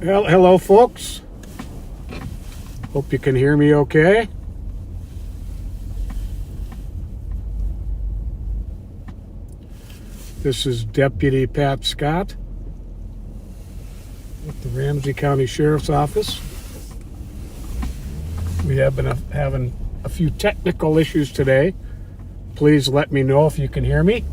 Well, hello, folks. Hope you can hear me okay. This is Deputy Pat Scott with the Ramsey County Sheriff's Office. We have been having a few technical issues today. Please let me know if you can hear me.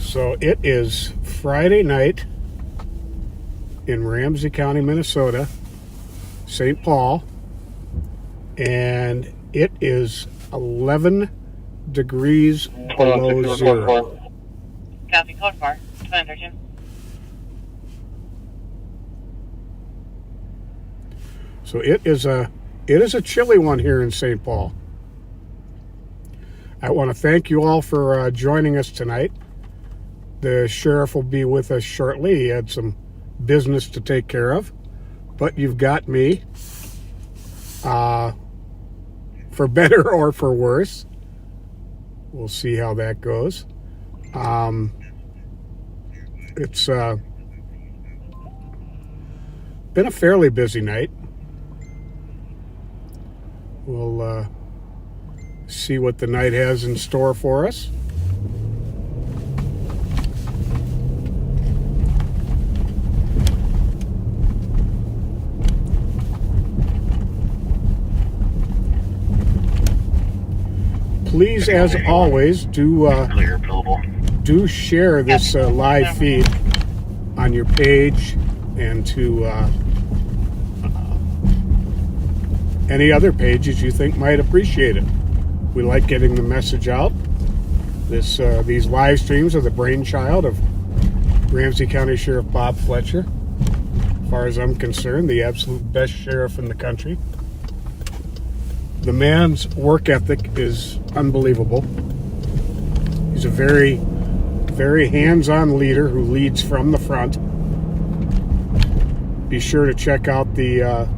So it is Friday night in Ramsey County, Minnesota, St. Paul, and it is 11 degrees below zero. Copy, code 4, 2013. So it is a chilly one here in St. Paul. I want to thank you all for joining us tonight. The sheriff will be with us shortly. He had some business to take care of, but you've got me, for better or for worse. We'll see how that goes. It's been a fairly busy night. We'll see what the night has in store for us. Please, as always, do share this live feed on your page and to any other pages you think might appreciate it. We like getting the message out. These live streams are the brainchild of Ramsey County Sheriff Bob Fletcher. As far as I'm concerned, the absolute best sheriff in the country. The man's work ethic is unbelievable. He's a very, very hands-on leader who leads from the front. Be sure to check out the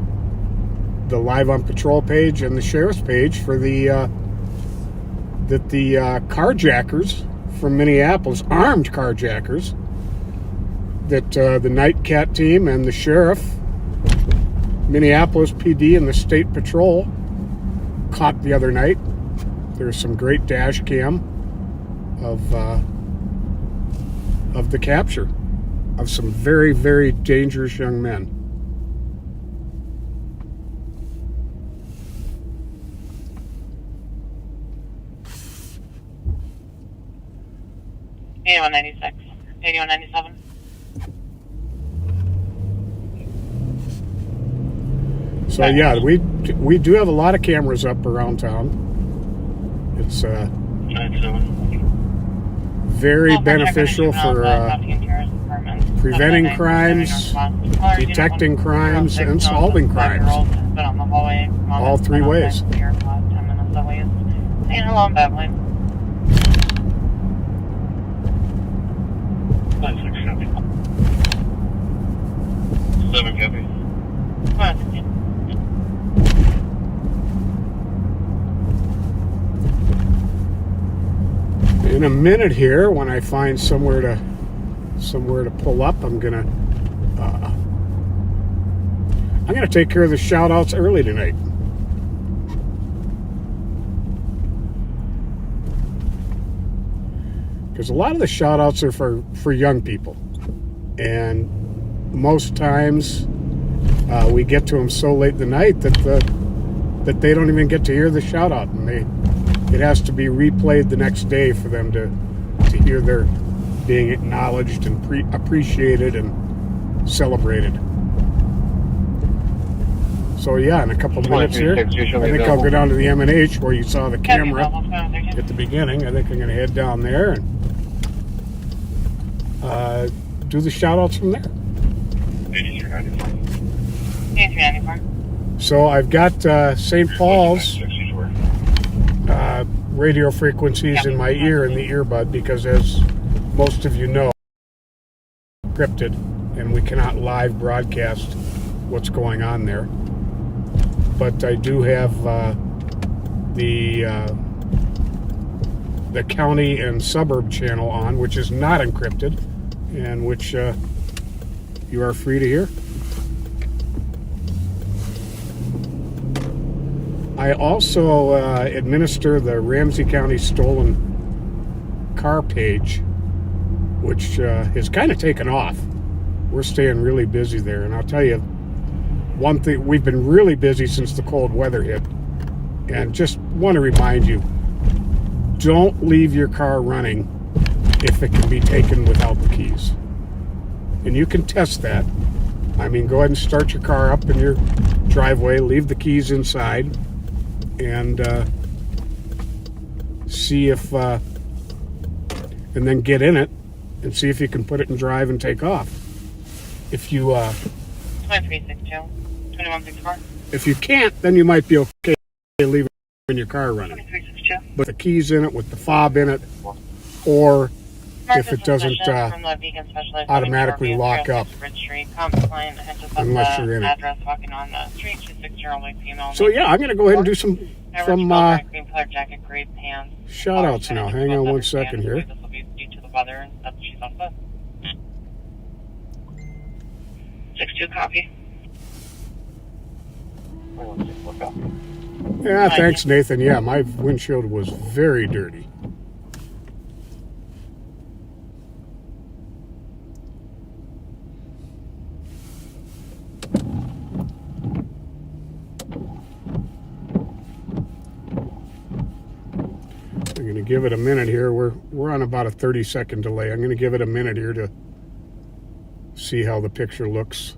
Live on Patrol page and the Sheriff's page for the carjackers from Minneapolis, armed carjackers, that the Nightcat team and the Sheriff, Minneapolis PD and the State Patrol caught the other night. There's some great dash cam of the capture of some very, very dangerous young men. $81.96, $81.97. So yeah, we do have a lot of cameras up around town. It's very beneficial for preventing crimes, detecting crimes, and solving crimes. All three ways. Saying hello, Beverly. Seven copy. In a minute here, when I find somewhere to pull up, I'm gonna take care of the shout outs early tonight. Because a lot of the shout outs are for young people, and most times we get to them so late in the night that they don't even get to hear the shout out, and it has to be replayed the next day for them to hear their being acknowledged and appreciated and celebrated. So yeah, in a couple minutes here, I think I'll go down to the M&H where you saw the camera at the beginning. I think I'm going to head down there and do the shout outs from there. 8394. So I've got St. Paul's radio frequencies in my ear, in the earbud, because as most of you know, encrypted and we cannot live broadcast what's going on there. but I do have the county and suburb channel on, which is not encrypted, and which you are free to hear. I also administer the Ramsey County Stolen Car page, which has kind of taken off. We're staying really busy there, and I'll tell you one thing, we've been really busy since the cold weather hit, and just want to remind you, don't leave your car running if it can be taken without the keys. And you can test that. I mean, go ahead and start your car up in your driveway, leave the keys inside, and see if, and then get in it and see if you can put it in drive and take off. If you 2362, 2164. if you can't, then you might be okay leaving in your car running. 2362. But the keys in it, with the fob in it, or if it doesn't automatically lock up unless you're in it. Address walking on the street, 260 female. So yeah, I'm gonna go ahead and do some Green color jacket, gray pants. shout outs now. Hang on one second here. This will be due to the weather and stuff. She's all set. 62 copy. Yeah, thanks, Nathan. Yeah, my windshield was very dirty. I'm going to give it a minute here. We're on about a 30-second delay. I'm going to give it a minute here to see how the picture looks.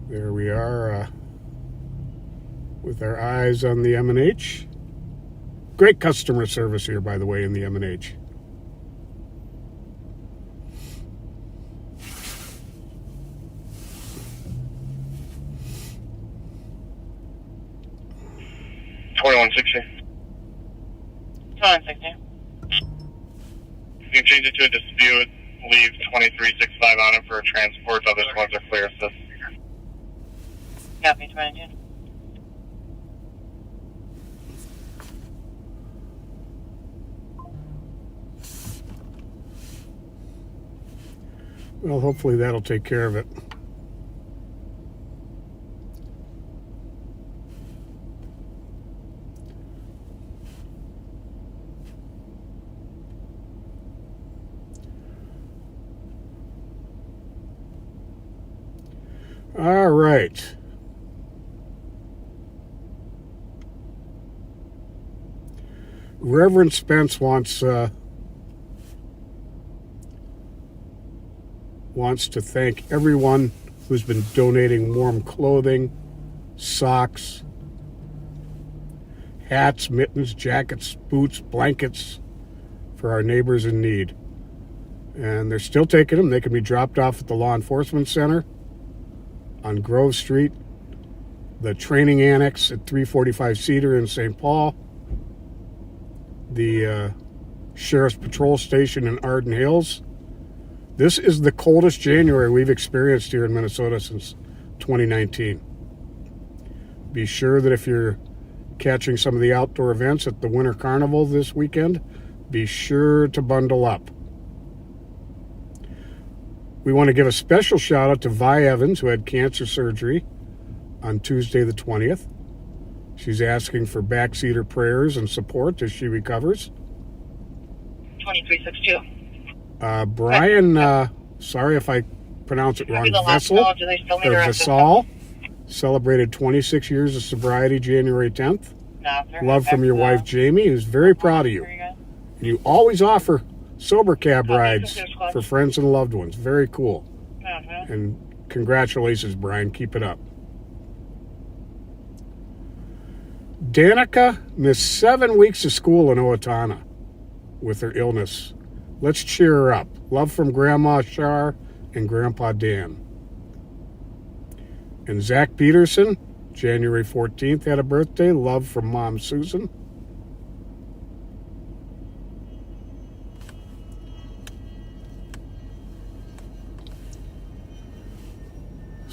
There we are with our eyes on the M&H. Great customer service here, by the way, in the M&H. You can change it to a dispute, leave 2365 on it for a transport. Other ones are clear assist. Copy, 22. Well, hopefully that'll take care of it. All right. Reverend Spence wants to thank everyone who's been donating warm clothing, socks, hats, mittens, jackets, boots, blankets for our neighbors in need. And they're still taking them. They can be dropped off at the Law Enforcement Center on Grove Street, the Training Annex at 345 Cedar in St. Paul, the Sheriff's Patrol Station in Arden Hills. This is the coldest January we've experienced here in Minnesota since 2019. Be sure that if you're catching some of the outdoor events at the Winter Carnival this weekend, be sure to bundle up. We want to give a special shout out to Vi Evans, who had cancer surgery on Tuesday the 20th. She's asking for backseater prayers and support as she recovers. 2362. Brian, sorry if I pronounce it wrong, Vessel celebrated 26 years of sobriety January 10th. Love from your wife, Jamie, who's very proud of you. And you always offer sober cab rides for friends and loved ones. Very cool. And congratulations, Brian. Keep it up. Danica missed 7 weeks of school in Owatonna with her illness. Let's cheer her up. Love from Grandma Shar and Grandpa Dan. And Zach Peterson, January 14th, had a birthday. Love from Mom Susan.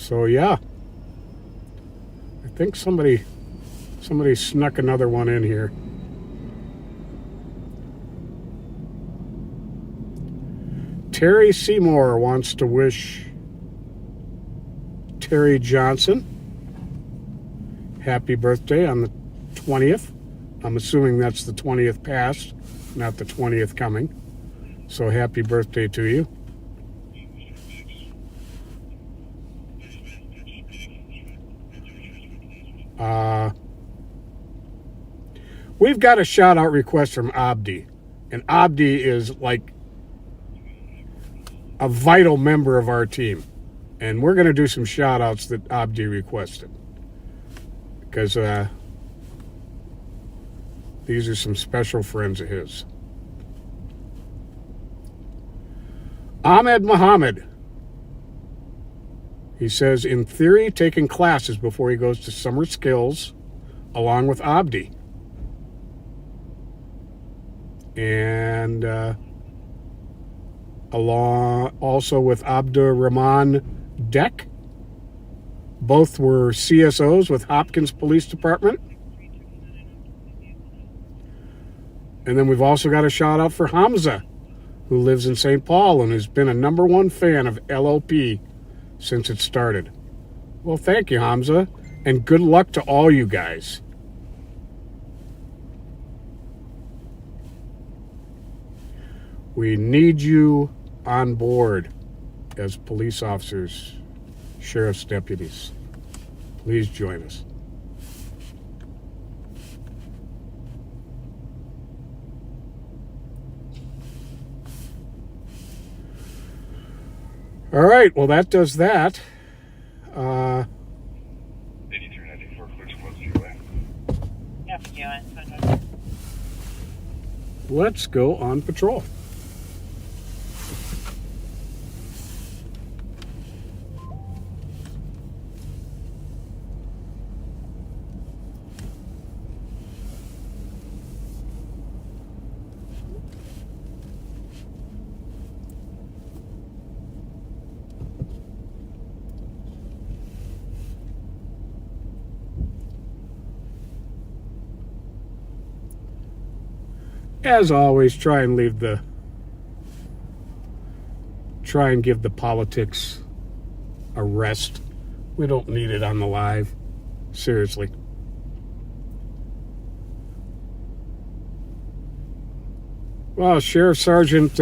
So yeah, I think somebody snuck another one in here. Terry Seymour wants to wish Terry Johnson happy birthday on the 20th. I'm assuming that's the 20th past, not the 20th coming. So happy birthday to you. We've got a shout out request from Abdi, and Abdi is like a vital member of our team, and we're going to do some shout outs that Abdi requested, because these are some special friends of his. Ahmed Muhammad, he says, in theory, taking classes before he goes to summer skills along with Abdi. And along also with Abdurrahman Dek. Both were CSOs with Hopkins Police Department. And then we've also got a shout out for Hamza, who lives in St. Paul and has been a #1 fan of LOP since it started. Well, thank you, Hamza, and good luck to all you guys. We need you on board as police officers, sheriff's deputies. Please join us. All right, well, that does that. 8394, clear to close your way. Yep, doing. Let's go on patrol. As always, try and give the politics a rest. We don't need it on the live. Seriously. Well, Sheriff Sergeant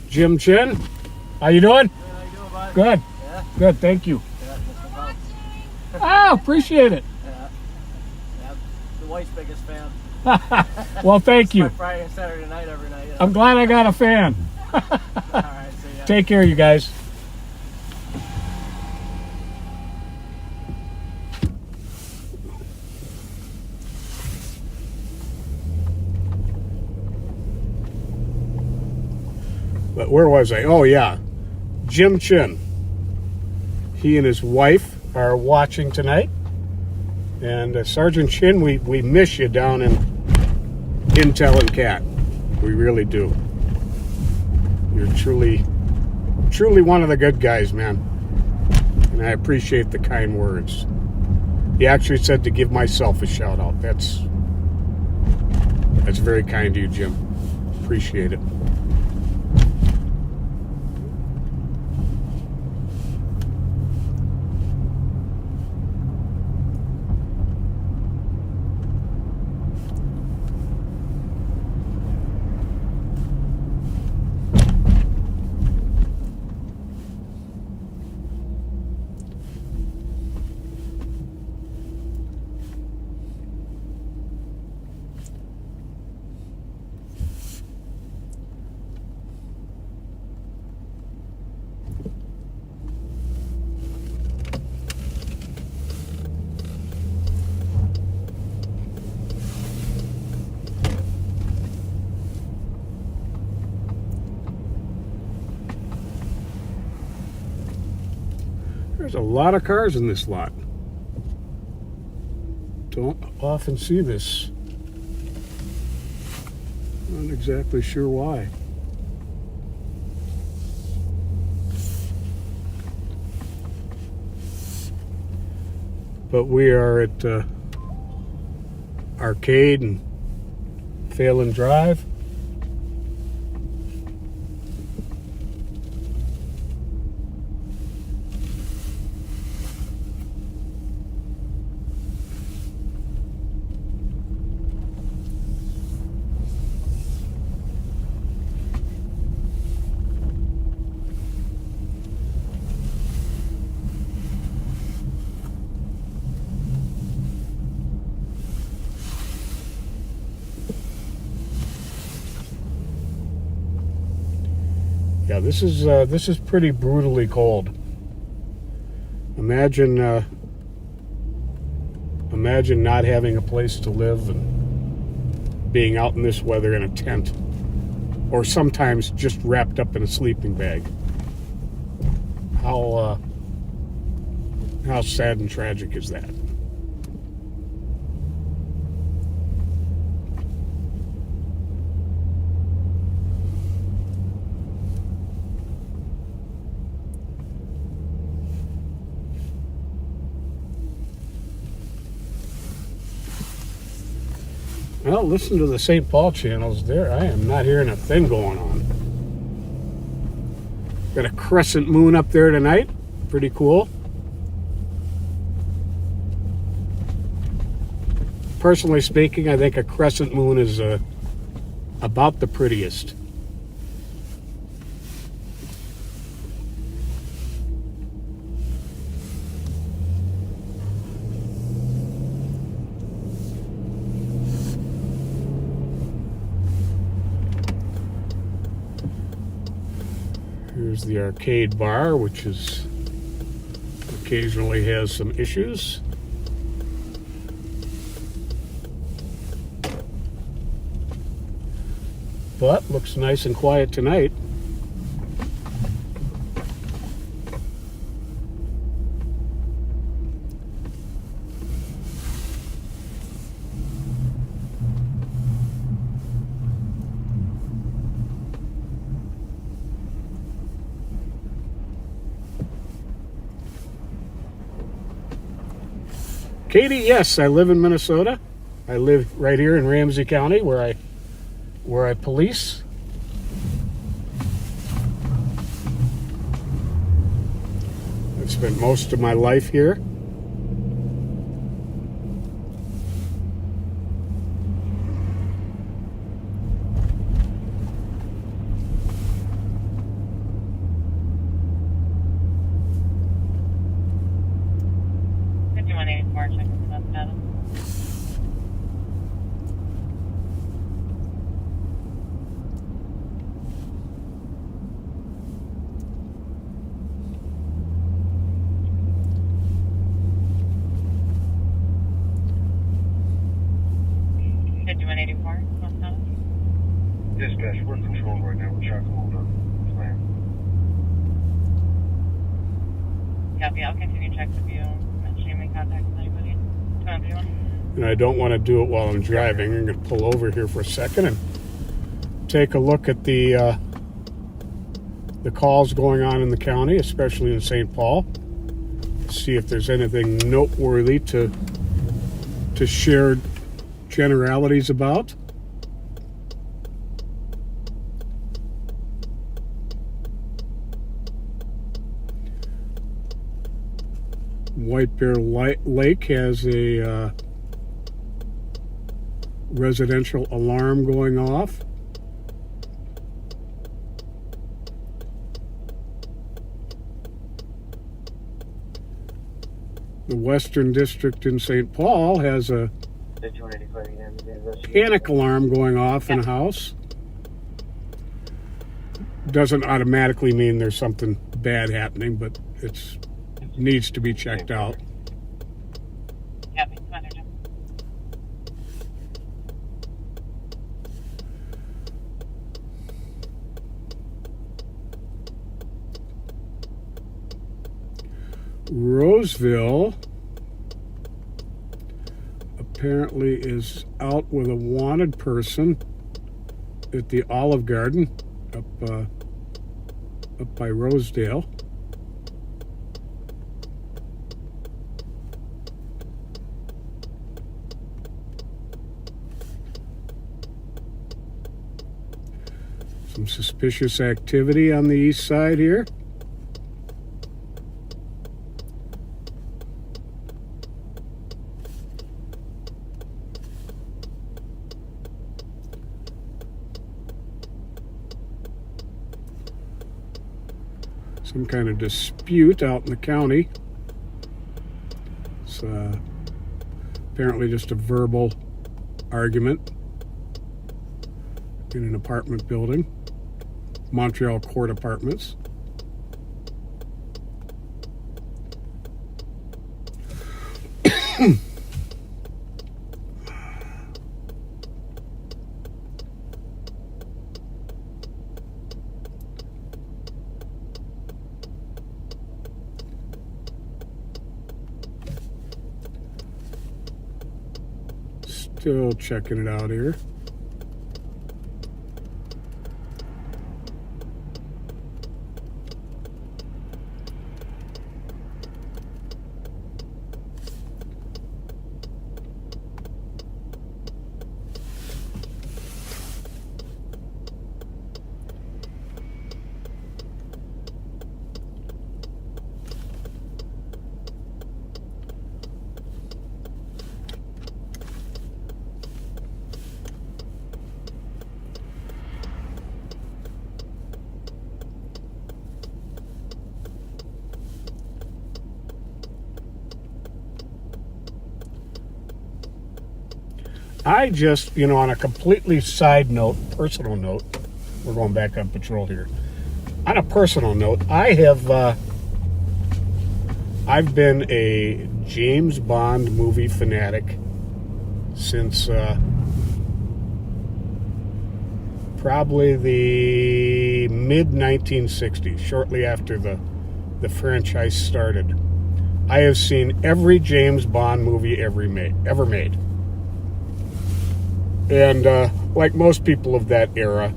Jim Chin, how you doing? How you doing, bud? Good. Yeah? Good, thank you. Yeah, just about. Oh, appreciate it. Yeah. Yeah, the wife's biggest fan. Well, thank you. My Friday and Saturday night every night. You know? I'm glad I got a fan. All right, see ya. Take care, you guys. But where was I? Oh, yeah. Jim Chin. He and his wife are watching tonight. And Sergeant Chin, we miss you down in Intel and Cat. We really do. You're truly one of the good guys, man. And I appreciate the kind words. He actually said to give myself a shout out. That's very kind of you, Jim. Appreciate it. There's a lot of cars in this lot. Don't often see this. Not exactly sure why. But we are at Arcade and Phelan Drive. Yeah, this is pretty brutally cold. Imagine not having a place to live and being out in this weather in a tent, or sometimes just wrapped up in a sleeping bag. How sad and tragic is that? Well, listen to the St. Paul channels there. I am not hearing a thing going on. Got a crescent moon up there tonight. Pretty cool. Personally speaking, I think a crescent moon is about the prettiest. Here's the arcade bar, which is occasionally has some issues. But looks nice and quiet tonight. Katie, yes, I live in Minnesota. I live right here in Ramsey County, where I police. I've spent most of my life here. Dispatch, we're controlled right now. We're trying to hold up. Plan. Copy. I'll continue checks with you. Mention you make contact with anybody. 231. And I don't want to do it while I'm driving. I'm going to pull over here for a second and take a look at the calls going on in the county, especially in St. Paul. See if there's anything noteworthy to share generalities about. White Bear Lake has a residential alarm going off. The Western District in St. Paul has a panic alarm going off in a house. Doesn't automatically mean there's something bad happening, but it needs to be checked out. Copy. Commander Jim. Roseville apparently is out with a wanted person at the Olive Garden up by Rosedale. Some suspicious activity on the east side here. Some kind of dispute out in the county. It's apparently just a verbal argument in an apartment building. Montreal Court Apartments. Still checking it out here. I just, on a completely side note, personal note, we're going back on patrol here. On a personal note, I've been a James Bond movie fanatic since probably the mid-1960s, shortly after the franchise started. I have seen every James Bond movie ever made. And like most people of that era,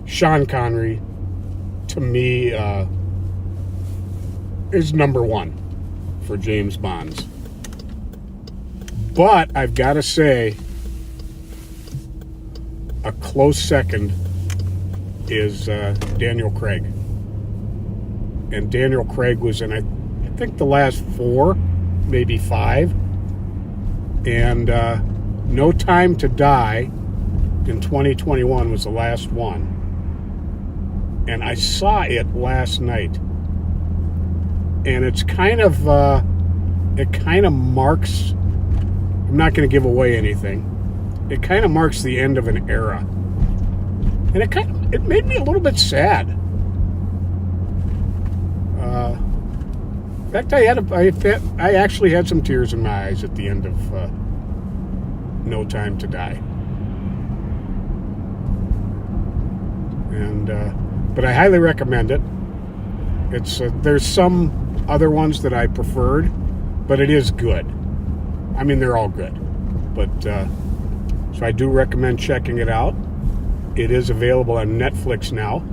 Sean Connery, to me, is number one for James Bonds. But I've got to say, a close second is Daniel Craig. And Daniel Craig was in, I think, the last 4, maybe 5. And No Time to Die in 2021 was the last one. And I saw it last night. And it's kind of marks, I'm not going to give away anything. It kind of marks the end of an era. And it made me a little bit sad. In fact, I actually had some tears in my eyes at the end of No Time to Die. But I highly recommend it. It's there's some other ones that I preferred, but it is good. I mean, they're all good. But so I do recommend checking it out. It is available on Netflix now.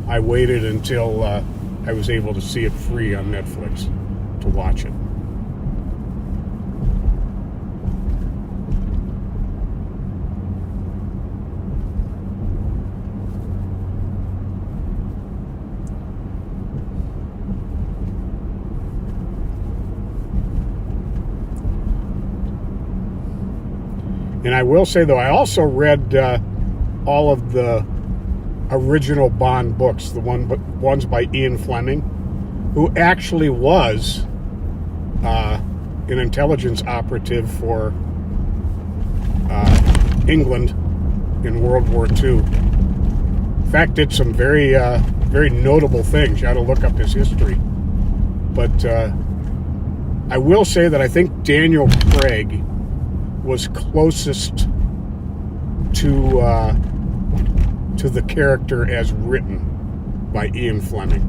I waited until I was able to see it free on Netflix to watch it. And I will say, though, I also read all of the original Bond books, the ones by Ian Fleming, who actually was an intelligence operative for England in World War II. In fact, did some very notable things. You ought to look up his history. But I will say that I think Daniel Craig was closest to the character as written by Ian Fleming.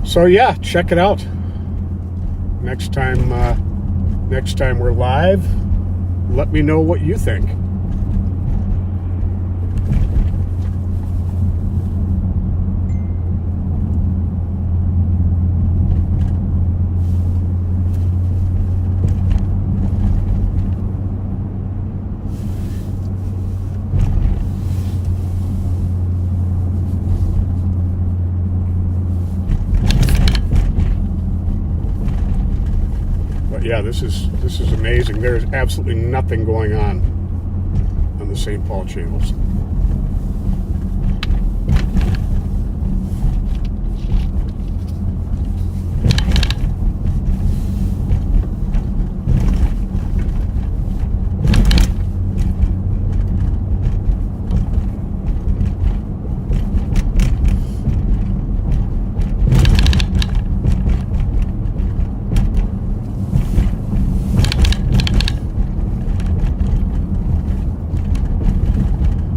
So yeah, check it out. Next time we're live, let me know what you think. this is amazing. There's absolutely nothing going on the St. Paul channels.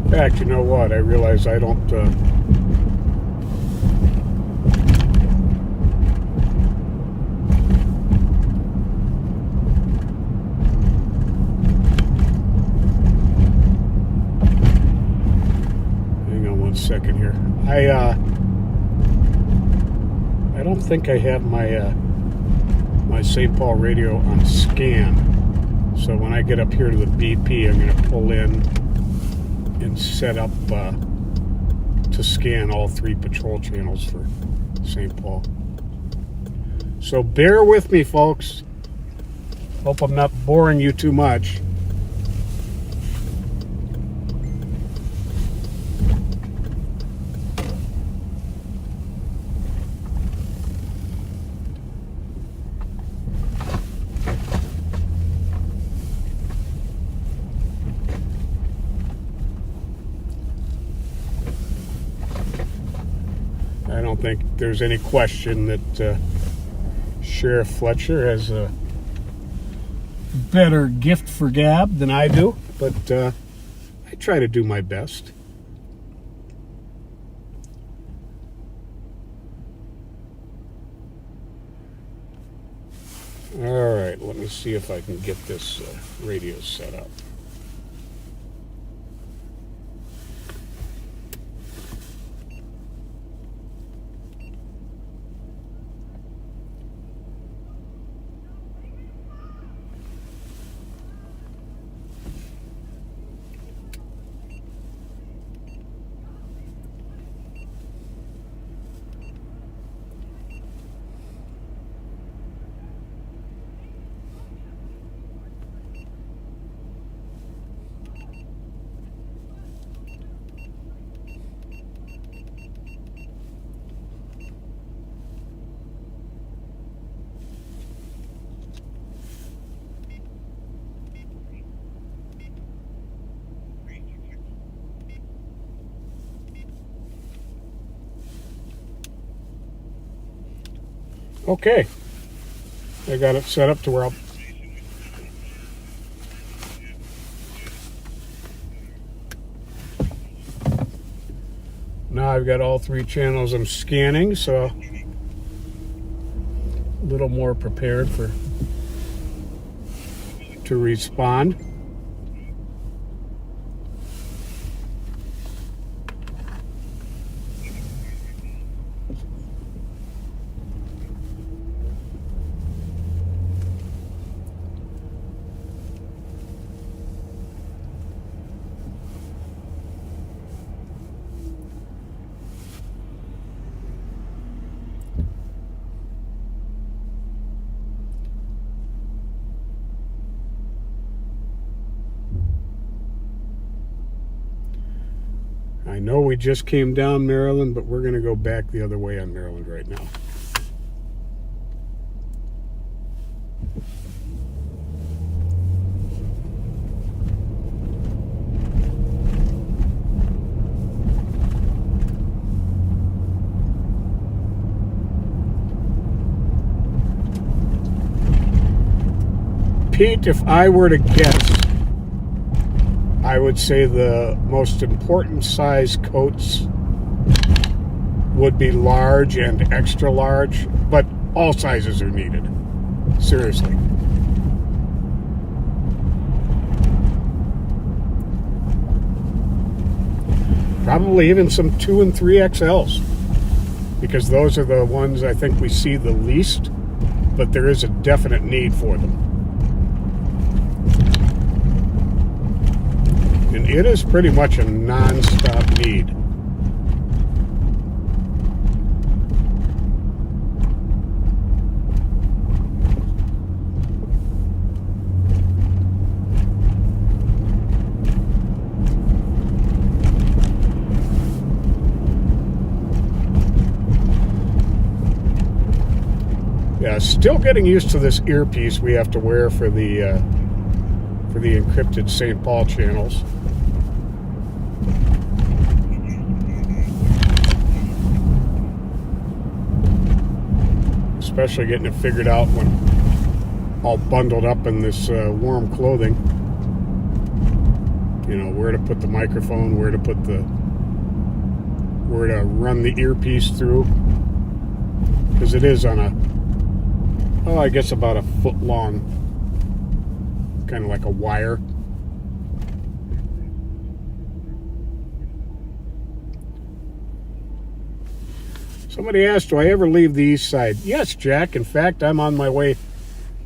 In fact, you know what? I realize I don't. Hang on one second here. I don't think I have my my St. Paul radio on scan. So when I get up here to the BP, I'm going to pull in and set up to scan all 3 patrol channels for St. Paul. So bear with me, folks. Hope I'm not boring you too much. I don't think there's any question that Sheriff Fletcher has a better gift for gab than I do, but I try to do my best. All right, let me see if I can get this radio set up. Okay, I got it set up to where I'll... Now I've got all 3 channels I'm scanning, so a little more prepared to respond. I know we just came down Maryland, but we're going to go back the other way on Maryland right now. Pete, if I were to guess, I would say the most important size coats would be large and extra large, but all sizes are needed. Seriously. Probably even some 2 and 3 XLs, because those are the ones I think we see the least, but there is a definite need for them. And it is pretty much a non-stop need. Still getting used to this earpiece we have to wear for the encrypted St. Paul channels. Especially getting it figured out when all bundled up in this warm clothing. You know, where to put the microphone, where to run the earpiece through. Because it is on I guess about a foot long, kind of like a wire. Somebody asked, do I ever leave the east side? Yes, Jack. In fact, I'm on my way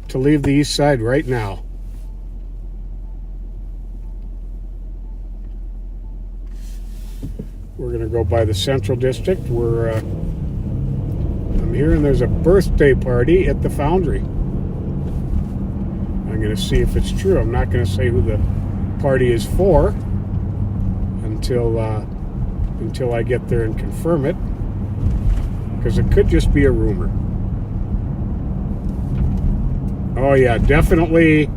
to leave the east side right now. We're going to go by the Central District. I'm hearing there's a birthday party at the Foundry. I'm going to see if it's true. I'm not going to say who the party is for until I get there and confirm it, because it could just be a rumor. Oh yeah, definitely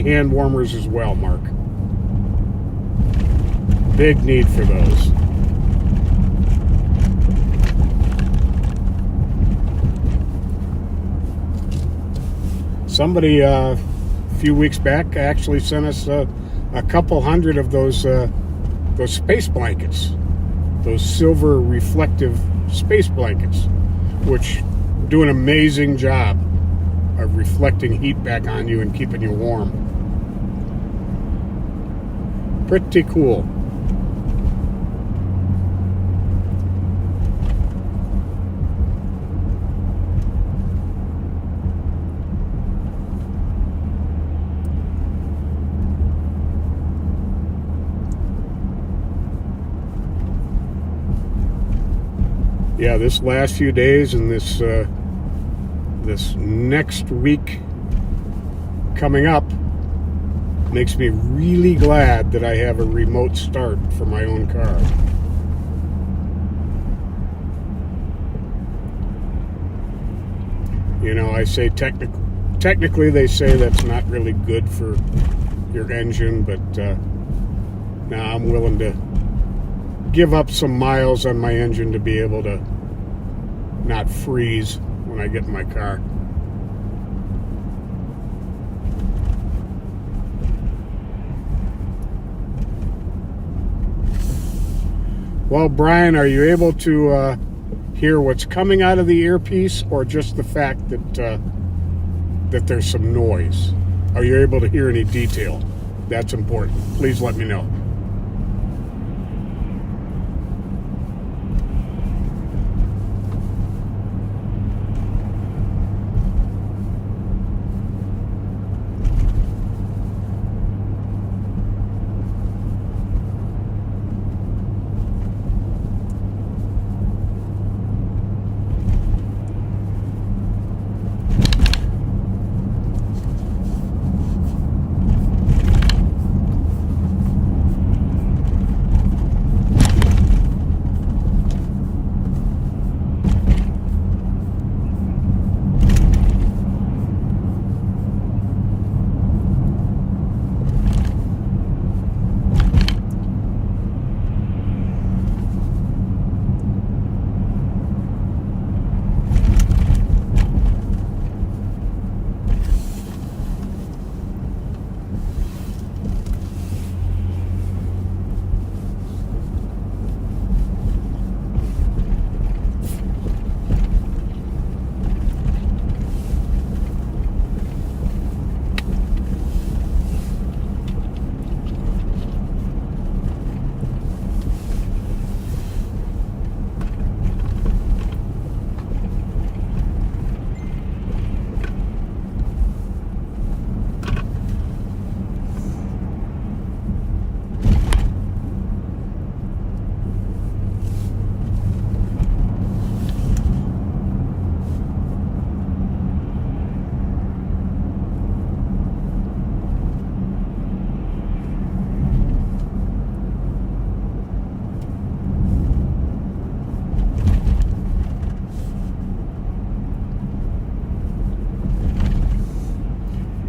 hand warmers as well, Mark. Big need for those. Somebody a few weeks back actually sent us a couple hundred of those space blankets, those silver reflective space blankets, which do an amazing job of reflecting heat back on you and keeping you warm. Pretty cool. Yeah, this last few days and this next week coming up makes me really glad that I have a remote start for my own car. You know, I say technically they say that's not really good for your engine, but now I'm willing to give up some miles on my engine to be able to not freeze when I get in my car. Well, Brian, are you able to hear what's coming out of the earpiece, or just the fact that there's some noise? Are you able to hear any detail? That's important. Please let me know.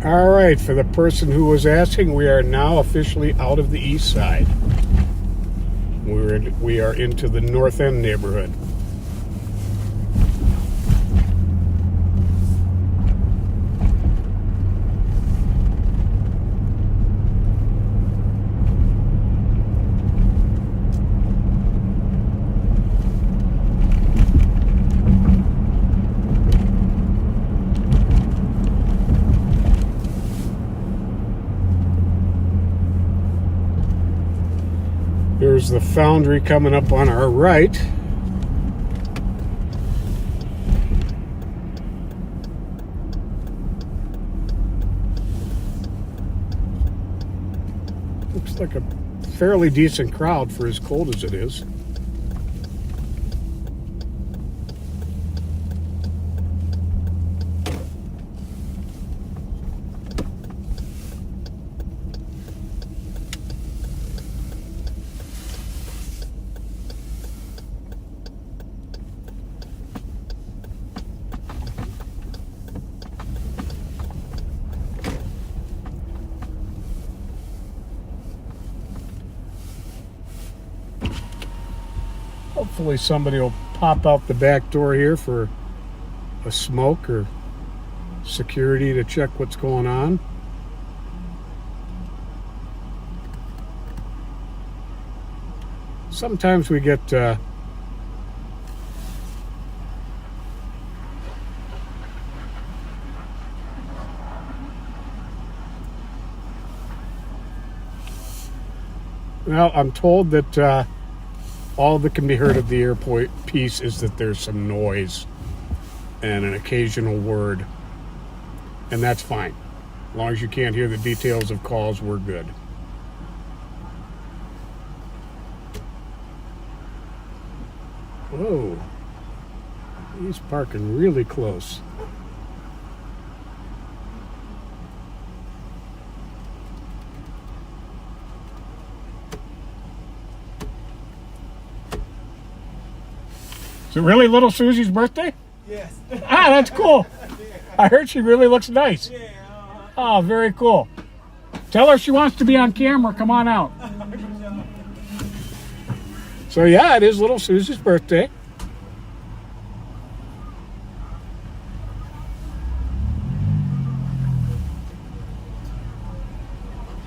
All right, for the person who was asking, we are now officially out of the east side. We are into the North End neighborhood. Here's the Foundry coming up on our right. Looks like a fairly decent crowd for as cold as it is. Hopefully somebody will pop out the back door here for a smoke or security to check what's going on. Sometimes we get well, I'm told that all that can be heard at the airport piece is that there's some noise and an occasional word. And that's fine. As long as you can't hear the details of calls, we're good. Whoa. He's parking really close. Is it really little Susie's birthday? Yes. Ah, that's cool. I heard she really looks nice. Yeah. Oh, very cool. Tell her she wants to be on camera. Come on out. So yeah, it is little Susie's birthday.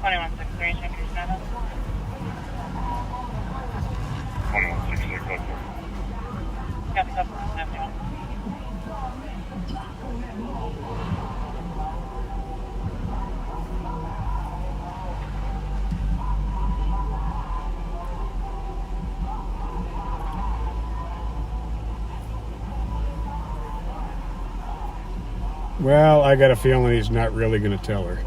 Check your status. 2166. Copy, copy, copy. Well, I got a feeling he's not really going to tell her.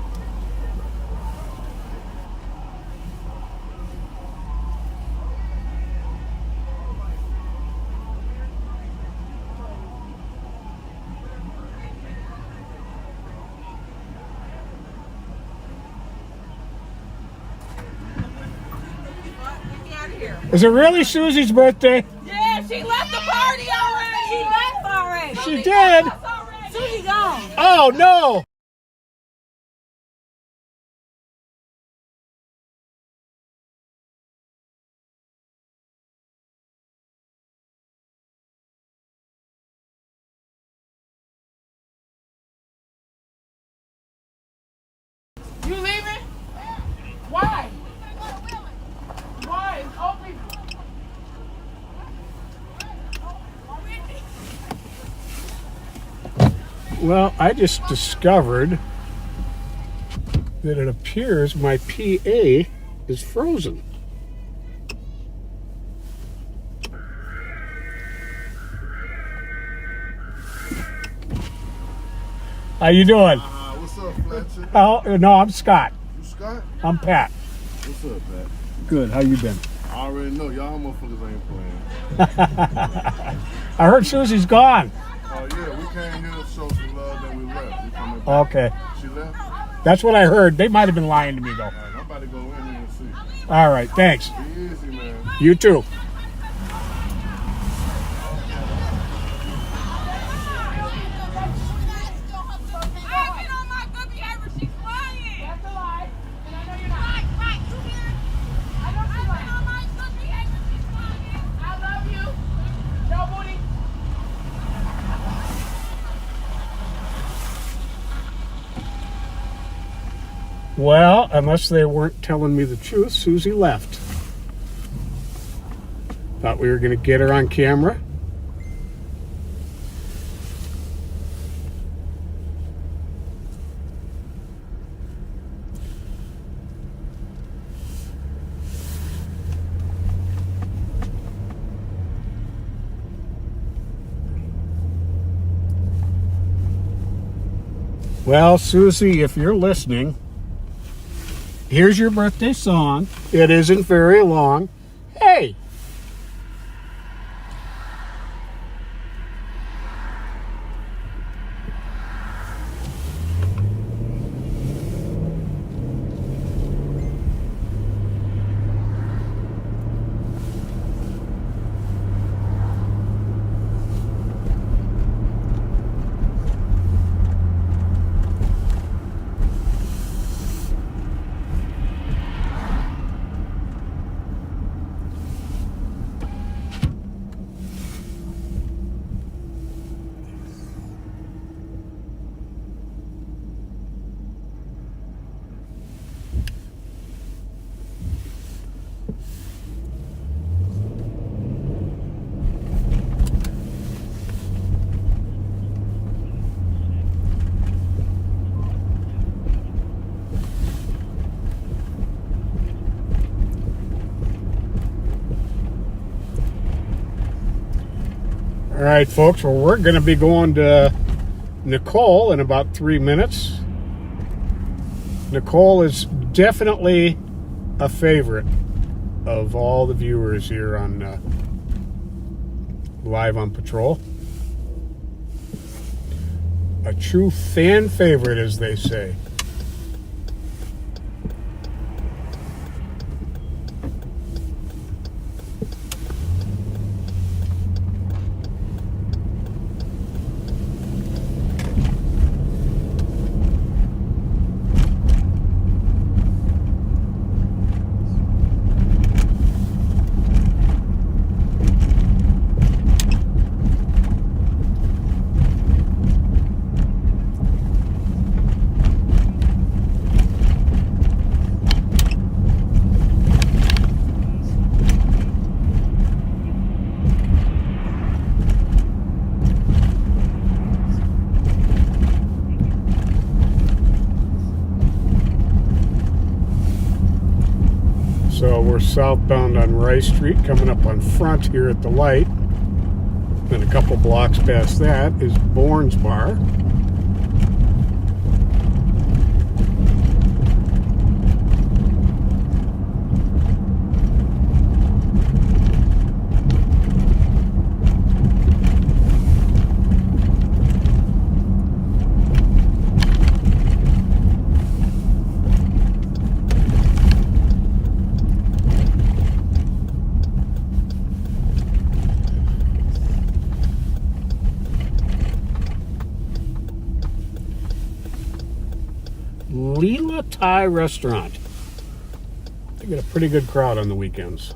Is it really Susie's birthday? Yeah, she left the party already. She left already. She did. Susie gone. Oh, no. You leaving? Why? Why? It's open. Well, I just discovered that it appears my PA is frozen. How you doing? What's up, Fletcher? Oh, no, I'm Scott. You Scott? I'm Pat. What's up, Pat? Good. How you been? I already know y'all motherfuckers ain't playing. I heard Susie's gone. Oh yeah, we came here to show some love, then we left. We coming back. Okay. She left? That's what I heard. They might have been lying to me, though. All right, I'm about to go in here and see. All right. Thanks. Be easy, man. You too. I've been on my good behavior. She Well, unless they weren't telling me the truth, Susie left. Thought we were going to get her on camera. Well, Susie, if you're listening, here's your birthday song. It isn't very long. Hey! All right, folks, well, we're going to be going to Nicole in about 3 minutes. Nicole is definitely a favorite of all the viewers here on Live on Patrol. A true fan favorite, as they say. So we're southbound on Rice Street, coming up on Front here at the light. Then a couple blocks past that is Bourne's Bar. Leela Thai Restaurant. They get a pretty good crowd on the weekends.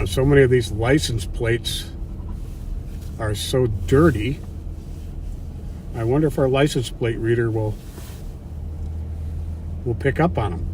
so many of these license plates are so dirty. I wonder if our license plate reader will pick up on them.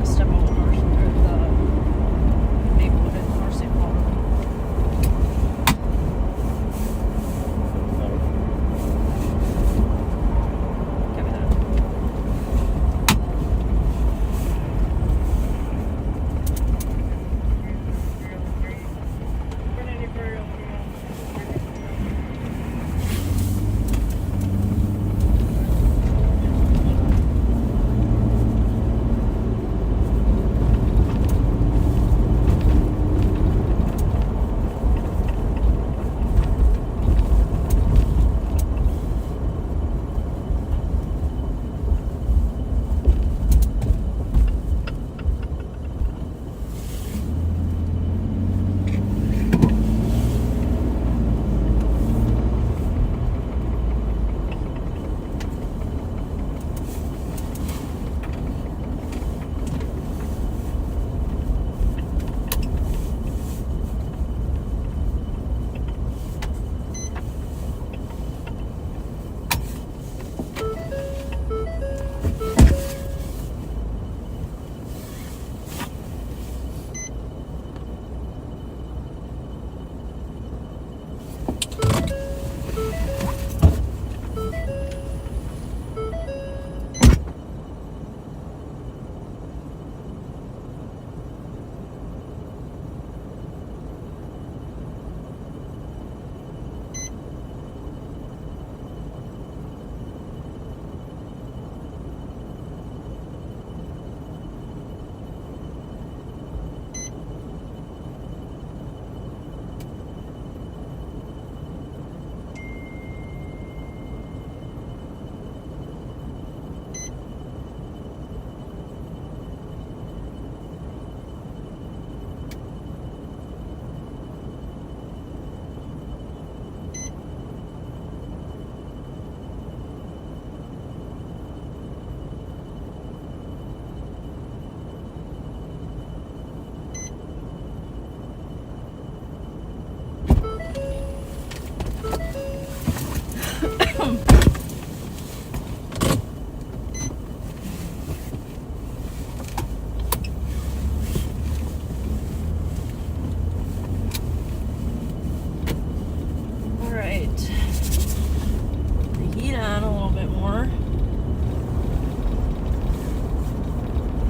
Step over the Maplewood and North St. Paul. Copy that.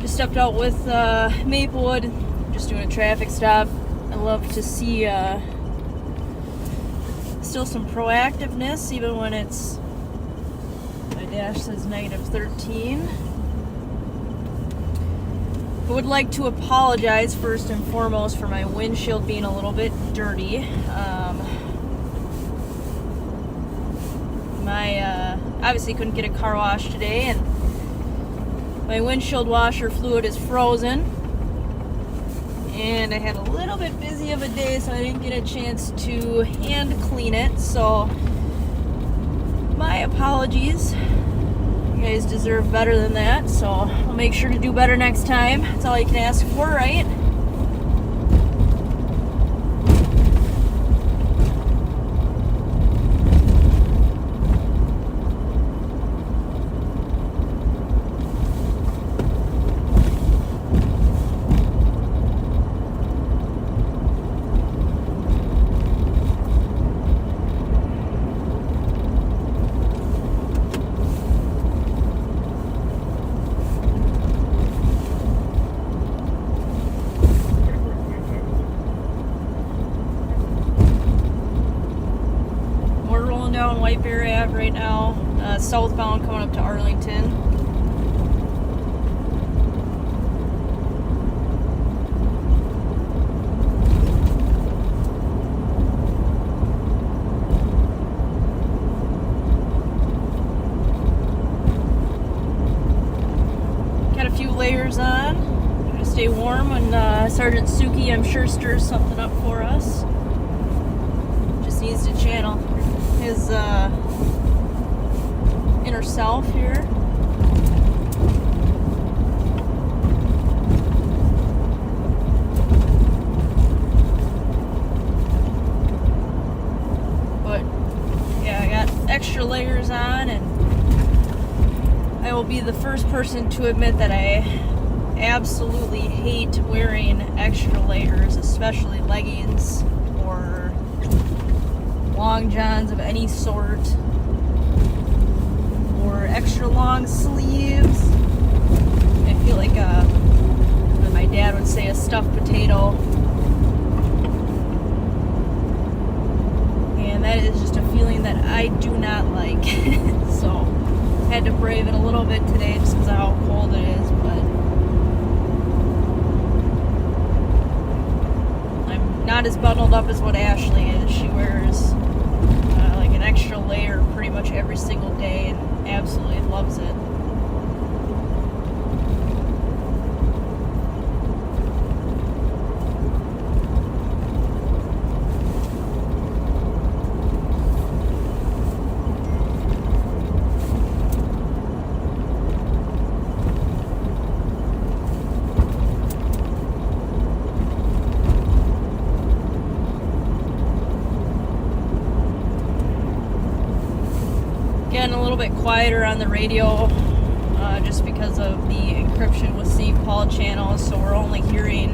Stepped out with Maplewood, just doing a traffic stop. I love to see still some proactiveness, even when it's, my dash says -13. I would like to apologize first and foremost for my windshield being a little bit dirty. Obviously couldn't get a car wash today, and my windshield washer fluid is frozen, and I had a little bit busy of a day, so I didn't get a chance to hand clean it. So my apologies. You guys deserve better than that, so I'll make sure to do better next time. That's all you can ask for, right? White Bear Ave right now, southbound coming up to Arlington. Got a few layers on. Trying to stay warm, and Sergeant Suki, I'm sure, stirs something up for us. Just needs to channel his inner self here. But yeah, I got extra layers on, and I will be the first person to admit that I absolutely hate wearing extra layers, especially leggings or long johns of any sort, or extra long sleeves. I feel like what my dad would say, a stuffed potato. And that is just a feeling that I do not like. So had to brave it a little bit today just because of how cold it is, but I'm not as bundled up as what Ashley is. She wears like an extra layer pretty much every single day and absolutely loves it. Getting a little bit quieter on the radio just because of the encryption with St. Paul channels, so we're only hearing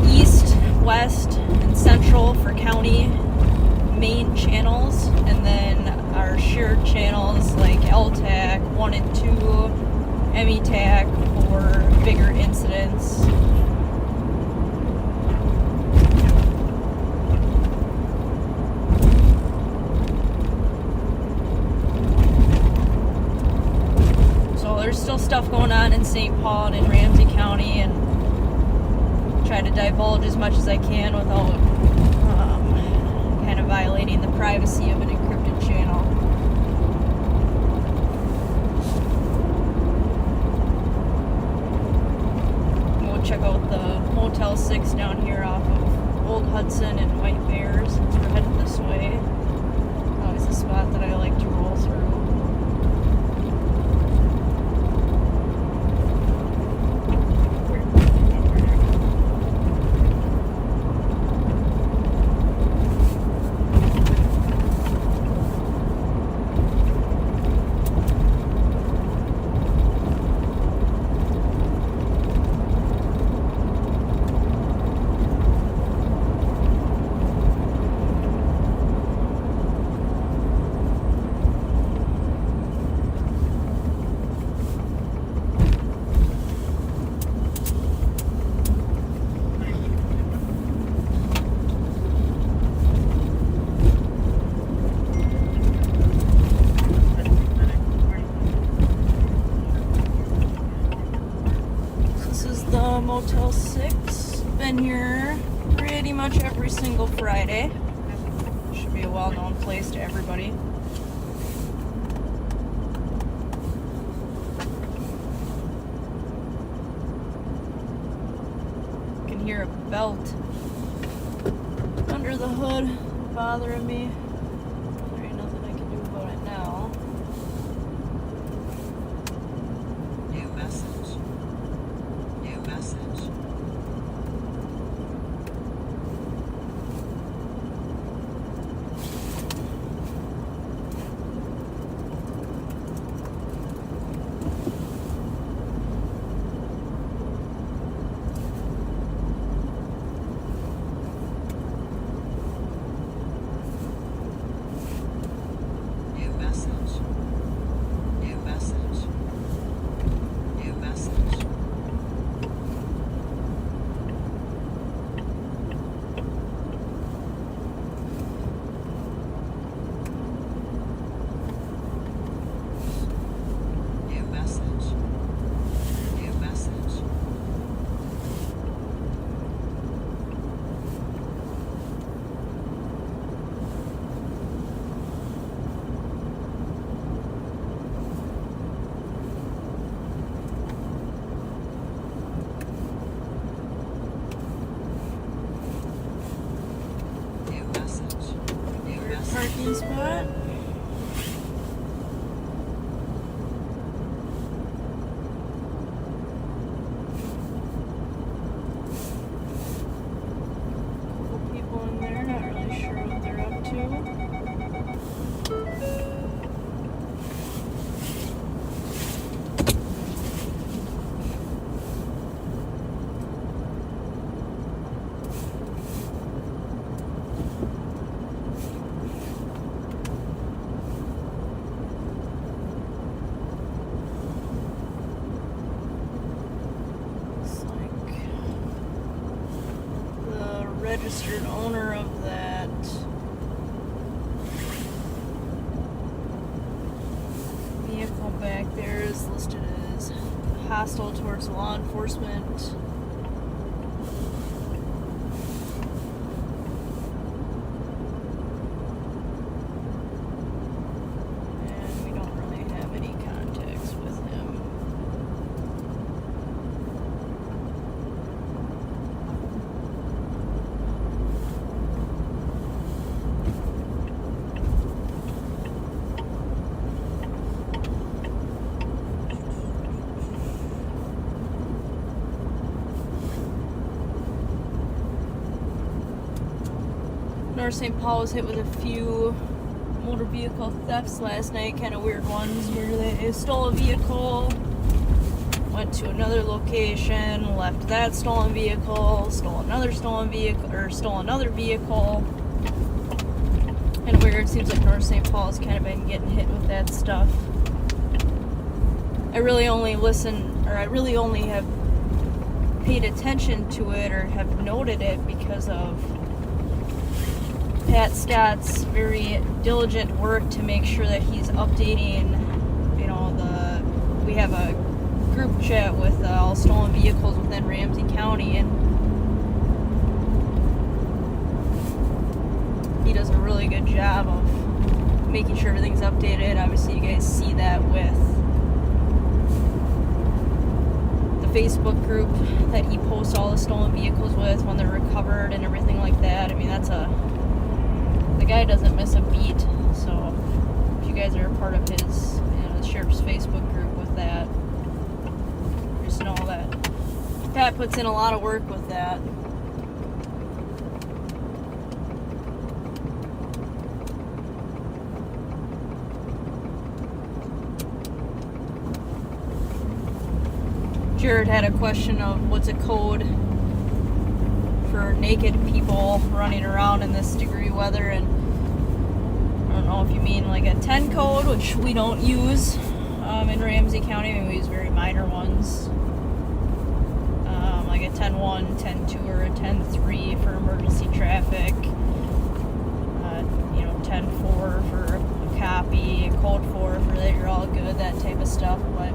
east, west, and central for county main channels, and then our shared channels like LTAC 1 and 2, METAC for bigger incidents. There's still stuff going on in St. Paul and in Ramsey County, and try to divulge as much as I can without kind of violating the privacy of an encrypted channel. We'll check out the Motel 6 down here off of Old Hudson and White Bear since we're headed this way. Always a spot that I like to roll through. Motel 6. Been here pretty much every single Friday. Should be a well-known place to everybody. You can hear a belt under the hood bothering me. There ain't nothing I can do about it now. New message. that. Couple people in there, not really sure what they're up to. Looks like the registered owner of that vehicle back there is listed as hostile towards law enforcement. And we don't really have any contacts with him. North St. Paul was hit with a few motor vehicle thefts last night, kind of weird ones where they stole a vehicle, went to another location, left that stolen vehicle, stole another stolen vehicle, or stole another vehicle. Kind of weird. Seems like North St. Paul has kind of been getting hit with that stuff. I really only have paid attention to it or have noted it because of Pat Scott's very diligent work to make sure that he's updating, we have a group chat with all stolen vehicles within Ramsey County, and he does a really good job of making sure everything's updated. Obviously, you guys see that with the Facebook group that he posts all the stolen vehicles with when they're recovered and everything like that. I mean, the guy doesn't miss a beat. So if you guys are a part of his, the sheriff's Facebook group with that, just know that Pat puts in a lot of work with that. Jared had a question of what's a code for naked people running around in this degree weather, and I don't know if you mean like a 10 code, which we don't use in Ramsey County. I mean, we use very minor ones, like a 10-1, 10-2, or a 10-3 for emergency traffic, 10-4 for a copy, a code 4 for that you're all good, that type of stuff. But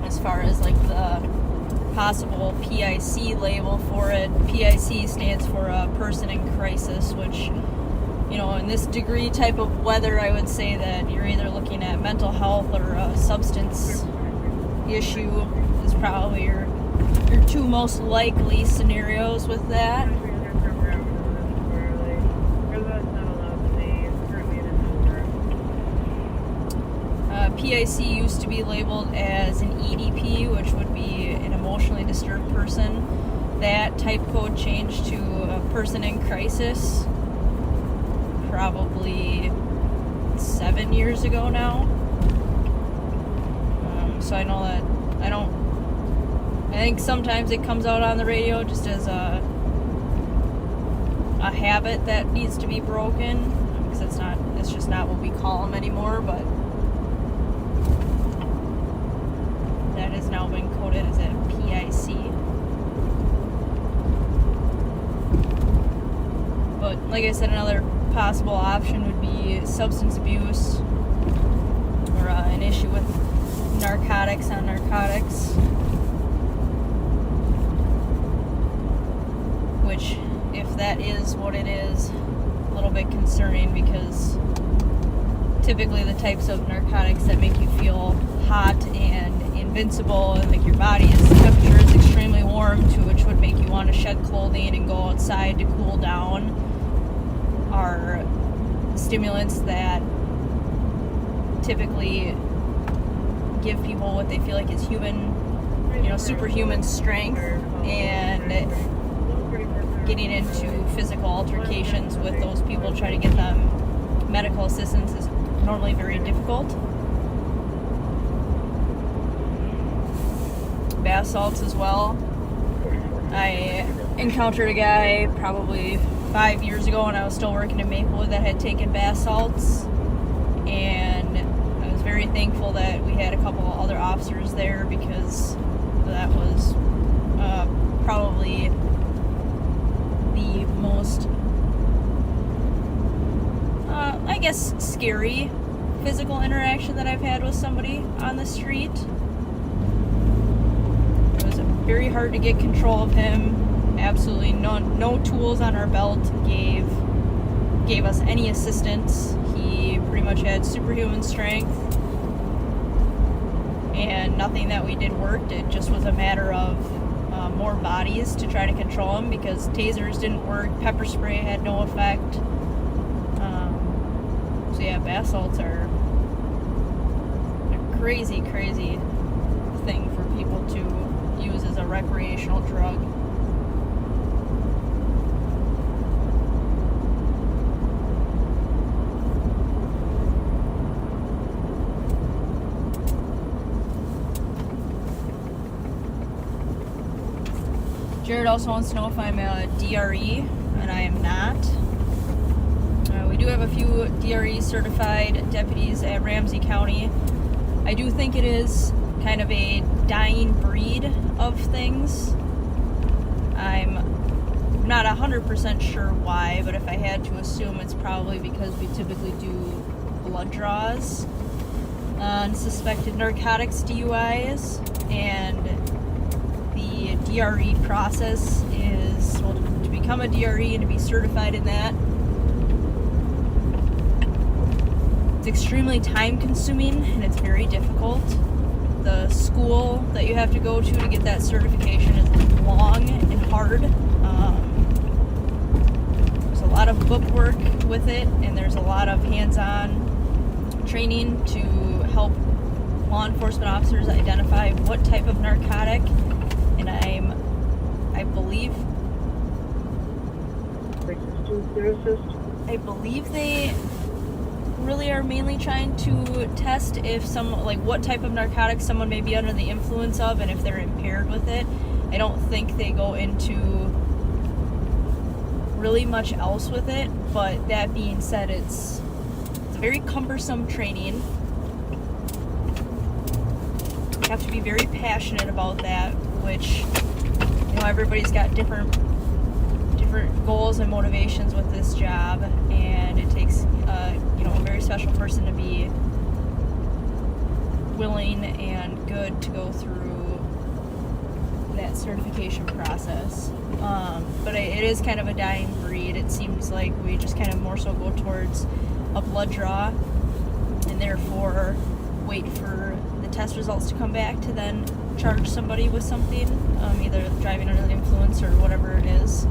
as far as like the possible PIC label for it, PIC stands for a person in crisis, which, in this degree type of weather, I would say that you're either looking at mental health or a substance issue is probably your two most likely scenarios with that. PIC used to be labeled as an EDP, which would be an emotionally disturbed person. That type code changed to a person in crisis probably 7 years ago now. So I know that I think sometimes it comes out on the radio just as a habit that needs to be broken, because it's just not what we call them anymore, but that has now been coded as a PIC. But like I said, another possible option would be substance abuse, or an issue with narcotics on narcotics, which, if that is what it is, a little bit concerning, because typically the types of narcotics that make you feel hot and invincible and like your body's temperature is extremely warm, to which would make you want to shed clothing and go outside to cool down, are stimulants that typically give people what they feel like is human, superhuman strength, and getting into physical altercations with those people trying to get them medical assistance is normally very difficult. Bath salts as well. I encountered a guy probably 5 years ago when I was still working in Maplewood that had taken bath salts, and I was very thankful that we had a couple of other officers there, because that was probably the most, I guess, scary physical interaction that I've had with somebody on the street. It was very hard to get control of him. Absolutely no tools on our belt gave us any assistance. He pretty much had superhuman strength, and nothing that we did worked. It just was a matter of more bodies to try to control him, because tasers didn't work, pepper spray had no effect. So yeah, bath salts are a crazy thing for people to use as a recreational drug. Jared also wants to know if I'm a DRE, and I am not. We do have a few DRE certified deputies at Ramsey County. I do think it is kind of a dying breed of things. I'm not 100% sure why, but if I had to assume, it's probably because we typically do blood draws on suspected narcotics DUIs, and the DRE process is, well, to become a DRE and to be certified in that, it's extremely time consuming and it's very difficult. The school that you have to go to get that certification is long and hard. There's a lot of book work with it, and there's a lot of hands-on training to help law enforcement officers identify what type of narcotic. And I believe they really are mainly trying to test if what type of narcotics someone may be under the influence of, and if they're impaired with it. I don't think they go into really much else with it, but that being said, it's a very cumbersome training. You have to be very passionate about that, which, everybody's got different goals and motivations with this job, and it takes a very special person to be willing and good to go through that certification process. But it is kind of a dying breed. It seems like we just kind of more so go towards a blood draw, and therefore wait for the test results to come back to then charge somebody with something, either driving under the influence or whatever it is.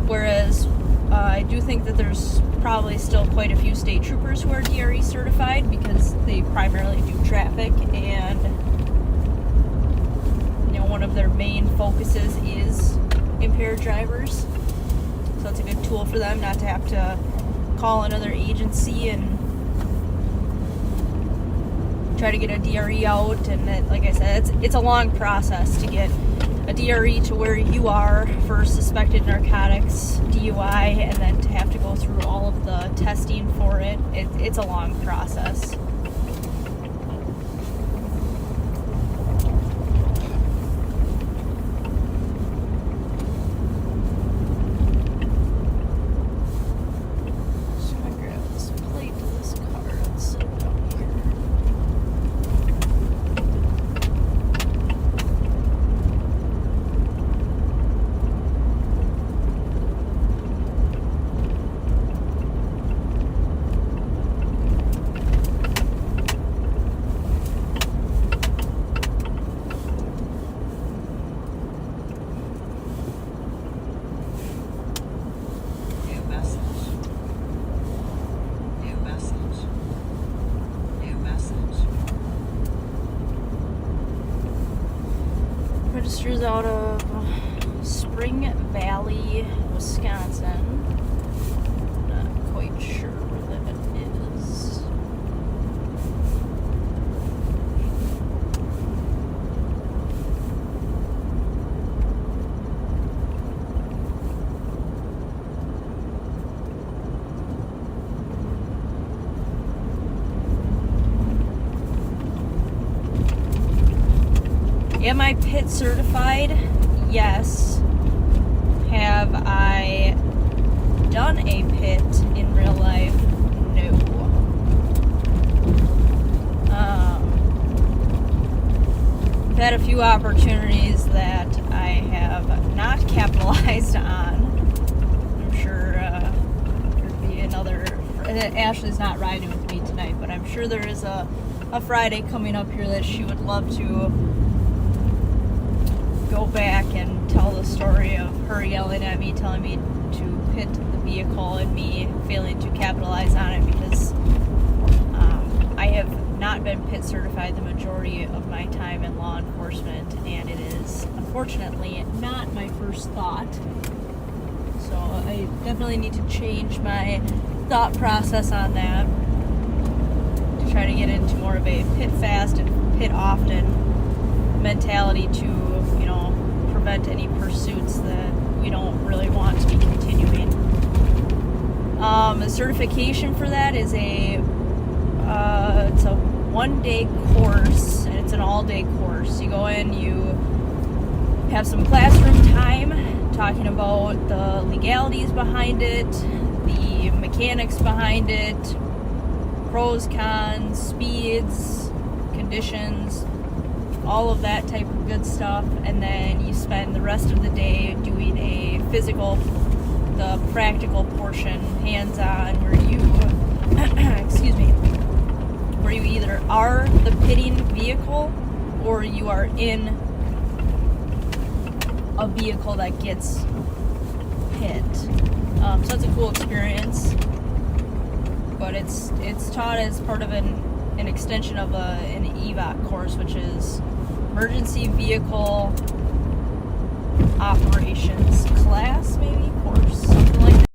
Whereas I do think that there's probably still quite a few state troopers who are DRE certified, because they primarily do traffic, and one of their main focuses is impaired drivers. So it's a good tool for them not to have to call another agency and try to get a DRE out. And like I said, it's a long process to get a DRE to where you are for suspected narcotics DUI, and then to have to go through all of the testing for it. It's a long process. Fletcher's out of Spring Valley, Wisconsin. Not quite sure where that is. Am I PIT certified? Yes. Have I done a PIT in real life? No. I've had a few opportunities that I have not capitalized on. I'm sure there'd be another. Ashley's not riding with me tonight, but I'm sure there is a Friday coming up here that she would love to go back and tell the story of her yelling at me, telling me to pit the vehicle and me failing to capitalize on it, because I have not been PIT certified the majority of my time in law enforcement, and it is unfortunately not my first thought. So I definitely need to change my thought process on that to try to get into more of a pit fast and pit often mentality to, you know, prevent any pursuits that we don't really want to be continuing. The certification for that is it's a one-day course, and it's an all-day course. You go in, you have some classroom time talking about the legalities behind it, the mechanics behind it, pros, cons, speeds, conditions, all of that type of good stuff, and then you spend the rest of the day doing a physical, the practical portion, hands-on, where you excuse me, where you either are the pitting vehicle or you are in a vehicle that gets hit. So it's a cool experience, but it's taught as part of an extension of an EVOC course, which is Emergency Vehicle Operations class, maybe, course, something like that.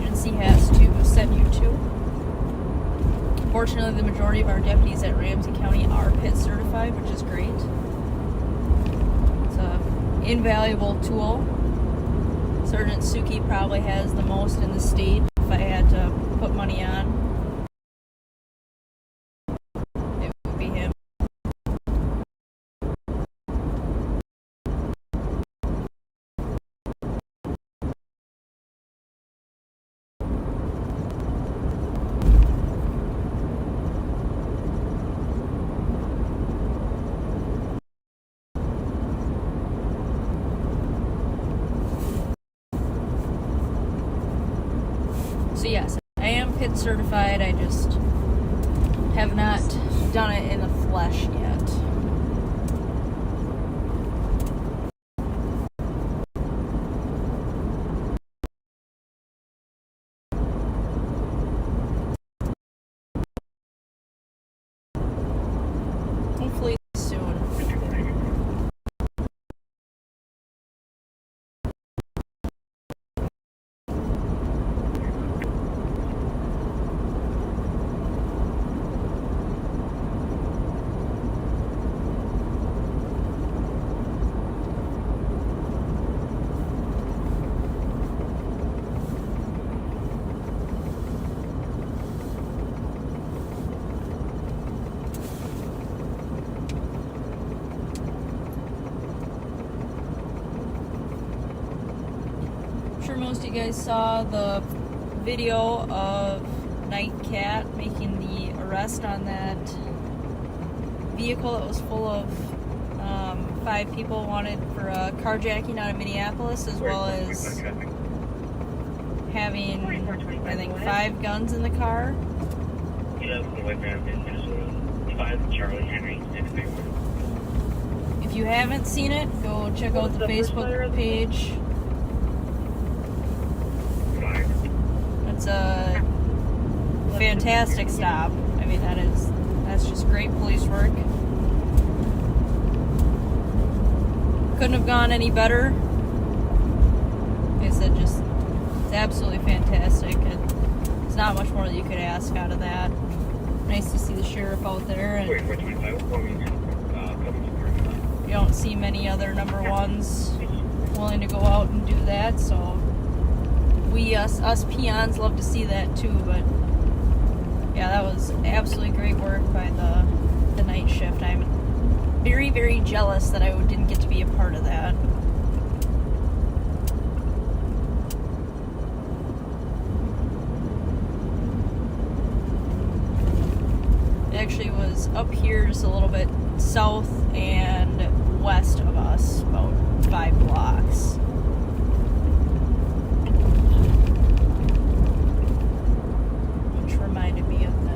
Agency has to send you to. Fortunately, the majority of our deputies at Ramsey County are PIT certified, which is great. It's an invaluable tool. Sergeant Suki probably has the most in the state. If I had to put money on, it would be him. So yes, I am PIT certified, I just have not done it in the flesh yet. Hopefully soon. I'm sure most of you guys saw the video of Night Cat making the arrest on that vehicle that was full of 5 people wanted for a carjacking out of Minneapolis, as well as having, I think, 5 guns in the car. 5 Charlie Henry 631. If you haven't seen it, go check out the Facebook page. It's a fantastic stop. I mean, that's just great police work. Couldn't have gone any better. Like I said, just it's absolutely fantastic, and there's not much more that you could ask out of that. Nice to see the sheriff out there, and you don't see many other number ones willing to go out and do that, so we us peons love to see that too. But yeah, that was absolutely great work by the night shift. I'm very, very jealous that I didn't get to be a part of that. It actually was up here just a little bit south and west of us, about 5 blocks. Which reminded me of that.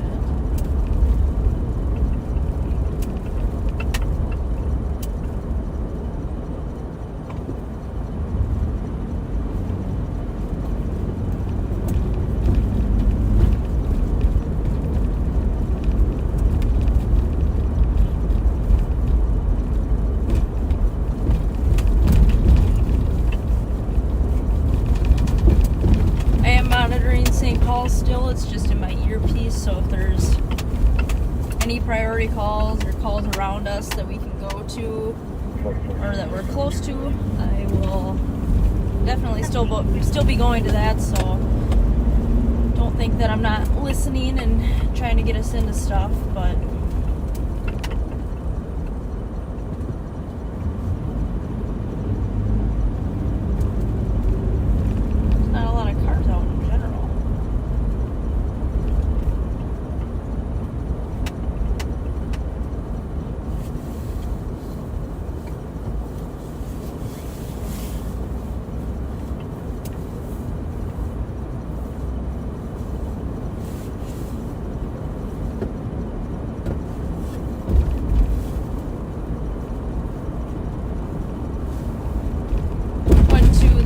St. Paul still, it's just in my earpiece, so if there's any priority calls or calls around us that we can go to or that we're close to, I will definitely still be going to that, so don't think that I'm not listening and trying to get us into stuff, but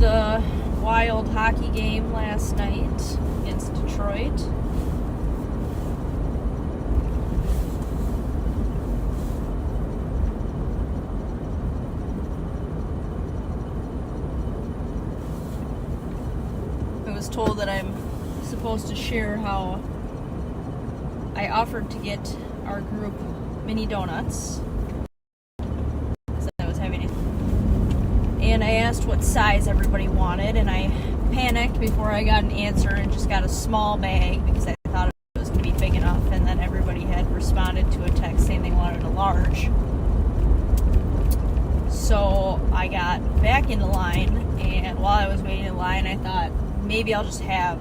the Wild hockey game last night against Detroit. I was told that I'm supposed to share how I offered to get our group mini donuts. And I asked what size everybody wanted, and I panicked before I got an answer and just got a small bag because I thought it was going to be big enough, and then everybody had responded to a text saying they wanted a large. So I got back into line, and while I was waiting in line, I thought maybe I'll just have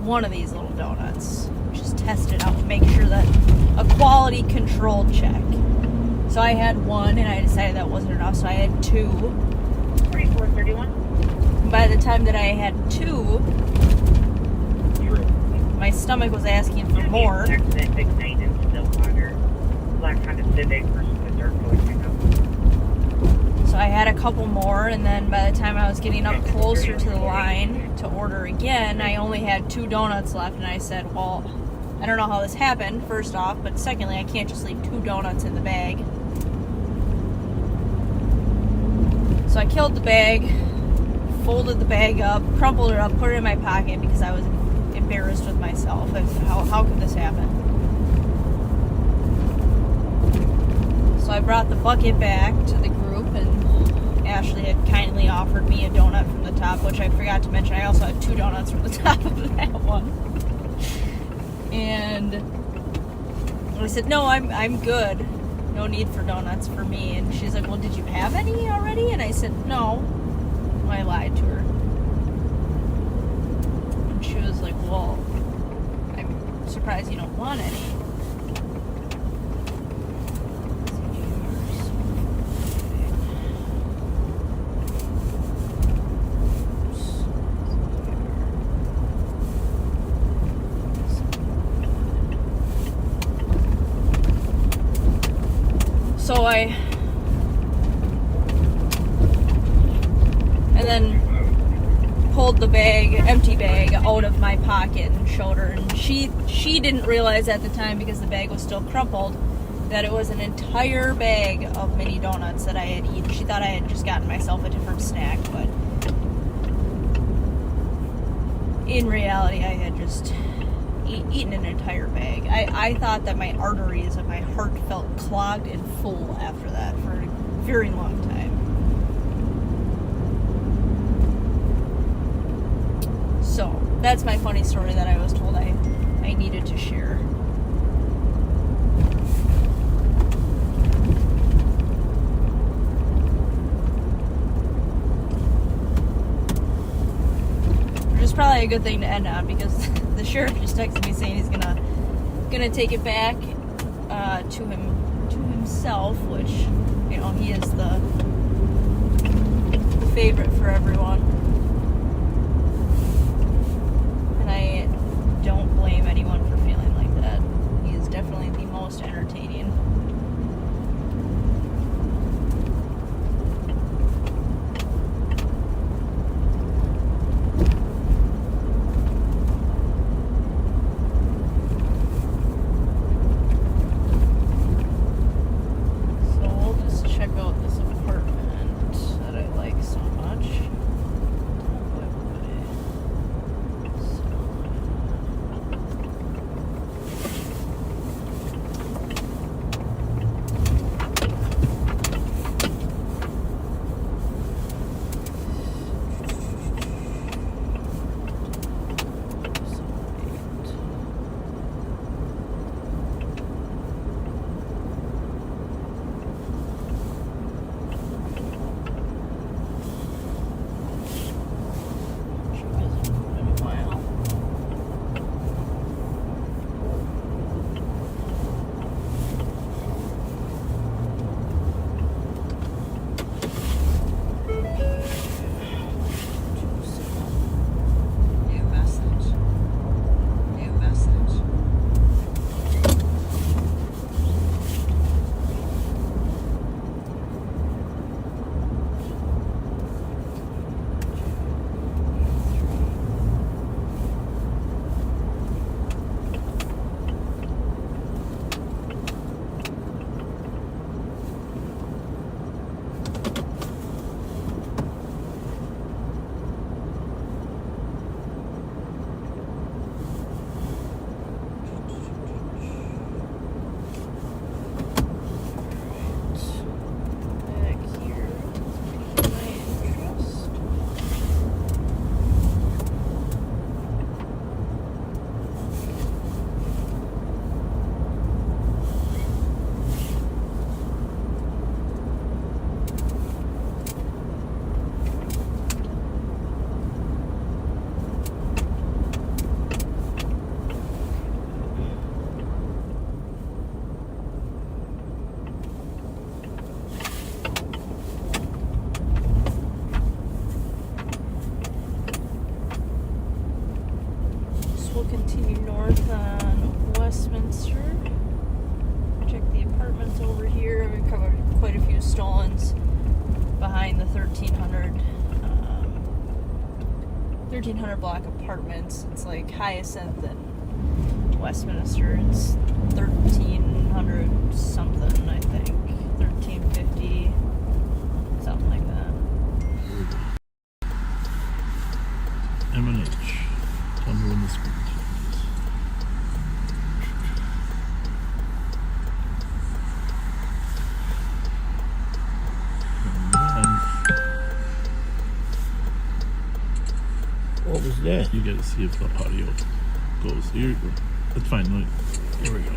one of these little donuts. Just test it out, make sure that a quality control check. So I had one, and I decided that wasn't enough, so I had two. 4431. By the time that I had two, my stomach was asking for more. So I had a couple more, and then by the time I was getting up closer to the line to order again, I only had 2 donuts left, and I said, well, I don't know how this happened, first off, but secondly, I can't just leave 2 donuts in the bag. So I killed the bag, folded the bag up, crumpled it up, put it in my pocket because I was embarrassed with myself. I said, how could this happen? So I brought the bucket back to the group, and Ashley had kindly offered me a donut from the top, which I forgot to mention. I also had 2 donuts from the top of that one. And I said, no, I'm good. No need for donuts for me. And she's like, well, did you have any already? And I said, no. I lied to her. And she was like, well, I'm surprised you don't want any. So and then pulled the bag, empty bag, out of my pocket and showed her. And she didn't realize at the time, because the bag was still crumpled, that it was an entire bag of mini donuts that I had eaten. She thought I had just gotten myself a different snack, but in reality, I had just eaten an entire bag. I thought that my arteries and my heart felt clogged and full after that for a very long time. So, that's my funny story that I was told I needed to share. Which is probably a good thing to end on, because the sheriff just texted me saying he's gonna take it back to himself, which, you know, he is the favorite for everyone. And I don't blame anyone for feeling like that. He is definitely the most entertaining. So we'll just check out this apartment that I like so much. New message. New message. Back here, my interest. So we'll continue north on Westminster. Check the apartments over here. We covered quite a few stolens behind the 1300 block apartments. It's like Hyacinth and Westminster. It's 1300 something, I think. 1350, something like that. M&H. Tell me when this begins. What was that? You got to see if the audio goes. Here, that's fine. Look, here we go.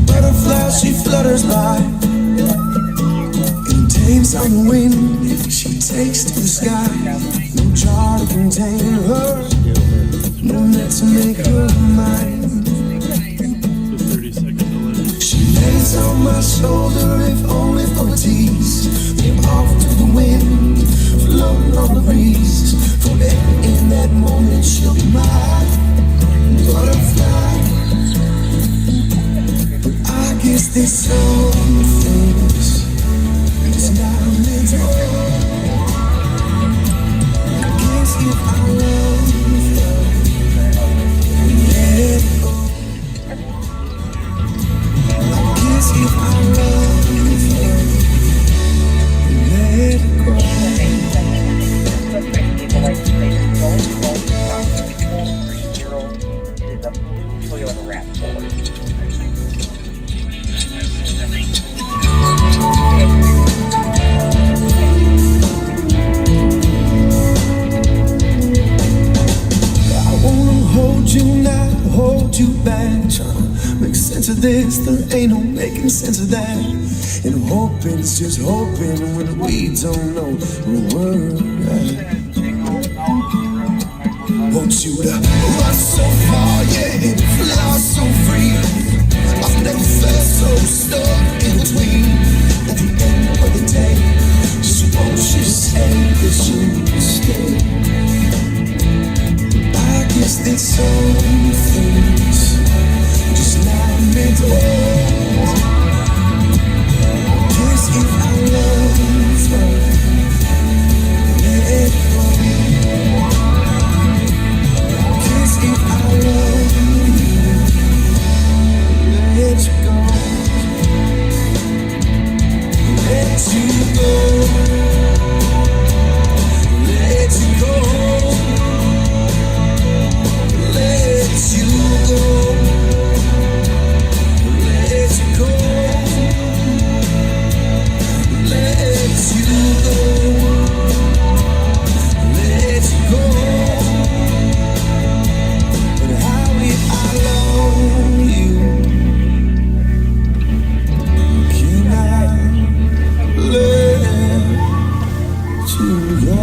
Butterfly, she flutters by and takes on the wind. She takes to the sky. No jar to contain her, no net to make her mine. The 30-second delay. She lays shoulder, if only for a tease. Then off to the wind, floating on the breeze. Forever in that moment, she'll be my butterfly. But I guess there's some things it's not meant to hold. I guess if I love her, let it go. I guess if I love her, let it go. People like to say it's going is a Toyota RAV4. I wanna hold you now, hold you back. Tryna make sense of this, there ain't no making sense of that. And hoping, it's just hoping when we don't know the word. Want you to run so far, yeah, and fly so free. I've never felt so stuck in between. At the end of the day, just won't you say that you stay? I guess there's some things just not meant to hold. Guess if I love her, let it go. Guess if I love you, let you go. Let you go. Let you go. Let you go. Let you go. Let you go. Let you go. But how if I love you? Can I let you go?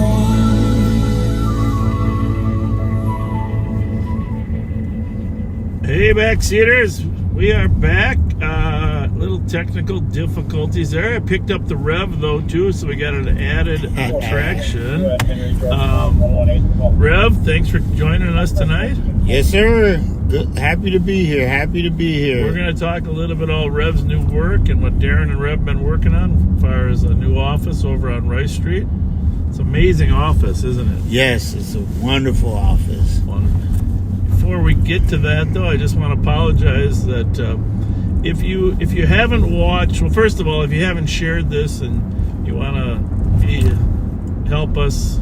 Hey, backseaters, we are back. Little technical difficulties there. I picked up the Rev though too, so we got an added attraction. Rev, thanks for joining us tonight. Yes, sir. Good. Happy to be here. Happy to be here. We're going to talk a little bit about Rev's new work and what Darren and Rev have been working on as far as a new office over on Rice Street. It's an amazing office, isn't it? Yes, it's a wonderful office. Before we get to that, though, I just want to apologize that if you haven't watched, well, first of all, if you haven't shared this and you want to help us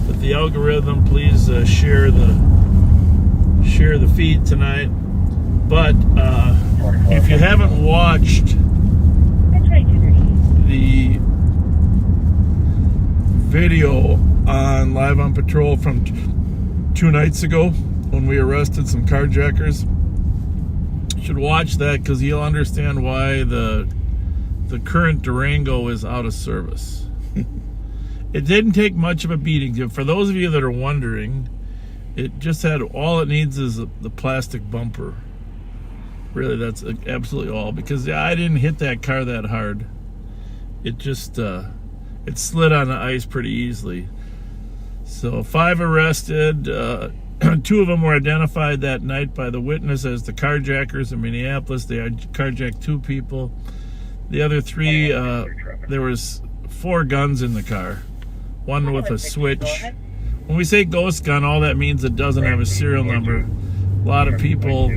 with the algorithm, please share the feed tonight. But if you haven't watched the video on Live on Patrol from 2 nights ago when we arrested some carjackers, you should watch that because you'll understand why the current Durango is out of service. It didn't take much of a beating. For those of you that are wondering, it just had, all it needs is the plastic bumper. Really, that's absolutely all, because I didn't hit that car that hard. It just it slid on the ice pretty easily. So 5 arrested. 2 of them were identified that night by the witness as the carjackers in Minneapolis. They carjacked 2 people. The other 3, there was 4 guns in the car. 1 with a switch. When we say ghost gun, all that means it doesn't have a serial number. A lot of people,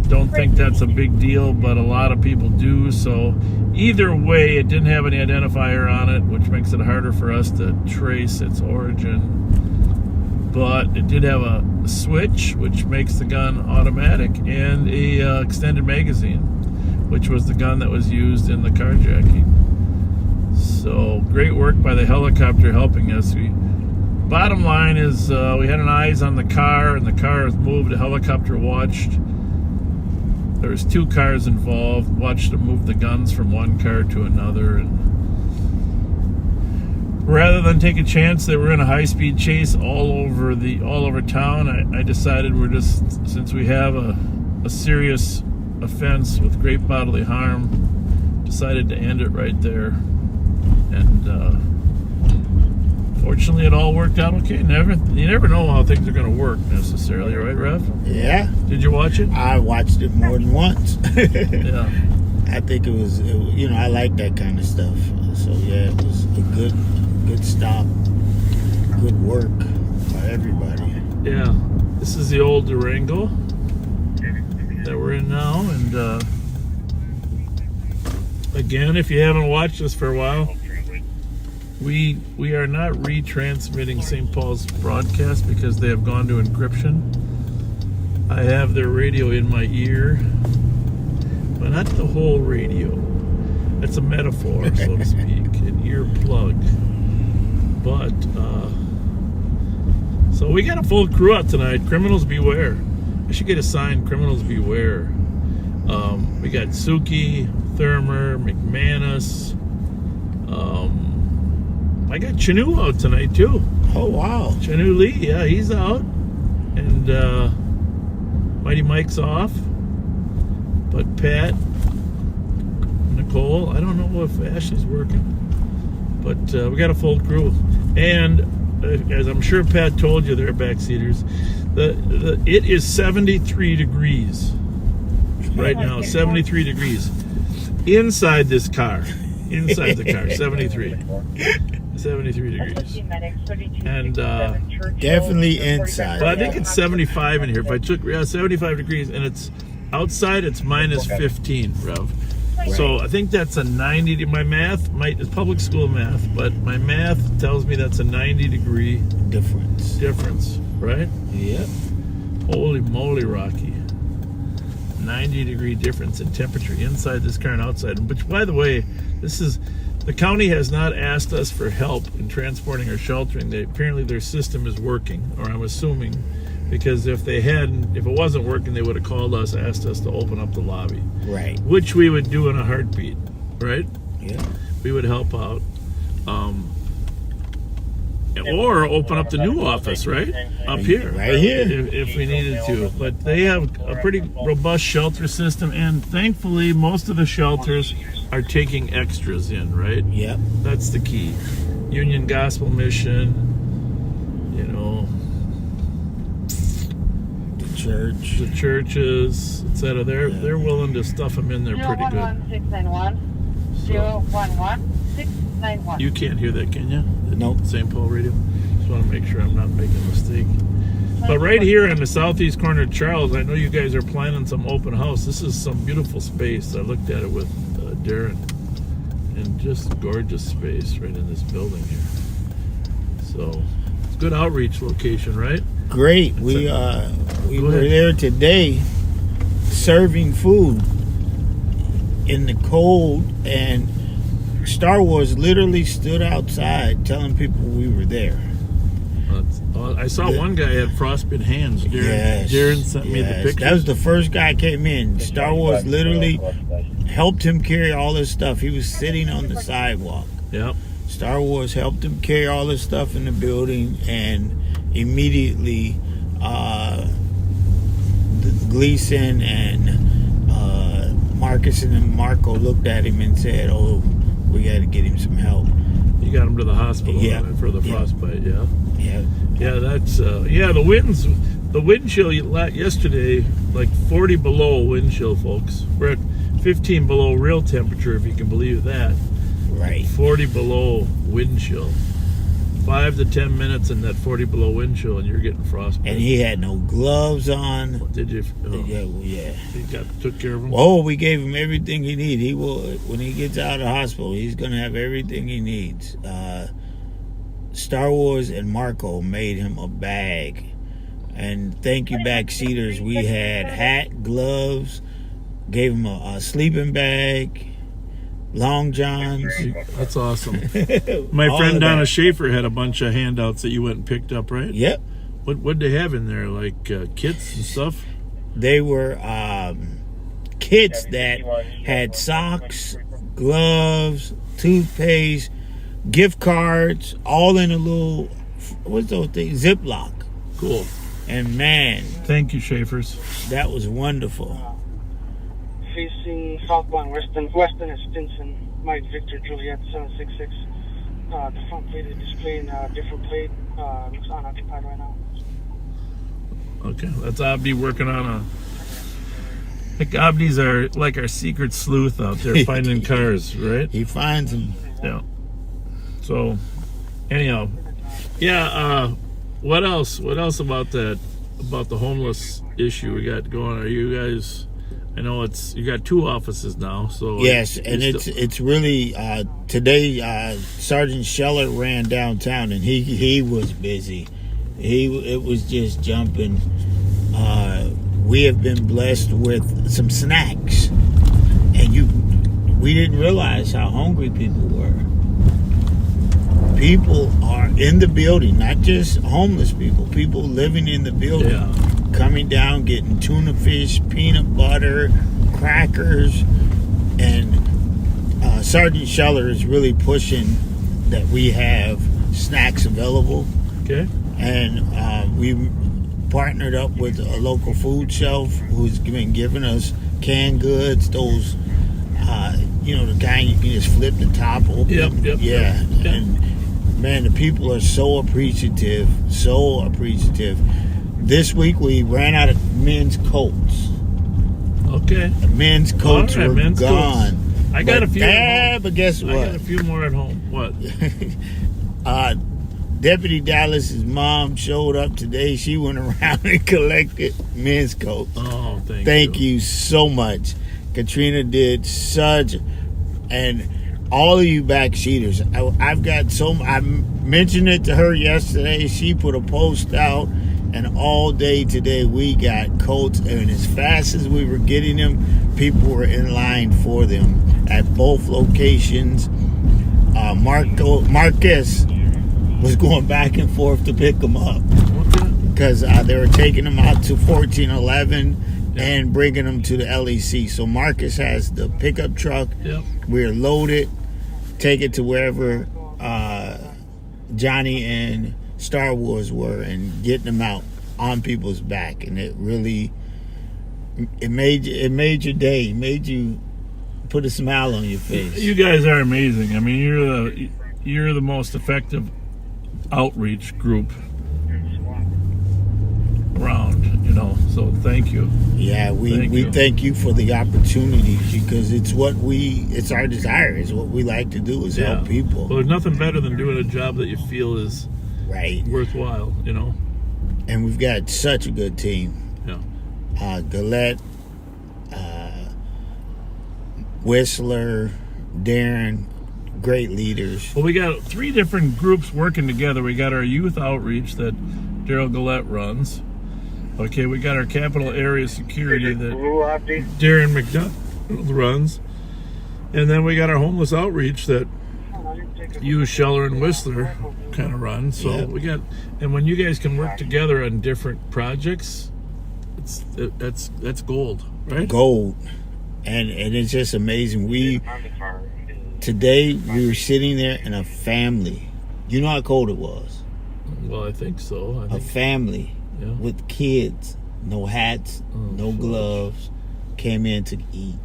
don't think that's a big deal, but a lot of people do. So either way, it didn't have any identifier on it, which makes it harder for us to trace its origin. But it did have a switch, which makes the gun automatic, and a extended magazine, which was the gun that was used in the carjacking. So great work by the helicopter helping us. Bottom line is we had an eyes on the car, and the car was moved. The helicopter watched. There was 2 cars involved. Watched them move the guns from one car to another, and rather than take a chance that we're in a high-speed chase all over town, I decided we're just, since we have a serious offense with great bodily harm. Decided to end it right there. And fortunately, it all worked out okay. You never know how things are going to work necessarily, right, Rev? Yeah. Did you watch it? I watched it more than once. Yeah. I think it was, I like that kind of stuff. So yeah, it was a good stop. Good work by everybody. Yeah. This is the old Durango that we're in now, and again, if you haven't watched us for a while, we are not retransmitting St. Paul's broadcast because they have gone to encryption. I have their radio in my ear, but not the whole radio. That's a metaphor, so to speak, an ear plug. But so we got a full crew out tonight. Criminals beware. I should get a sign, Criminals beware. We got Suki, Thurmer, McManus. I got Chanu out tonight too. Oh wow. Chanu Lee, yeah, he's out. And Mighty Mike's off. But Pat, Nicole, I don't know if Ashley's working. But we got a full crew. And as I'm sure Pat told you there, backseaters, it is 73 degrees right now. 73 degrees. Inside this car. Inside the car. 73 degrees. And definitely inside. but I think it's 75 in here. If I took 75 degrees, and it's outside, it's minus 15, Rev. So I think that's a 90. My math, it's public school math, but my math tells me that's a 90-degree difference, right? Yep. Holy moly, Rocky. 90-degree difference in temperature inside this car and outside. Which, by the way, the county has not asked us for help in transporting or sheltering. Apparently their system is working, or I'm assuming, because if it wasn't working, they would have called us, asked us to open up the lobby. Right. Which we would do in a heartbeat, right? Yeah. We would help out. Or open up the new office, right? Up here. Right here. If we needed to. But they have a pretty robust shelter system, and thankfully most of the shelters are taking extras in, right? Yep. That's the key. Union Gospel Mission, the churches, etc. They're willing to stuff them in there pretty good. 011-691. You can't hear that, can you? Nope. St. Paul radio. Just want to make sure I'm not making a mistake. But right here in the southeast corner of Charles, I know you guys are planning some open house. This is some beautiful space. I looked at it with Darren, and just gorgeous space right in this building here. So it's a good outreach location, right? Great. We were there today serving food in the cold, and Star Wars literally stood outside telling people we were there. I saw one guy had frostbitten hands. Darren sent me the picture. That was the first guy came in. Star Wars literally helped him carry all his stuff. He was sitting on the sidewalk. Yep. Star Wars helped him carry all his stuff in the building, and immediately Gleason and Marcus and Marco looked at him and said, "Oh, we got to get him some help." You got him to the hospital for the frostbite, yeah? Yeah, that's, the wind chill yesterday, like 40 below wind chill, folks. We're at 15 below real temperature, if you can believe that. Right. 40 below wind chill. 5 to 10 minutes in that 40 below wind chill, and you're getting frostbite. And he had no gloves on. Did you? Oh. Yeah. He took care of him? Oh, we gave him everything he needed. He will, when he gets out of the hospital, he's going to have everything he needs. Star Wars and Marco made him a bag. And thank you, backseaters. We had hat, gloves, gave him a sleeping bag, long johns. That's awesome. My friend Donna Schaefer had a bunch of handouts that you went and picked up, right? Yep. What'd they have in there? Like kits and stuff? They were kits that had socks, gloves, toothpaste, gift cards, all in a little, what's those things? Ziploc. Cool. And man, thank you, Schaefer's. That was wonderful. facing southbound Weston at Stinson. Mike Victor Juliet 766. The front plate is displaying a different plate. Looks unoccupied right now. Okay, that's Abdi working on a. Like Abdi's like our secret sleuth out there finding cars, right? He finds them. Yeah. So, anyhow, yeah. What else? What else about that? About the homeless issue we got going? Are you guys? I know you got 2 offices now. So yes, and it's really today. Sergeant Scheller ran downtown, and he was busy. It was just jumping. We have been blessed with some snacks, and we didn't realize how hungry people were. People are in the building, not just homeless people. People living in the building, coming down, getting tuna fish, peanut butter, crackers, and Sergeant Scheller is really pushing that we have snacks available. Okay. And we partnered up with a local food shelf who's been giving us canned goods, those, the kind you can just flip the top open. Yep. And man, the people are so appreciative. This week we ran out of men's coats. Okay. The men's coats were men's gone. Coats. I got a few at home. But guess what? I got a few more at home. What? Deputy Dallas's mom showed up today. She went around and collected men's coats. Oh, thank you so much. Katrina did such, and all of you backseaters. I've got I mentioned it to her yesterday. She put a post out, and all day today we got coats. And as fast as we were getting them, people were in line for them at both locations. Marcus was going back and forth to pick them up because they were taking them out to 1411 and bringing them to the LEC. So Marcus has the pickup truck. Yep. We're loaded, take it to wherever Johnny and Star Wars were, and getting them out on people's back. And it really made your day, made you put a smile on your face. You guys are amazing. I mean, you're the most effective outreach group around, so thank you. Yeah, we thank you for the opportunity, because it's our desire, it's what we like to do, is help people. Well, there's nothing better than doing a job that you feel is worthwhile, And we've got such a good team. Yeah. Gillette, Whistler, Darren, great leaders. Well, we got 3 different groups working together. We got our youth outreach that Daryl Gillette runs. Okay, we got our capital area security that Darren McDonald runs. And then we got our homeless outreach that you, Scheller, and Whistler kind of run. So we got, and when you guys can work together on different projects, that's gold, right? Gold. And it's just amazing. Today we were sitting there in a family. You know how cold it was? Well, I think so. A family with kids, no hats, no gloves, came in to eat.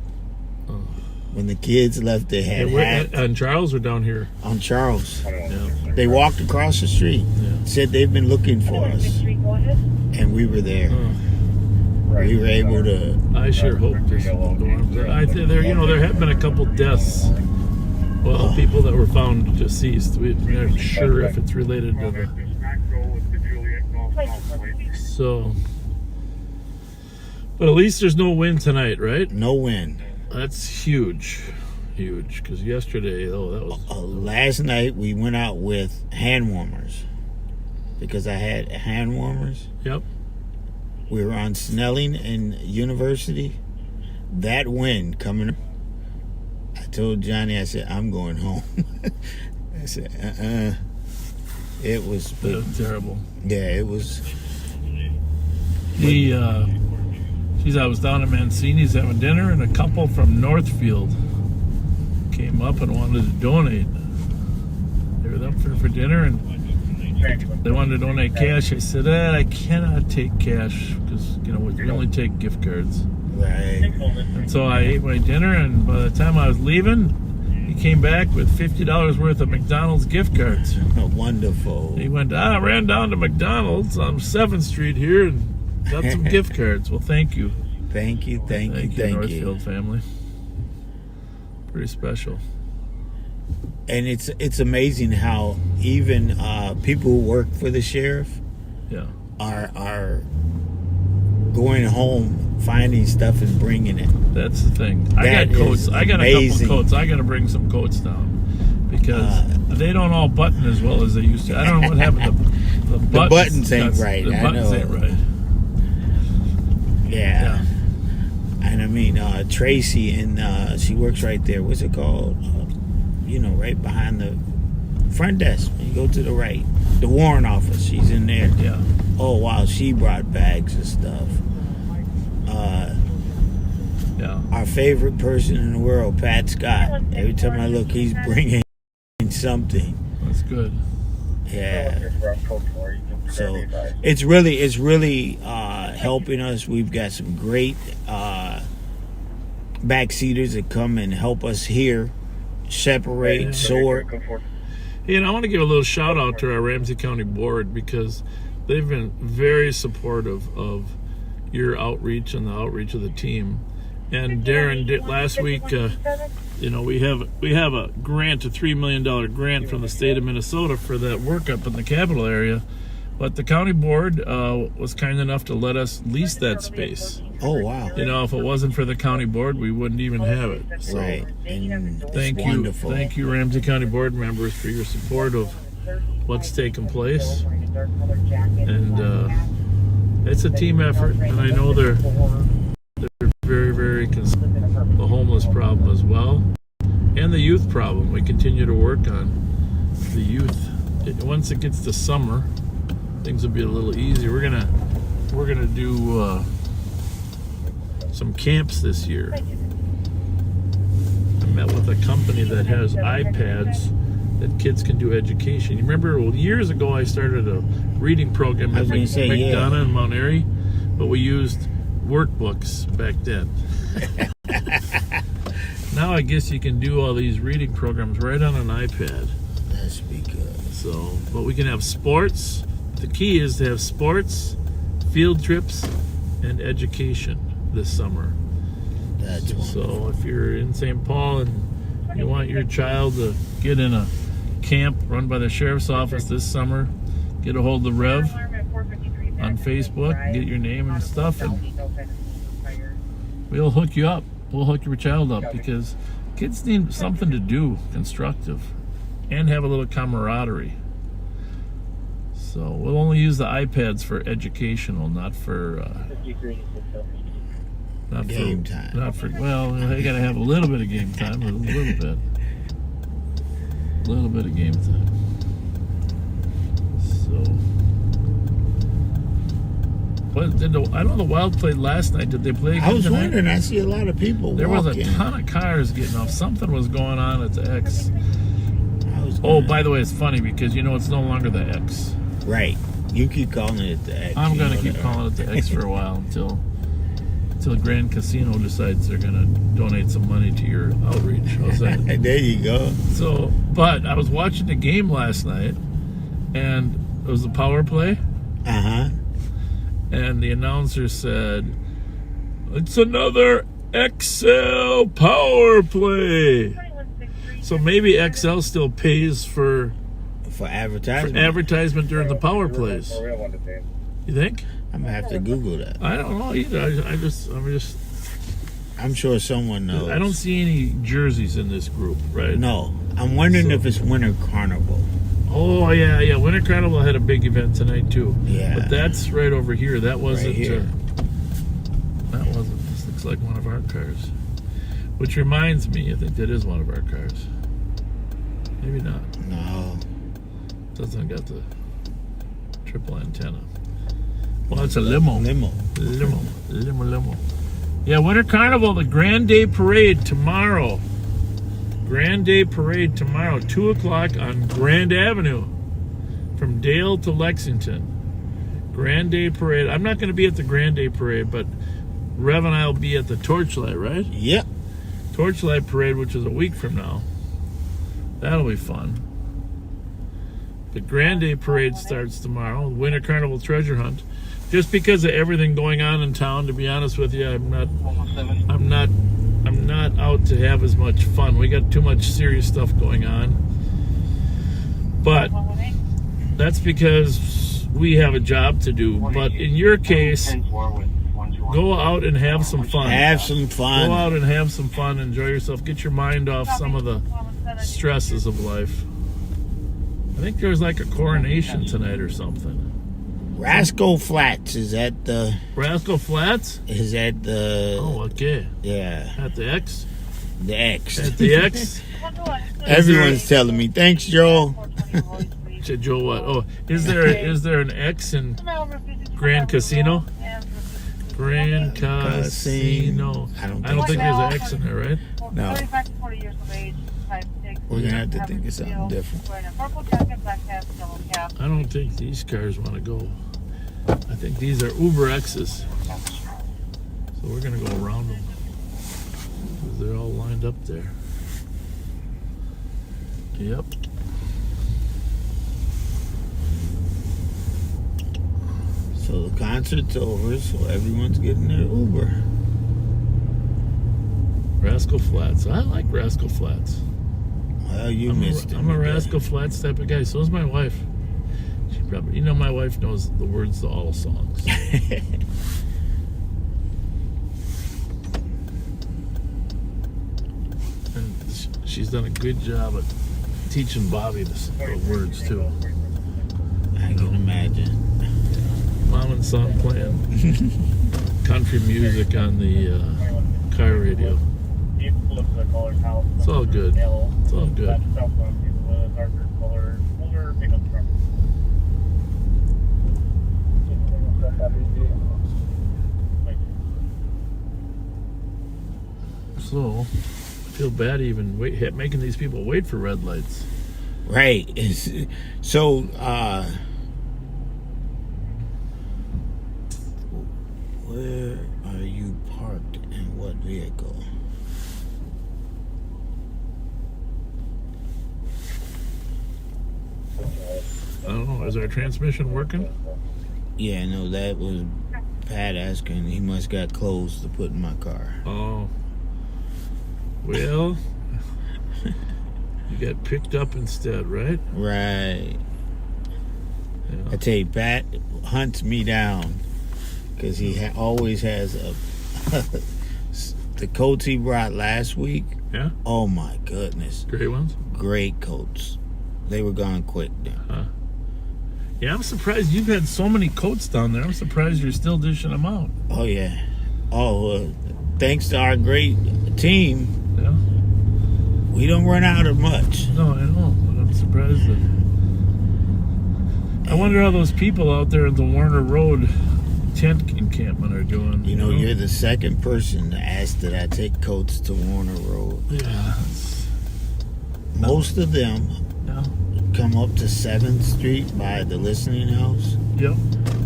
When the kids left, they had hats. On Charles or down here? On Charles. Yeah. They walked across the street, said they've been looking for us, and we were there. We were able to. I sure hope there's there have been a couple deaths. Well, people that were found deceased. We're not sure if it's related to the. So, but at least there's no wind tonight, right? No wind. That's huge, because yesterday, that was... last night we went out with hand warmers, because I had hand warmers. Yep. We were on Snelling and University. That wind coming, I told Johnny, I said, I'm going home. I said, It was terrible. Yeah, it was. I was down at Mancini's having dinner, and a couple from Northfield came up and wanted to donate. They were up for dinner, and they wanted to donate cash. I said, I cannot take cash, because we only take gift cards. Right. And so I ate my dinner, and by the time I was leaving, he came back with $50 worth of McDonald's gift cards. Wonderful. He went, I ran down to McDonald's on 7th Street here and got some gift cards. Well, thank you. Thank you, Northfield family. Pretty special. And it's amazing how even people who work for the sheriff are going home, finding stuff and bringing it. That's the thing. I got coats. I got a couple coats. I got to bring some coats down because they don't all button as well as they used to. I don't know what happened. The buttons ain't right. The buttons ain't right. Yeah. And I mean, Tracy, and she works right there. What's it called? Right behind the front desk. When you go to the right, the warrant office. She's in there. Yeah. Oh wow, she brought bags of stuff. Our favorite person in the world, Pat Scott. Every time I look, he's bringing something. That's good. Yeah. So it's really helping us. We've got some great backseaters that come and help us here, separate, sort. I want to give a little shout out to our Ramsey County Board because they've been very supportive of your outreach and the outreach of the team. And Darren, last week, we have a grant, a $3 million grant from the state of Minnesota for that work up in the capital area. But the county board was kind enough to let us lease that space. Oh, wow. If it wasn't for the county board, we wouldn't even have it. So right. And thank you, Ramsey County board members, for your support of what's taken place. And it's a team effort, and I know they're very, very concerned with the homeless problem as well, and the youth problem. We continue to work on the youth. Once it gets to summer, things will be a little easier. We're gonna do some camps this year. I met with a company that has iPads that kids can do education. You remember, years ago I started a reading program at McDonough and Mount Airy, but we used workbooks back then. Now I guess you can do all these reading programs right on an iPad. That's be good. So, but we can have sports. The key is to have sports, field trips, and education this summer. That's so if you're in St. Paul and you want your child to get in a camp run by the sheriff's office this summer, get a hold of the Rev on Facebook, get your name and stuff, and we'll hook you up. We'll hook your child up because kids need something to do, constructive, and have a little camaraderie. So we'll only use the iPads for educational, not for game time. Not for they gotta have a little bit of game time, a little bit of game time. So, I don't know. The Wild played last night. Did they play again I was tonight? wondering. I see a lot of people. There was walking. a ton of cars getting off. Something was going on at the X. By the way, it's funny because it's no longer the X. Right. You keep calling it the X. I'm gonna keep calling it the X for a while until Grand Casino decides they're gonna donate some money to your outreach. How's that? There you go. So, but I was watching the game last night, and it was the power play. And the announcer said, "It's another XL power play." So maybe XL still pays for advertisement during the power plays. You think? I'm gonna have to Google that. I don't know either. I'm sure someone knows. I don't see any jerseys in this group, right? No. I'm wondering if it's Winter Carnival. Oh yeah. Winter Carnival had a big event tonight too. Yeah. But that's right over here. That wasn't. Right here. That wasn't. This looks like one of our cars. Which reminds me, I think that is one of our cars. Maybe not. No. Doesn't got the triple antenna. Well, it's a limo. Limo. Yeah, Winter Carnival, the Grand Day Parade tomorrow. Grand Day Parade tomorrow, 2 o'clock on Grand Avenue, from Dale to Lexington. Grand Day Parade. I'm not going to be at the Grand Day Parade, but Rev and I will be at the Torchlight, right? Yep. Torchlight Parade, which is a week from now. That'll be fun. The Grand Day Parade starts tomorrow. The Winter Carnival Treasure Hunt. Just because of everything going on in town, to be honest with you, I'm not out to have as much fun. We got too much serious stuff going on. But that's because we have a job to do. But in your case, go out and have some fun. Have some fun. Go out and have some fun. Enjoy yourself. Get your mind off some of the stresses of life. I think there's like a coronation tonight or something. Rascal Flats is at the... Rascal Flats? Is at the... Oh, okay. Yeah. At the X? The X. At the X? Everyone's telling me. Thanks, Joe. Said Joe what? Oh, is there an X in Grand Casino? Grand Casino. I don't think there's an X in there, right? No. We're going to have to think of something different. I don't think these cars want to go. I think these are Uber X's. So we're going to go around them. Because they're all lined up there. Yep. So the concert's over, so everyone's getting their Uber. Rascal Flats. I like Rascal Flats. Well, missed it. I'm a Rascal Flats type of guy. So is my wife. She probably, my wife knows the words to all songs. And she's done a good job at teaching Bobby the words too. I can imagine. Mom and son playing country music on the car radio. It's all good. It's all good. So, I feel bad even making these people wait for red lights. Right. So, where are you parked and what vehicle? I don't know. Is our transmission working? Yeah, no, that was Pat asking. He must got clothes to put in my car. Oh. Well, you got picked up instead, right? Right. Yeah. I tell you, Pat hunts me down because he always has a... the coats he brought last week. Yeah? Oh, my goodness. Gray ones? Great coats. They were gone quick then. Huh. Yeah, I'm surprised you've had so many coats down there. I'm surprised you're still dishing them out. Oh, yeah. Oh, thanks to our great team, yeah, we don't run out of much. No, I know, but I'm surprised that... I wonder how those people out there at the Warner Road tent encampment are doing. You know, you're the second person to ask that I take coats to Warner Road. Yeah. Most of them come up to 7th Street by the Listening House. Yep.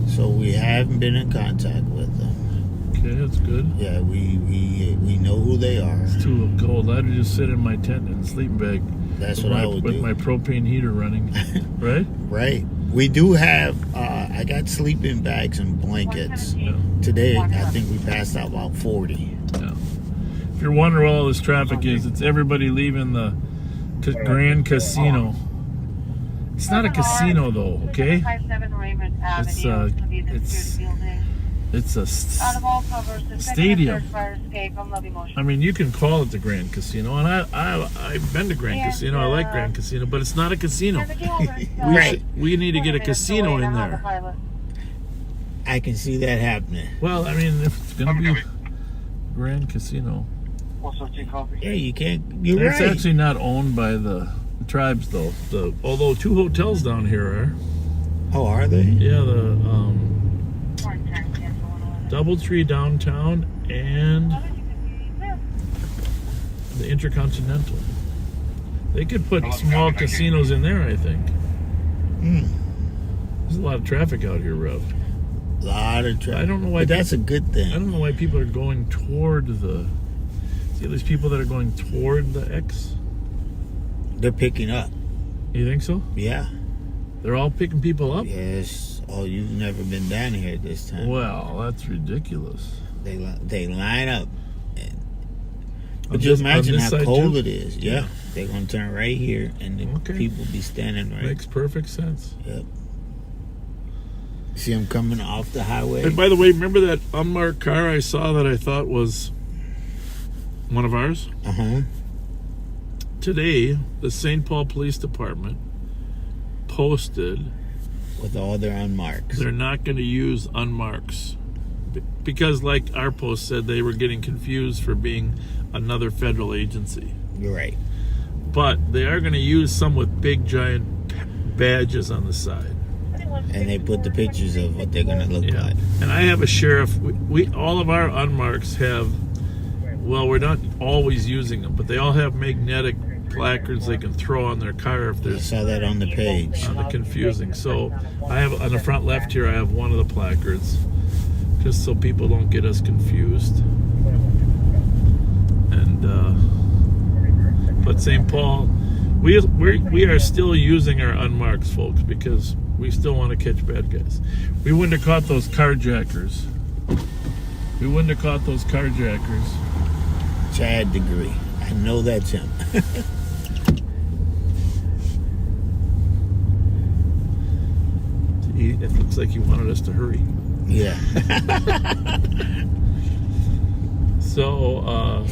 So we haven't been in contact with them. Okay, that's good. Yeah, we know who they are. It's too cold. I'd just sit in my tent in a sleeping bag. That's what I would do. With my propane heater running. Right? Right. We do have, I got sleeping bags and blankets. Yeah. Today, I think we passed out about 40. Yeah. If you're wondering what all this traffic is, it's everybody leaving the Grand Casino. It's not a casino though, okay? It's a stadium. I mean, you can call it the Grand Casino, and I've been to Grand Casino. I like Grand Casino, but it's not a casino. We need to get a casino in there. I can see that happening. Well, I mean, if it's gonna be Grand Casino, yeah, you can't. You're right. It's actually not owned by the tribes, though. Although 2 hotels down here are. Oh, are they? Yeah, the Doubletree downtown and the Intercontinental. They could put small casinos in there, I think. There's a lot of traffic out here, Rev. A lot of traffic. I don't know why. But that's a good thing. I don't know why people are going toward the. See, these people that are going toward the X. They're picking up. You think so? Yeah. They're all picking people up? Yes. Oh, you've never been down here this time. Well, that's ridiculous. They line up. But On just this- imagine on how this side, cold too? it is. Yeah. They're going to turn right here, and the Okay. people be standing right. Makes perfect sense. Yep. See them coming off the highway? And by the way, remember that unmarked car I saw that I thought was one of ours? Uh-huh. Today, the St. Paul Police Department posted With all their unmarks. they're not going to use unmarks because, like our post said, they were getting confused for being another federal agency. You're right. But they are going to use some with big giant badges on the side. And they put the pictures of what they're going to look like. And I have a sheriff. We all of our unmarks have. Well, we're not always using them, but they all have magnetic placards they can throw on their car if I there's saw that on the page. on the confusing. So I have on the front left here. I have one of the placards, just so people don't get us confused. And but St. Paul, we are still using our unmarked folks because we still want to catch bad guys. We wouldn't have caught those carjackers. Chad Degree. I know that's him. It looks like he wanted us to hurry. Yeah. So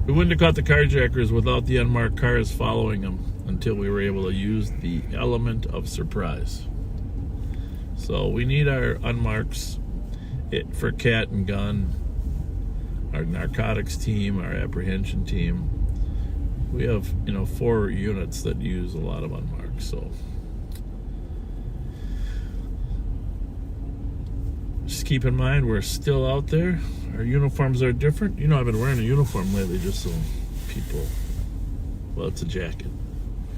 we wouldn't have caught the carjackers without the unmarked cars following them until we were able to use the element of surprise. So we need our unmarks for cat and gun, our narcotics team, our apprehension team. We have 4 units that use a lot of unmarked. So just keep in mind we're still out there. Our uniforms are different. I've been wearing a uniform lately just so people. Well, it's a jacket.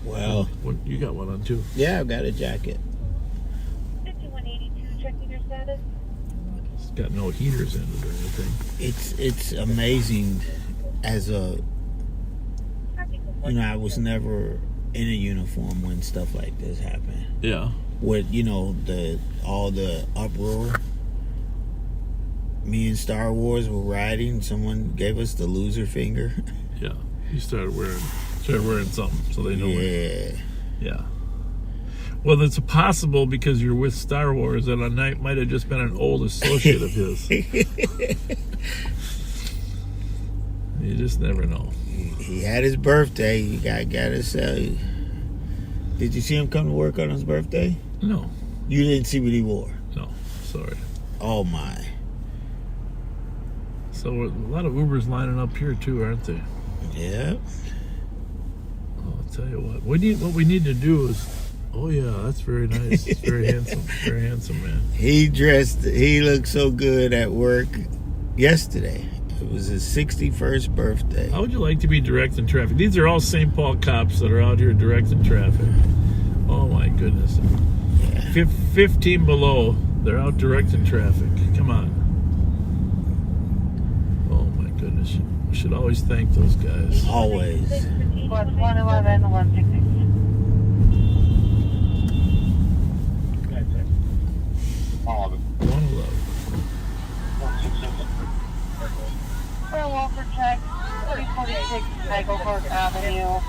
Well, You got one on too. yeah, I've got a jacket. 5182, checking your status. It's got no heaters in it or anything. It's amazing as a, I was never in a uniform when stuff like this happened. Yeah. With, all the uproar. Me and Star Wars were riding. Someone gave us the loser finger. Yeah. You started wearing something so they know. Yeah. Yeah. Well, it's possible because you're with Star Wars that a night might have just been an old associate of his. You just never know. He had his birthday. You gotta say. Did you see him come to work on his birthday? No. You didn't see what he wore? No. Sorry. Oh, my. So a lot of Ubers lining up here too, aren't they? Yeah. I'll tell you what. What we need to do is. Oh yeah, that's very nice. It's very handsome. Very handsome man. He looked so good at work yesterday. It was his 61st birthday. How would you like to be directing traffic? These are all St. Paul cops that are out here directing traffic. Oh my goodness. Yeah. 15 below, they're out directing traffic. Come on. Oh my goodness. We should always thank those guys. Always. 111, 166. For a Walker check, 346 Michael Park Avenue.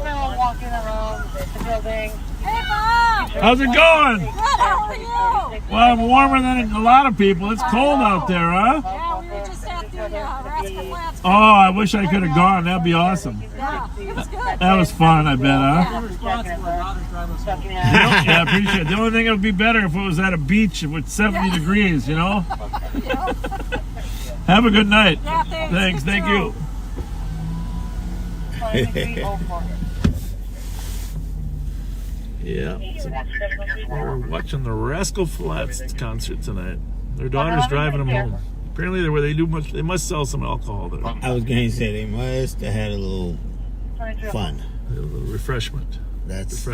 Now walking around the building. Hey, Bob! How's it going? Good, how are you? Well, I'm warmer than a lot of people. It's cold out there, huh? Yeah, we were just at the Rascal Flats. Oh, I wish I could have gone. That'd be awesome. Yeah, it was good. That was fun, I bet, huh? I'm responsible. My daughter's driving us home. Yeah, I appreciate it. The only thing that would be better if it was at a beach with 70 degrees, Yeah. Have a good night. Yeah, thanks. Thank you. Yeah. We're watching the Rascal Flats concert tonight. Their daughter's driving them home. Apparently, they must sell some alcohol there. I was going to say they must have had a little fun. A little refreshment. That's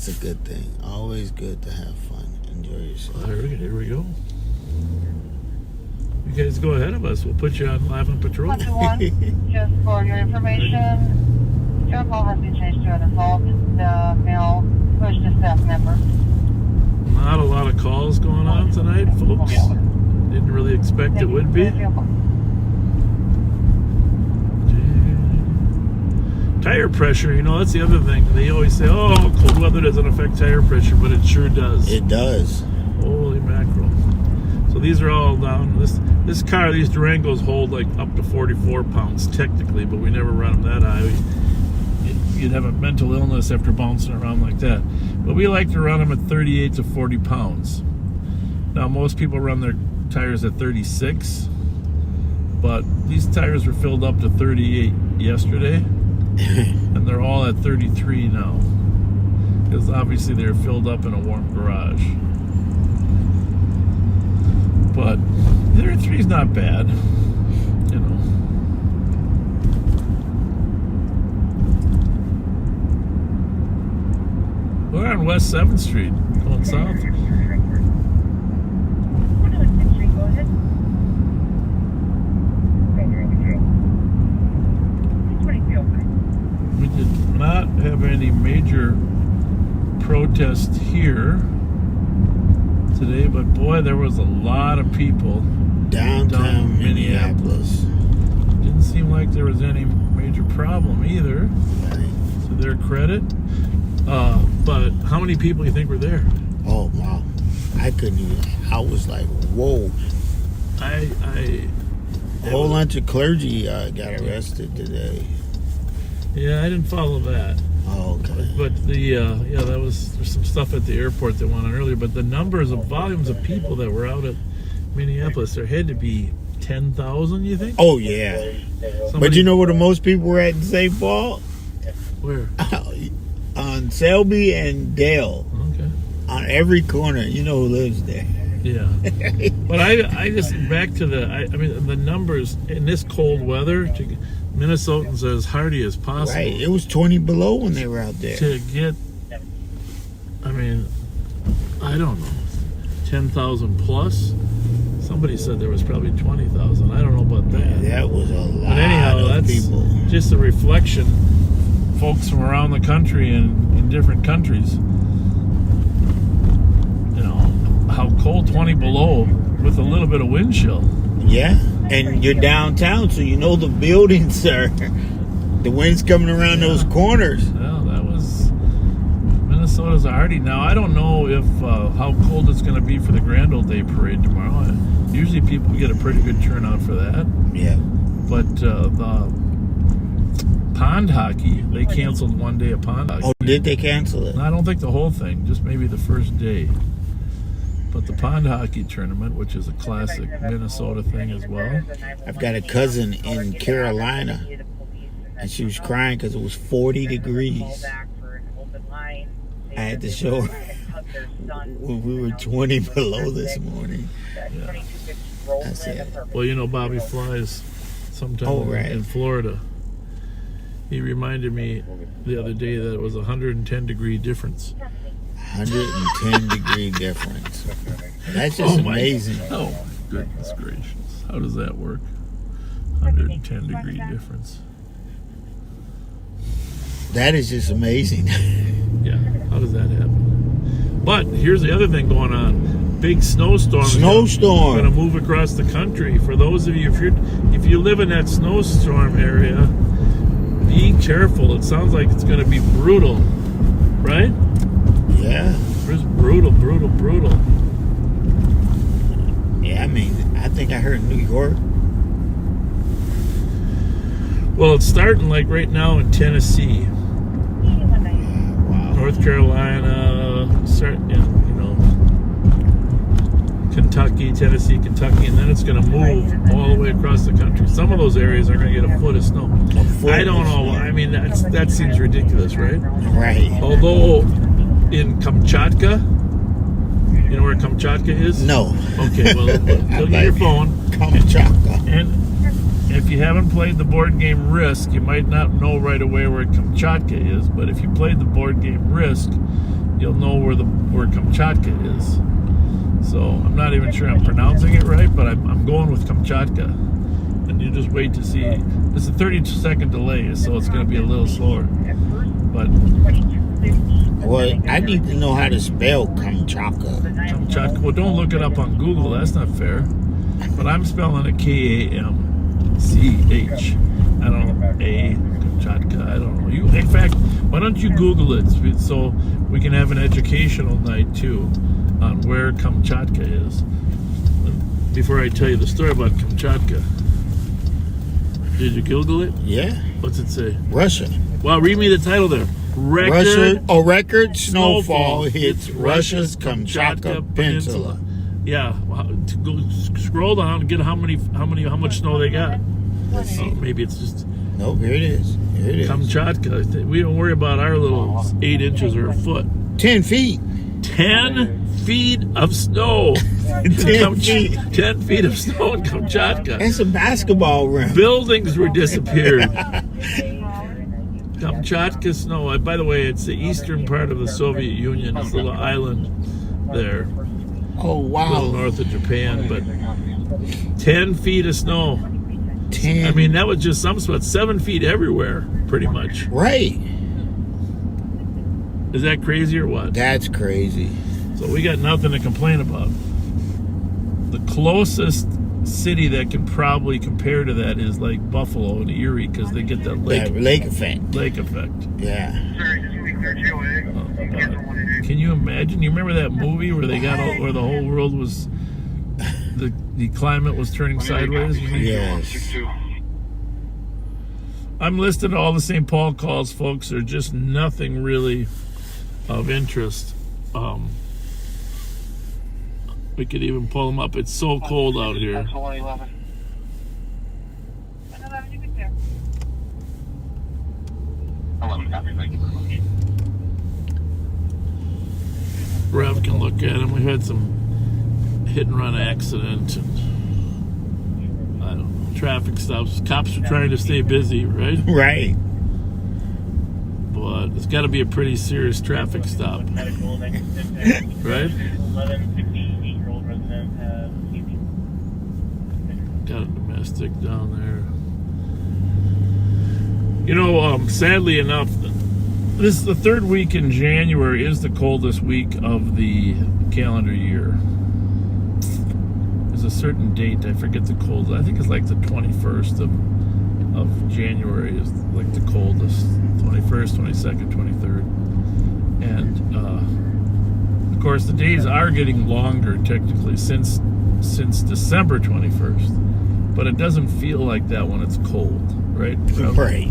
a good thing. Always good to have fun. Enjoy yourself. Here we go. You guys go ahead of us. We'll put you on live on patrol. 121, just for your information, your call has been changed to an assault. The male pushed a staff member. Not a lot of calls going on tonight, folks. Didn't really expect it would be. Tire pressure, you know, that's the other thing. They always say, oh, cold weather doesn't affect tire pressure, but it sure does. It does. Holy mackerel. So these are all down. This car, these Durangos hold like up to 44 pounds technically, but we never run them that high. You'd have a mental illness after bouncing around like that. But we like to run them at 38 to 40 pounds. Now, most people run their tires at 36, but these tires were filled up to 38 yesterday, and they're all at 33 now. Because obviously they're filled up in a warm garage. But 33 is not bad, you know. We're on West 7th Street, going south. We did not have any major protest here today, but boy, there was a lot of people Downtown Minneapolis. Didn't seem like there was any major problem either, to their credit. But how many people do you think were there? Oh, wow. I couldn't even. I was like, whoa. A whole bunch of clergy got arrested today. Yeah, I didn't follow that. Oh, okay. But there's some stuff at the airport that went on earlier. But the numbers of volumes of people that were out at Minneapolis, there had to be 10,000. You think? Oh yeah. But you know where the most people were at in St. Paul? Where? On Selby and Dale. Okay. On every corner. You know who lives there. Yeah. But I just back to I mean the numbers in this cold weather. Minnesotans are as hardy as possible. Right. It was 20 below when they were out there. To get, I mean, I don't know, 10,000 plus. Somebody said there was probably 20,000. I don't know about that. That was a lot. But anyhow, of that's people. Just a reflection. Folks from around the country and in different countries, you know, how cold 20 below with a little bit of wind chill. Yeah, and you're downtown, so you know the buildings are. The wind's coming around those corners. Well, that was Minnesota's hardy. Now I don't know if how cold it's going to be for the Grand Old Day Parade tomorrow. Usually people get a pretty good turnout for that. Yeah. But the pond hockey, they canceled one day of pond hockey. Oh, did they cancel it? I don't think the whole thing, just maybe the first day. But the pond hockey tournament, which is a classic Minnesota thing as well. I've got a cousin in Carolina, and she was crying because it was 40 degrees. I had to show her when we were 20 below this morning. Yeah. That's it. Well, you know, Bobby flies sometime in Florida. He reminded me the other day that it was a 110 degree difference. 110 degree difference. That's just amazing. Oh my goodness gracious. How does that work? 110 degree difference. That is just amazing. Yeah, how does that happen? But here's the other thing going on. Big snowstorm. Snowstorm. Going to move across the country. For those of you, if you live in that snowstorm area, be careful. It sounds like it's going to be brutal, right? Yeah. It's brutal. Yeah, I mean, I think I heard New York. Well, it's starting like right now in Tennessee. Wow. North Carolina, Kentucky, Tennessee, Kentucky, and then it's going to move all the way across the country. Some of those areas are going to get a foot of snow. I don't know. I mean, that seems ridiculous, right? Right. Although in Kamchatka, you know where Kamchatka is? No. Okay, well, look at your phone. Kamchatka. And if you haven't played the board game Risk, you might not know right away where Kamchatka is, but if you played the board game Risk, you'll know where Kamchatka is. So I'm not even sure I'm pronouncing it right, but I'm going with Kamchatka. And you just wait to see. It's a 30-second delay, so it's going to be a little slower. But Well, I need to know how to spell Kamchatka. Kamchatka. Well, don't look it up on Google. That's not fair. But I'm spelling it Kamch. I don't know. Kamchatka. I don't know. In fact, why don't you Google it so we can have an educational night too on where Kamchatka is. Before I tell you the story about Kamchatka. Did you Google it? Yeah. What's it say? Russia. Well, read me the title there. Record snowfall hits Russia's Kamchatka Peninsula. Yeah, well, to go scroll down and get how much snow they got. So maybe it's just. Nope, here it is. Here it is. Kamchatka. We don't worry about our little 8 inches or a foot. 10 feet. 10 feet of snow. 10 feet. 10 feet of snow in Kamchatka. That's a basketball rim. Buildings were disappeared. Kamchatka snow. By the way, it's the eastern part of the Soviet Union. It's a little island there. Oh, wow. A little north of Japan, but 10 feet of snow. 10. I mean, that was just some spots. 7 feet everywhere, pretty much. Right. Is that crazy or what? That's crazy. So we got nothing to complain about. The closest city that can probably compare to that is like Buffalo and Erie because they get that lake effect. Lake effect. Yeah. Can you imagine? You remember that movie where they got where the whole world was the climate was turning sideways? Yes. I'm listed all the St. Paul calls, folks. There's just nothing really of interest. We could even pull them up. It's so cold out here. Rev can look at them. We've had some hit and run accident and I don't know, traffic stops. Cops are trying to stay busy, right? Right. But it's got to be a pretty serious traffic stop, right? Got a domestic down there. You know, sadly enough, this is the third week in January is the coldest week of the calendar year. There's a certain date, I forget the coldest. I think it's like the 21st of January is like the coldest. 21st, 22nd, 23rd. And of course the days are getting longer technically since December 21st. But it doesn't feel like that when it's cold, right? Right.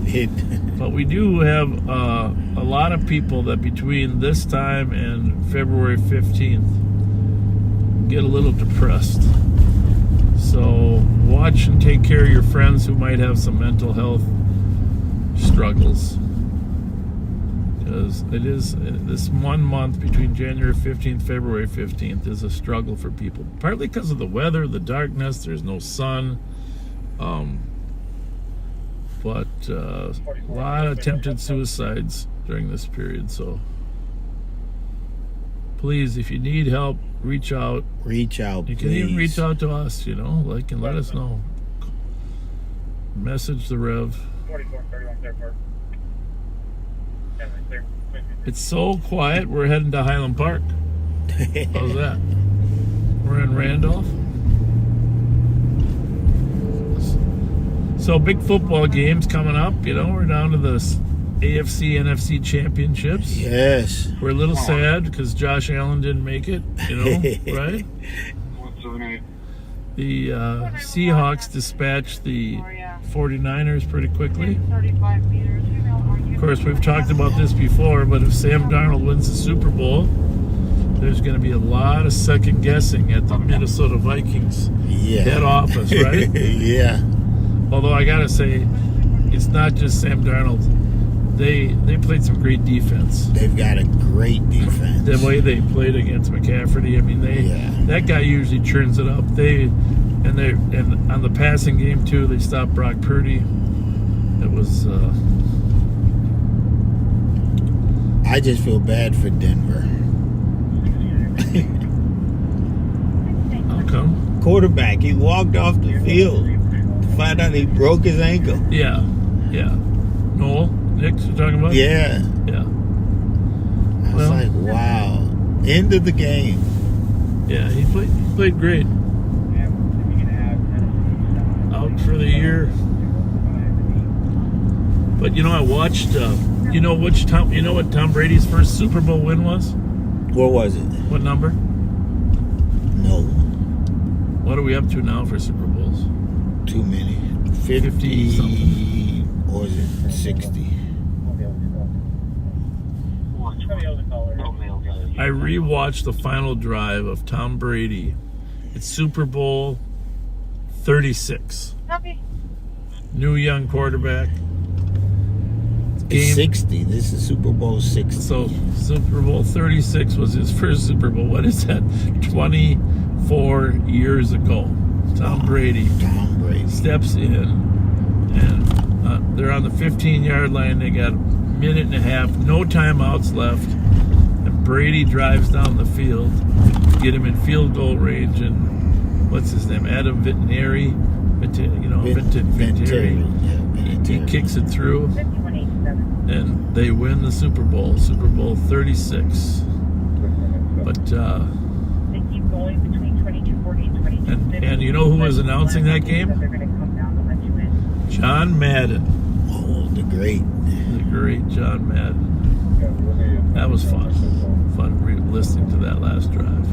But we do have a lot of people that between this time and February 15th get a little depressed. So watch and take care of your friends who might have some mental health struggles. Because it is this 1 month between January 15th, February 15th is a struggle for people. Partly because of the weather, the darkness, there's no sun. But a lot of attempted suicides during this period. So please, if you need help, reach out. Reach out, You can even reach out to us, you know, like, and let us know. Message the Rev. It's so quiet, we're heading to Highland Park. How's that? We're in Randolph. So big football games coming up, you know, we're down to the AFC, NFC championships. Yes. We're a little sad because Josh Allen didn't make it, you know, right? The Seahawks dispatched the 49ers pretty quickly. Of course, we've talked about this before, but if Sam Darnold wins the Super Bowl, there's going to be a lot of second guessing at the Minnesota Vikings head office, right? Yeah. Although I gotta say, it's not just Sam Darnold. They played some great defense. They've got a great defense. The way they played against McCaffrey, I mean, that guy usually churns it up. And on the passing game too, they stopped Brock Purdy. It was. I just feel bad for Denver. quarterback. He walked off the field to find out he broke his ankle. Yeah. Noel, Nick, you're talking about? Yeah. Yeah. I was like, wow. End of the game. Yeah, he played great. Out for the year. But I watched. You know what Tom Brady's first Super Bowl win was? What was it? What number? No. What are we up to now for Super Bowls? Too many. 50 something. Or is it 60? I rewatched the final drive of Tom Brady. It's Super Bowl 36. Copy. New young quarterback. It's 60. This is Super Bowl 60. So Super Bowl 36 was his first Super Bowl. What is that? 24 years ago. Tom Brady steps in, and they're on the 15-yard line. They got a minute and a half, no timeouts left, and Brady drives down the field to get him in field goal range. And what's his name? Adam Vinatieri. Vinatieri. He kicks it through, and they win the Super Bowl. Super Bowl 36. But They keep going between 2240 and 2250. and you know who was announcing that game? They're going to come down to let you in. John Madden. Oh, the great John Madden. That was fun. Listening to that last drive.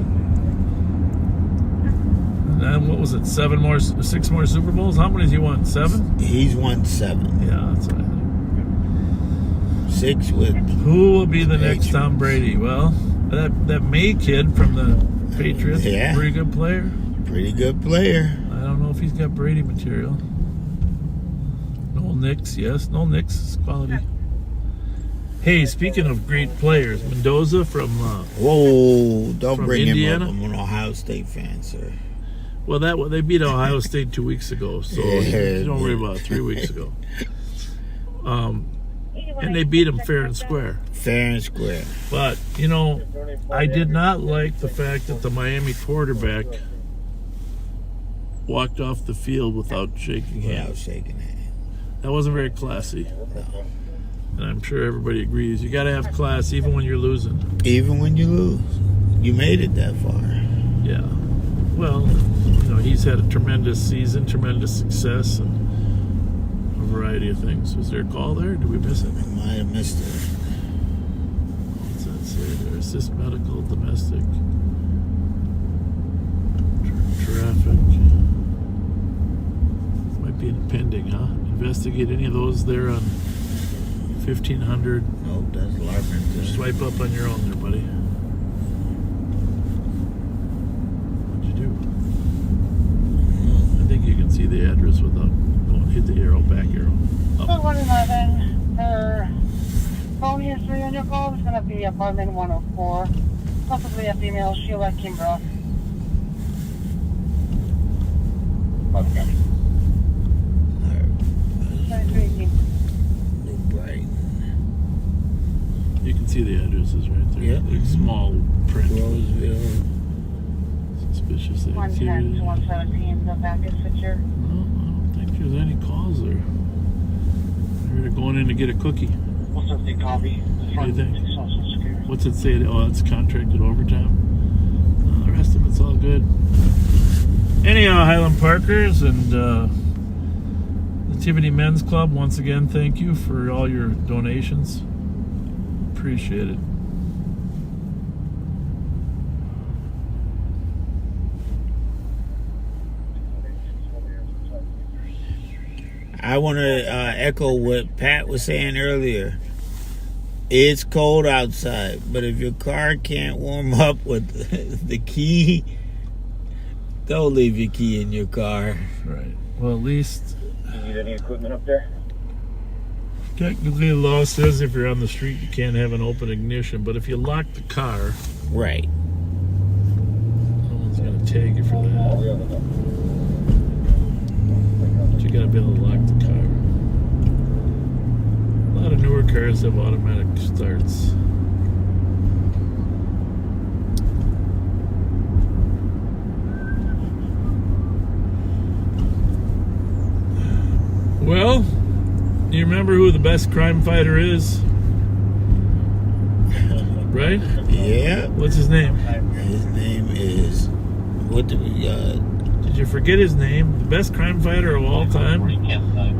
And then what was it? 6 more Super Bowls? How many has he won? 7? He's won 7. Yeah, that's what I think. 6 with. Who will be the next Tom Brady? Well, that May kid from the Patriots, Yeah. pretty good player. Pretty good player. I don't know if he's got Brady material. Noel Nix, yes. Noel Nix is quality. Hey, speaking of great players, Mendoza from Whoa, don't from bring Indiana? him up. I'm an Ohio State fan, sir. Well, they beat Ohio State 2 weeks ago, so don't worry about it. 3 weeks ago. And they beat him fair and square. Fair and square. But, I did not like the fact that the Miami quarterback walked off the field without shaking hands. That wasn't very classy. No. And I'm sure everybody agrees. You got to have class even when you're losing. Even when you lose. You made it that far. Yeah. Well, he's had a tremendous season, tremendous success, and a variety of things. Was there a call there? Did we miss it? We might have missed it. What's that say there? Assist medical, domestic, traffic. Might be pending, huh? Investigate any of those there on 1500. Nope, that's Larpin. Swipe up on your own there, buddy. What'd you do? I think you can see the address without going. Hit the arrow, back arrow. Up. 111. Her phone history on your call is going to be apartment 104. Possibly a female, Sheila Kimbrough. Okay. You can see the addresses right there. Yeah. It's small print. Roseville. Suspicious 110 activity. to 117, the back is Fletcher. No, I don't think there's any calls there. Maybe they're going in to get a cookie. What's up, the copy? What do you think? Social Security. What's it say? Oh, it's contracted overtime. The rest of it's all good. Anyhow, Highland Parkers and Nativity Men's Club, once again, thank you for all your donations. Appreciate it. I want to echo what Pat was saying earlier. It's cold outside, but if your car can't warm up with the key, don't leave your key in your car. Right. Well, at least You need any equipment up there? technically the law says if you're on the street you can't have an open ignition, but if you lock the car, Right. no one's going to tag you for that. But you got to be able to lock the car. A lot of newer cars have automatic starts. remember who the best crime fighter is? Right? Yeah. What's his name? His name is. What do we got? Did you forget his name? The best crime fighter of all time?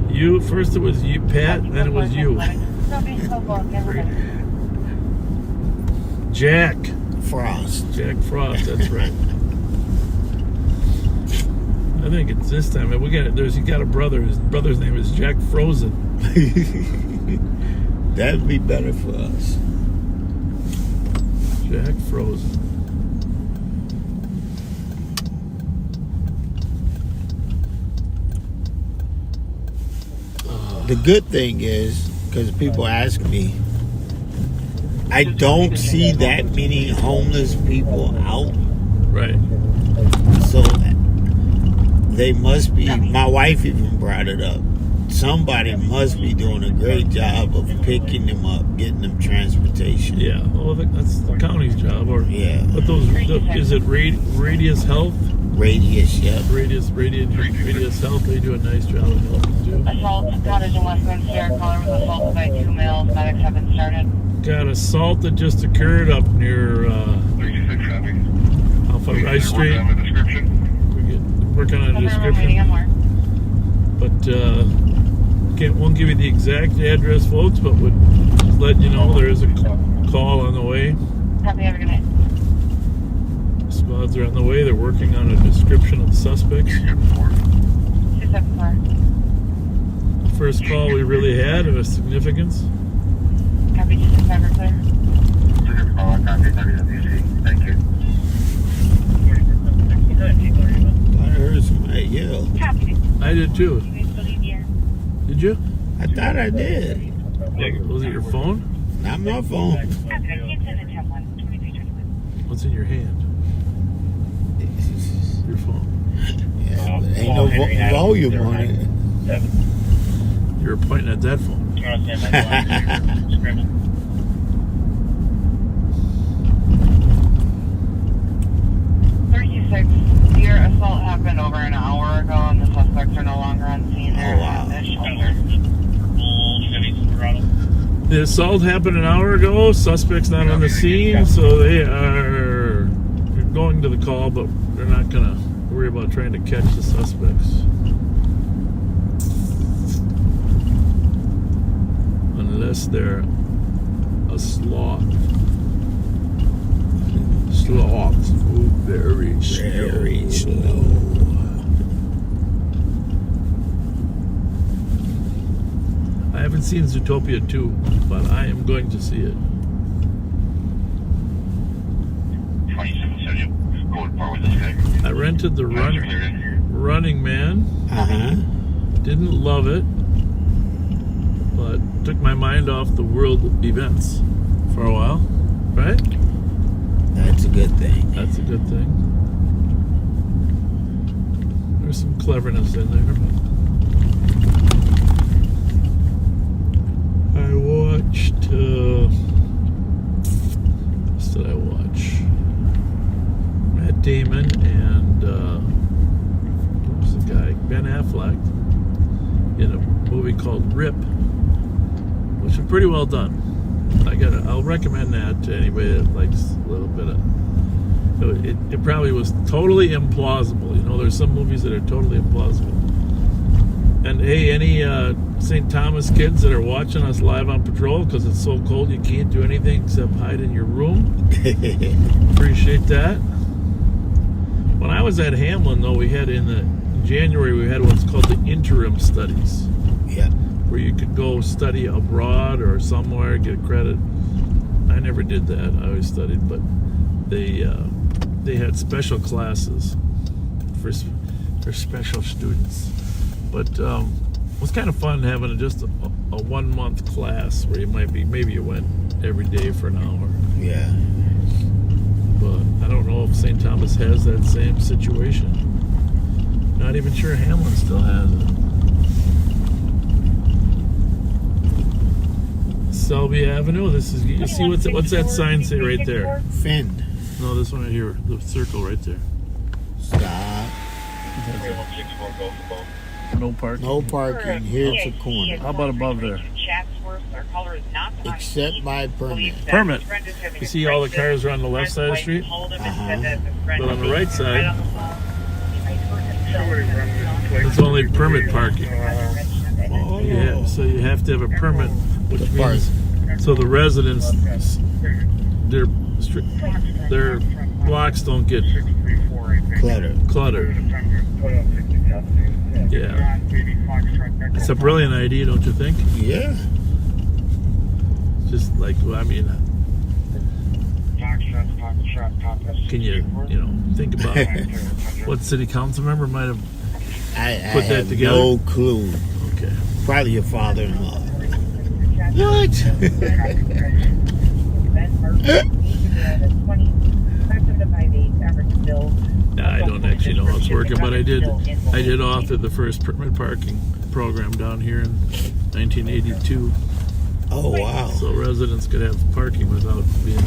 You. First it was you, Pat, then it was you. Jack Frost. Jack Frost, that's right. I think it's this time. We got he got a brother. His brother's name is Jack Frozen. That'd be better for us. Jack Frozen. The good thing is, because people ask me, I don't see that many homeless people out. Right. So they must be, my wife even brought it up. Somebody must be doing a great job of picking them up, getting them transportation. Yeah. Well, that's the county's job. Or yeah. But is it Radius Health? Radius, yeah. Radius Health. They do a nice job of helping too. Assault cottage in Westminster. Caller was assaulted by 2 males. Medics have been started. Got assault that just occurred up near off of Rice Street. We're working on a description. But won't give you the exact address, folks, but would let you know there is a call on the way. Copy, have a good night. Squads are on the way. They're working on a description of the suspects. 274. First call we really had of a significance. Copy, 265, clear. Thank you. I heard somebody yell. Copy. I did too. Did you? I thought I did. Was it your phone? Not my phone. What's in your hand? Your phone. Yeah, but ain't no volume on it. You were pointing at that phone. 36. Your assault happened over an hour ago, and the suspects are no longer on scene. Oh, wow. The assault happened an hour ago. Suspects not on the scene, so they are going to the call, but they're not going to worry about trying to catch the suspects. Unless they're a sloth. Sloths move very slow. I haven't seen Zootopia 2, but I am going to see it. 2770, going far with this guy. I rented the Running Man. Uh-huh. Didn't love it, but took my mind off the world events for a while. Right? That's a good thing. That's a good thing. There's some cleverness in there. I watched, what did I watch? Matt Damon and, what was the guy? Ben Affleck in a movie called Rip, which is pretty well done. I'll recommend that to anybody that likes a little bit of. It probably was totally implausible. You know, there's some movies that are totally implausible. And hey, any St. Thomas kids that are watching us live on patrol because it's so cold you can't do anything except hide in your room. Appreciate that. When I was at Hamlin, though, we had in January we had what's called the interim studies. Yeah. Where you could go study abroad or somewhere, get credit. I never did that. I always studied, but they had special classes for special students. But it was kind of fun having just a 1 month class where maybe you went every day for an hour. Yeah. But I don't know if St. Thomas has that same situation. Not even sure Hamlin still has it. Selby Avenue. This is, you see what's that sign say right there? Finn. No, this one right here, the circle right there. Stop. No parking. No parking here at the corner, How about above there? Chatsworth. Our caller is not behind except the by wheel. permit. Believes that Permit. his friend is having You a see all the crisis. cars are on the left side of the street? Called him and said that the friend But on the was right side, on the phone. He might hurt himself. it's only permit parking. Oh, Yeah, so you have to have a permit, which The park. means so the residents, their blocks don't get clutter. cluttered. Yeah, it's a brilliant idea, don't you think? Yeah. Just like, well, I mean, can you think about what city council member might have I put that have together? no clue. Okay. Probably your father-in-law. What? Nah, I don't actually know how it's working, but I did author the first permit parking program down here in 1982. Oh, wow. So residents could have parking without being.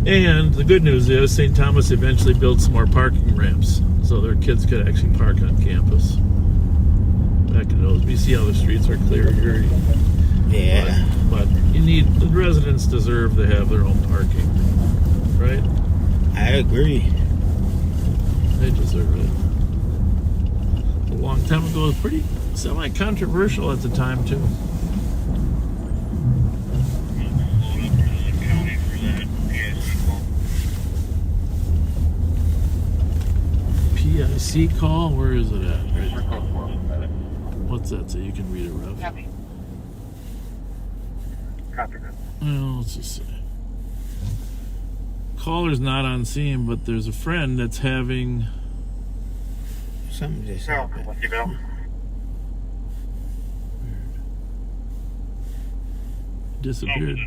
And the good news is St. Thomas eventually built some more parking ramps so their kids could actually park on campus. Back in those, we see how the streets are clear here. Yeah. But the residents deserve to have their own parking, right? I agree. They deserve it. A long time ago, it was pretty semi-controversial at the time, too. PIC call? Where is it at? Right. What's that so you can read it, Rev? Copy. Well, let's just say. Caller's not on scene, but there's a friend that's having. Something just happened. Disappeared.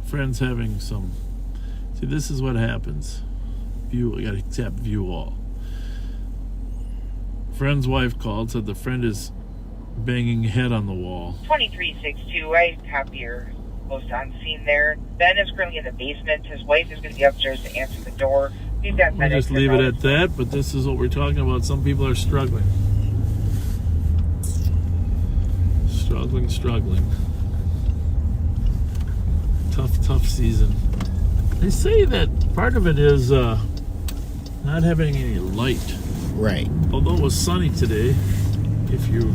Friend's having some. See, this is what happens. I gotta tap view all. Friend's wife called, said the friend is banging head on the wall. 2362, I have your post on scene there. Ben is currently in the basement. His wife is going to be upstairs to answer the door. We've got We'll just leave it at that, but this is what we're talking about. Some people are struggling. Struggling. Tough season. They say that part of it is not having any light. Right. Although it was sunny today, if you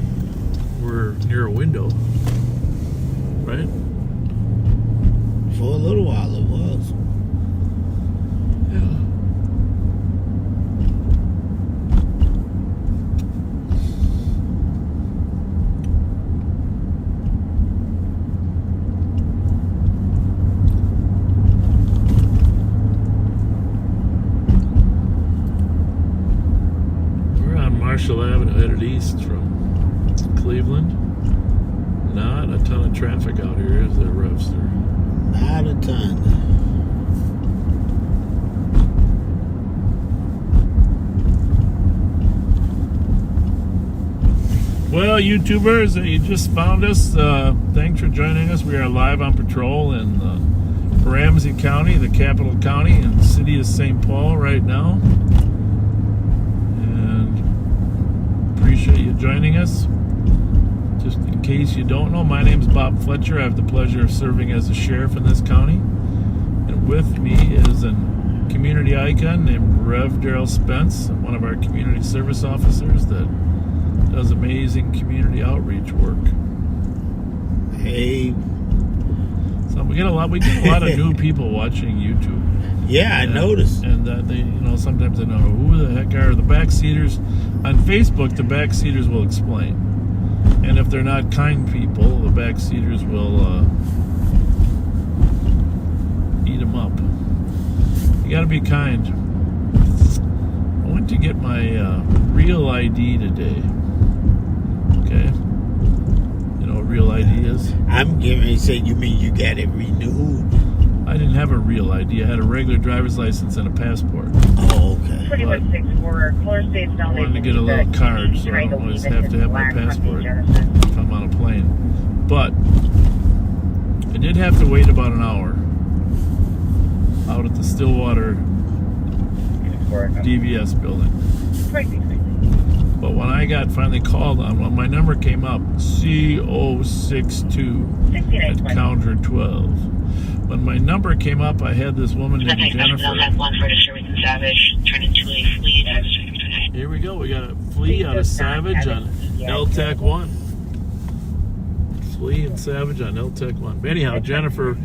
were near a window, right? For a little while it was. Yeah. We're on Marshall Avenue, headed east from Cleveland. Not a ton of traffic out here, is there, Revster? Not a ton. Well, YouTubers, you just found us. Thanks for joining us. We are live on patrol in Ramsey County, the capital county, and the city of St. Paul right now. And appreciate you joining us. Just in case you don't know, my name's Bob Fletcher. I have the pleasure of serving as a sheriff in this county. And with me is a community icon named Rev Daryl Spence, one of our community service officers that does amazing community outreach work. Hey. So we get a lot of new people watching YouTube. Yeah, I noticed. And they, sometimes they don't know who the heck are the backseaters. On Facebook, the backseaters will explain. And if they're not kind people, the backseaters will eat them up. You gotta be kind. I went to get my real ID today. Okay? You know what real ID is? I'm getting ready to say, you mean you got it renewed? I didn't have a real ID. I had a regular driver's license and a passport. Oh, okay. Pretty much 6-4. Color states now. I wanted to get a little card, so I don't always have to have my passport if I'm on a plane. But I did have to wait about an hour out at the Stillwater DVS building. But when I got finally called on, when my number came up, CO62 at counter 12. When my number came up, I had this woman named Jennifer. Here we go. We got a flea out of Savage on LTAC 1. Flea and Savage on LTAC 1. But anyhow, Jennifer,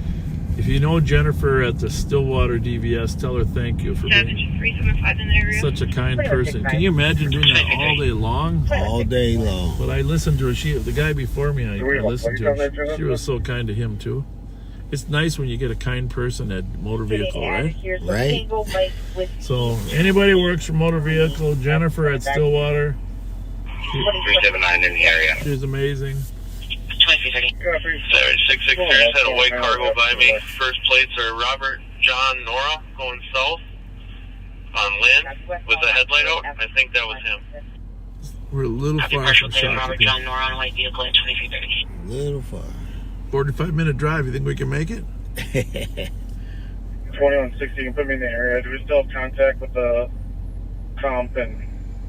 if you know Jennifer at the Stillwater DVS, tell her thank you for being such a kind person. Can you imagine doing that all day long? All day long. But I listened to her. The guy before me, I listened to her. She was so kind to him too. It's nice when you get a kind person at motor vehicle, right? Right. So anybody who works for motor vehicle, Jennifer at Stillwater, 379 in the area. she's amazing. 663 had a white car go by me. First plates are Robert John Nora going south on Lynn with the headlight out. I think that was him. We're a little far from Robert John Shopton. Nora on a white vehicle at 2330. Little far. 45-minute drive. You think we can make it? 2160, you can put me in the area. Do we still have contact with the comp and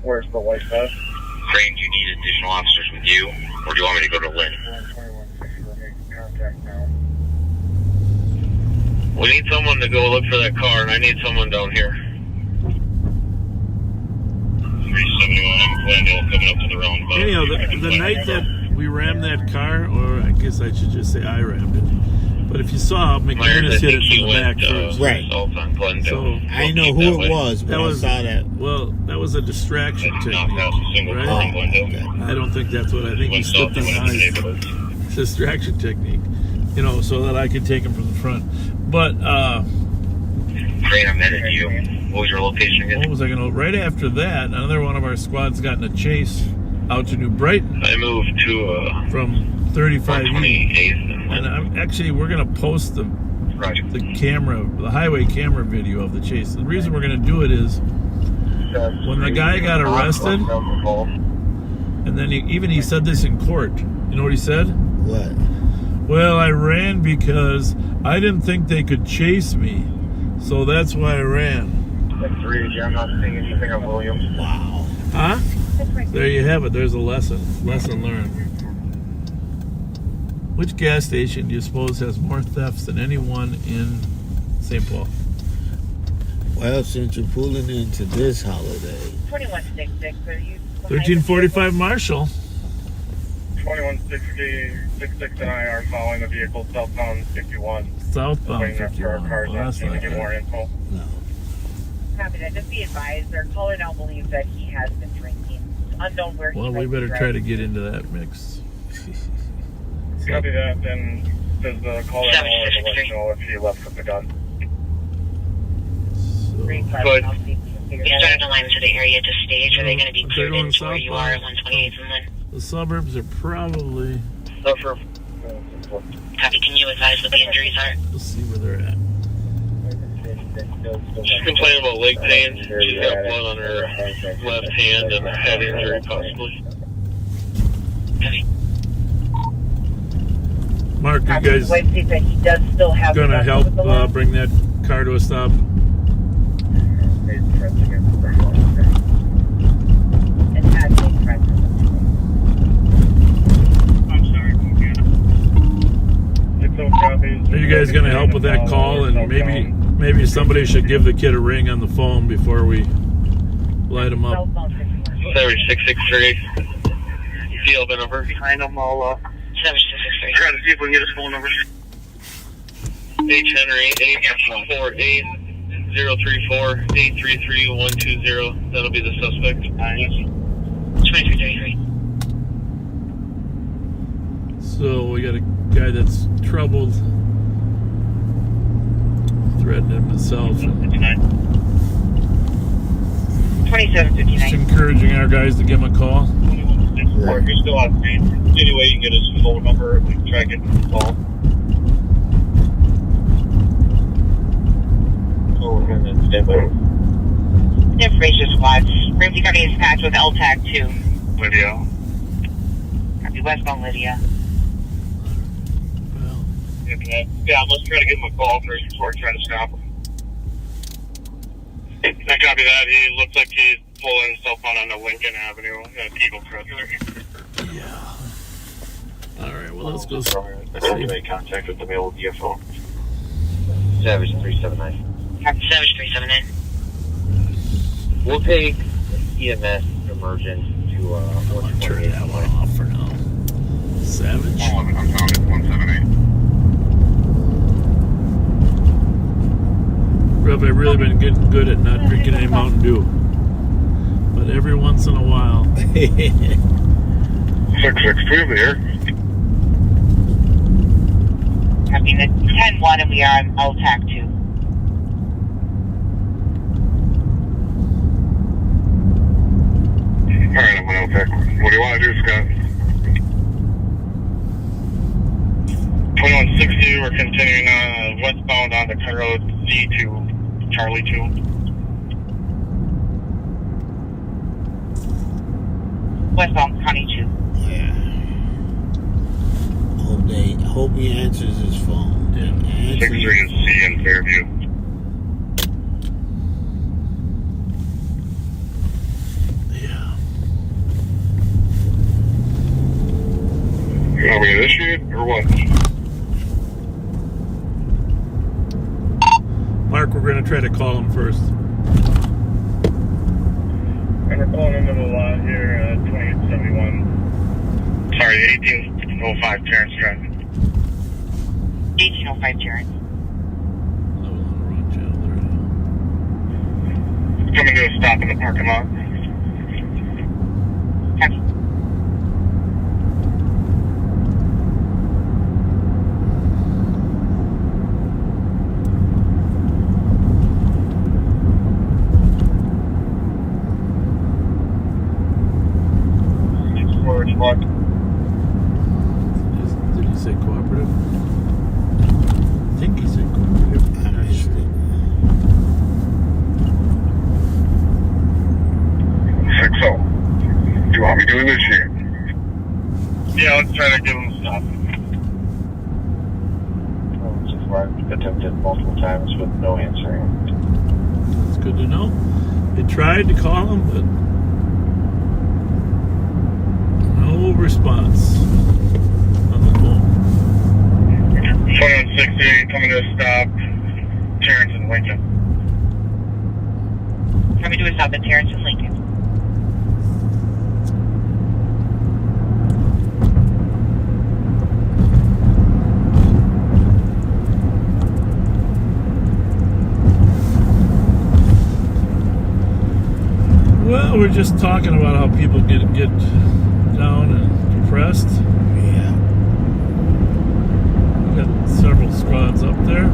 where's the white vest? Crane, do you need additional officers with you, or do you want me to go to Lynn? 2160, we're making contact now. We need someone to go look for that car, and I need someone down here. 371 Glendale coming up to the roundabout. Anyhow, the night that we rammed that car, or I guess I should just say I rammed it. But if you saw, McManus hit it from the back first. Right. So I know who it was, but I saw that. Well, that was a distraction technique, right? Oh, okay. I don't think that's what I think. He slipped on the ice. Distraction technique, you know, so that I could take him from the front. But Crane, I'm headed to you. What was your location again? what was I gonna? Right after that, another one of our squads got in a chase out to New Brighton. I moved to from 35 28th. And we're gonna post the highway camera video of the chase. The reason we're gonna do it is when the guy got arrested, and then he said this in court. You know what he said? What? Well, I ran because I didn't think they could chase me, so that's why I ran. I'm not seeing anything of Williams. Wow. Huh? There you have it. There's a lesson learned. Which gas station do you suppose has more thefts than any one in St. Paul? Well, since you're pulling into this holiday. 2166, are you? 1345 Marshall. 2160, 66 and I are following the vehicle southbound 51. Southbound Waiting up for our 51. cars Well, that's to not get more bad. info. No. Copy that. Just be advised, their caller now believes that he has been drinking. It's unknown where he Well, might we be better try driving. to get into that mix. Copy that, then does the caller know or the let know if he left with the gun? Good. You started to line to the area to stage. Are they going to be If they're cleared going into where you are at 128th and then? The suburbs are probably. Suffer. Copy. Can you advise what the injuries are? Let's see where they're at. She's complaining about leg pain. She's got blood on her left hand and a head injury possibly. Copy. Mark, you Copy. guys Wait, see that he does still have the gonna gun help with the law. bring that car to a stop? It has been present. I'm sorry, it's no copies. Are you guys gonna help with that call? And maybe somebody should give the kid a ring on the phone before we light him up. 663. Field number behind him. I'll 7663. try to see if we can get his phone number. H Henry 848 034 833 120. That'll be the suspect. 2333. So we got a guy that's troubled, threatening himself, and 2759. just encouraging our guys to give him a call. Or if you're still on scene, anyway, you can get his phone number. We can try to get him a call. Information squads. Ramsey County is patched with LTAC 2. Lydia. Copy. Westbound Lydia. Well, Yeah, let's try to give him a call first before trying to stop him. I copy that. He looks like he's pulling himself out on the Lincoln Avenue at Eagle Crest. Yeah. All right. Well, let's go. Make contact with the male UFO. Savage 379. Savage 379. We'll take EMS emergent to I'm gonna turn that one off for now. Savage. I'm found at 178. Rob, I've really been getting good at not drinking any Mountain Dew. But every once in a while. 662 there. Copy the 10-1 and we are on LTAC 2. Alright, I'm going to take. What do you want to do, Scott? 2160, we're continuing westbound on the Car Road Z2, Charlie 2. Westbound County 2. Yeah. Hope he answers his phone. Yeah. 63 is C in Fairview. Yeah. You want me to initiate or what? Mark, we're going to try to call him first. And we're pulling into the lot here, 2871. Sorry, 1805 Terrence Drive. 1805 Terrence. Coming to a stop in the parking lot. Copy. What? Did he say cooperative? I think he said cooperative. I'm not sure. 60. Do you want me to initiate? Yeah, let's try to give him a stop. So far, I've attempted multiple times with no answering. That's good to know. They tried to call him, but no response on the phone. 2160 coming to a stop. Terrence and Lincoln. Coming to a stop at Terrence and Lincoln. Well, we're just talking about how people get down and depressed. Yeah. We got several squads up there.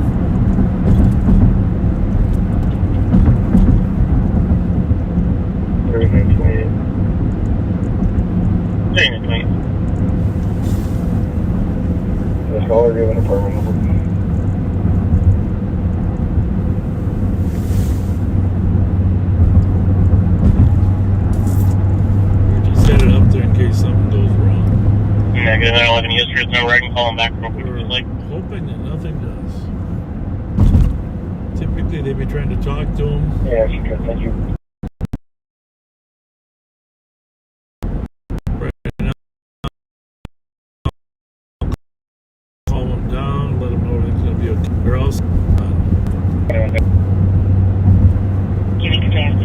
This caller given apartment number. We're just headed up there in case something goes wrong. Negative 911 history. It's number. I can call him back real quick if We're you'd like. hoping that nothing does. Typically, they'd be trying to talk to him. Yeah, she could. Thank you. Calm them down, let them know everything's going to be okay. Or else, Giving command.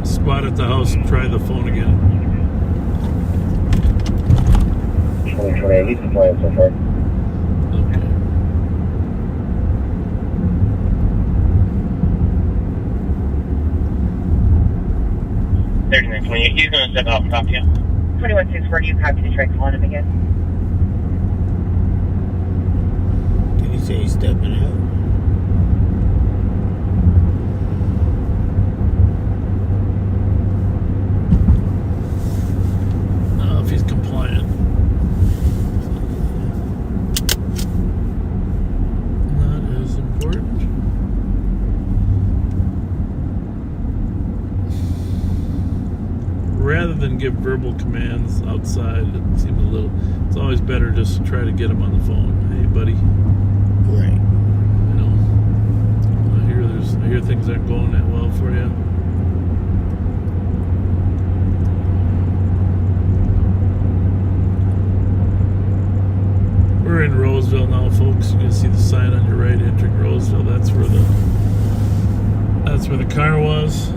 squad at the house and try the phone again. 2028, he's compliant so far. Okay. He's going to step out and talk to you. 2164, do you copy to try calling him again? Did he say he's stepping out? If he's compliant. That is important. Rather than give verbal commands outside. It seems a little. It's always better just to try to get them on the phone. Hey, buddy. Right. You know, I hear things aren't going that well for you. We're in Roseville now, folks. You can see the sign on your right entering Roseville. That's where the car was.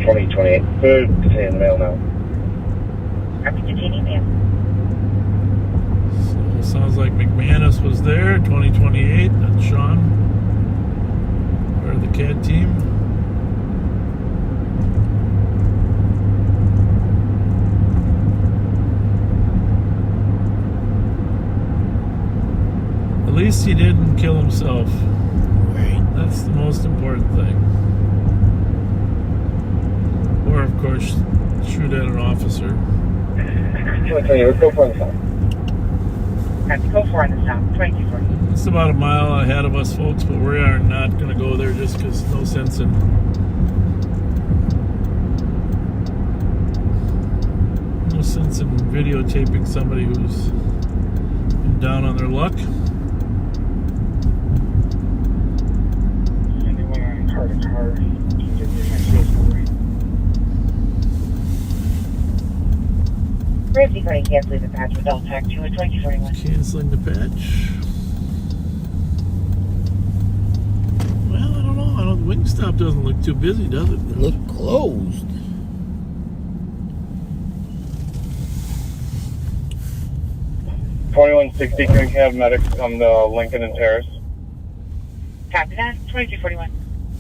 2028. Good. Continue the mail now. Copy, continue, ma'am. So it sounds like McManus was there, 2028. That's Sean. Part of the CAD team. At least he didn't kill himself. Right. That's the most important thing. Or, of course, shoot at an officer. 228. Let's go for the south. Copy, go for on the south. 2240. It's about a mile ahead of us, folks, but we are not going to go there just because no sense in videotaping somebody who's been down on their luck. Anyone on car to car, can give me my case number. Ramsey going to cancel the patch with Delta Tech 2 at 2241. Canceling the patch. Well, I don't know. Wingstop doesn't look too busy, does it? It looked closed. $2160. Can we have medics on the Lincoln and Terrace? Copy that. 2241.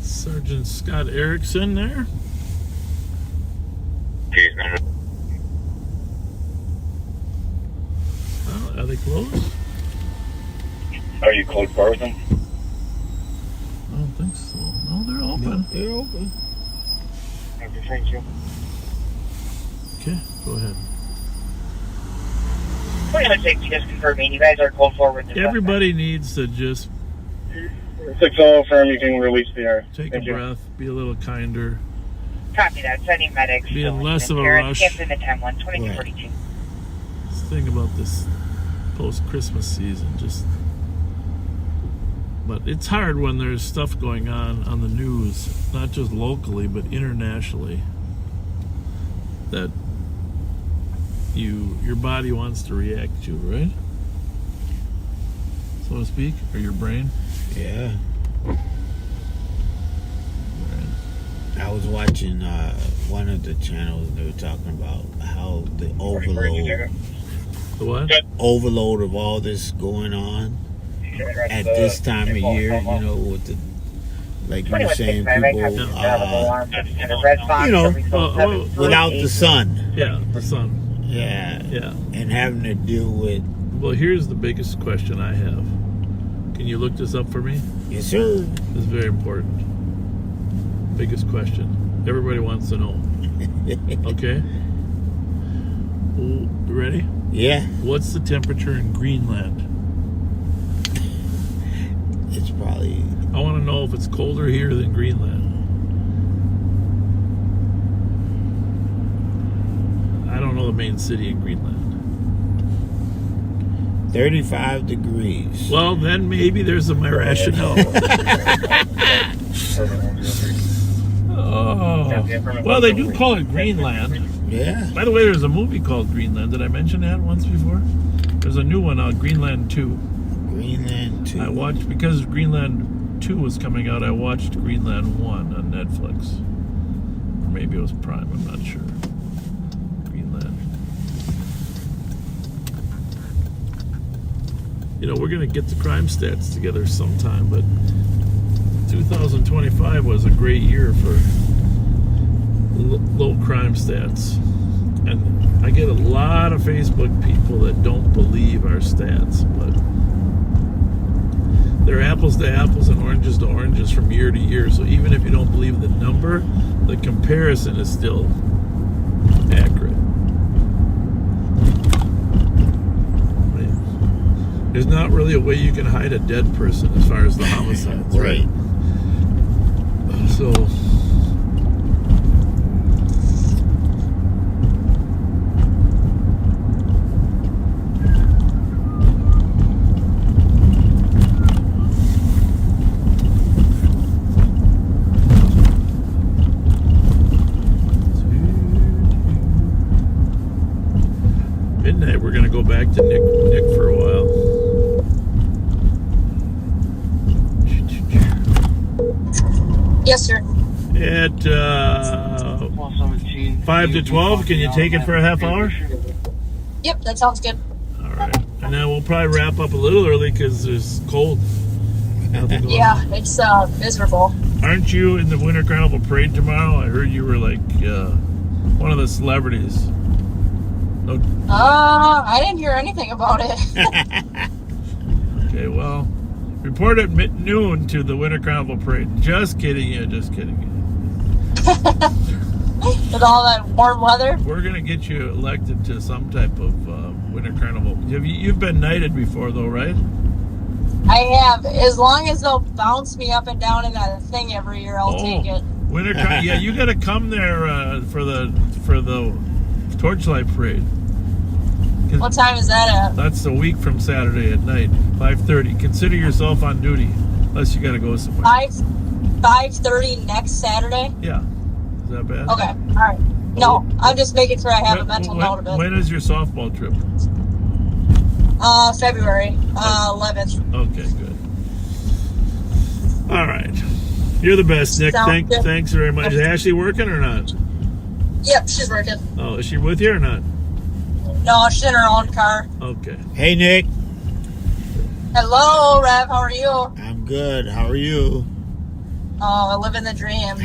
Sergeant Scott Erickson there. Are they closed? Are you close bar with them? I don't think so. No, they're open. No, they're open. Okay, thank you. Okay, go ahead. 2160, just confirming. You guys are called forward. Everybody needs to just 6-0 firm, you can release the air. take Thank a you. breath, be a little kinder. Copy that. Sending medics. Being less of a Terrace, rush. Canceling the 10-1. 2242. This thing about this post-Christmas season, but it's hard when there's stuff going on the news, not just locally but internationally, that your body wants to react to, right? So to speak, or your brain. Yeah. I was watching one of the channels, and they were talking about how the overload. The what? Overload of all this going on at this time of year, you know, with the, like you were saying, people, without the sun. Yeah, the sun. Yeah. Yeah. And having to deal with. Well, here's the biggest question I have. Can you look this up for me? Yes, sir. This is very important. Biggest question. Everybody wants to know. Okay? You ready? Yeah. What's the temperature in Greenland? It's probably... I want to know if it's colder here than Greenland. I don't know the main city in Greenland. 35 degrees. Well, then maybe there's my rationale. Oh. Well, they do call it Greenland. Yeah. By the way, there's a movie called Greenland. Did I mention that once before? There's a new one out, Greenland 2. Greenland 2. I watched, because Greenland 2 was coming out, I watched Greenland 1 on Netflix. Or maybe it was Prime, I'm not sure. Greenland. You know, we're going to get the crime stats together sometime, but 2025 was a great year for low crime stats. And I get a lot of Facebook people that don't believe our stats, but they're apples to apples and oranges to oranges from year to year. So even if you don't believe the number, the comparison is still accurate. Right? There's not really a way you can hide a dead person as far as the homicides, right? So midnight, we're gonna go back to Nick for a while. Yes, sir. At 5 to 12, can you take it for a half hour? Yep, that sounds good. All right, and then we'll probably wrap up a little early because it's cold. Yeah, it's miserable. Aren't you in the Winter Carnival Parade tomorrow? I heard you were like one of the celebrities. No. I didn't hear anything about it. Okay, well, report at noon to the Winter Carnival Parade. Just kidding you, just kidding you. With all that warm weather? We're going to get you elected to some type of Winter Carnival. You've been knighted before, though, right? I have. As long as they'll bounce me up and down in that thing every year, I'll take it. Winter Carnival. Yeah, you got to come there for the Torchlight Parade. What time is that at? That's a week from Saturday at night, 5:30. Consider yourself on duty, unless you got to go somewhere. 5:30 next Saturday? Yeah. Is that bad? Okay. All right. No, I'm just making sure I have a mental note of it. When is your softball trip? February 11th. Okay, good. All right. You're the best, Nick. Thanks very much. Is Ashley working or not? Yep, she's working. Oh, is she with you or not? No, she's in her own car. Okay. Hey, Nick. Hello, Rev. How are you? I'm good. How are you? Oh, living the dream.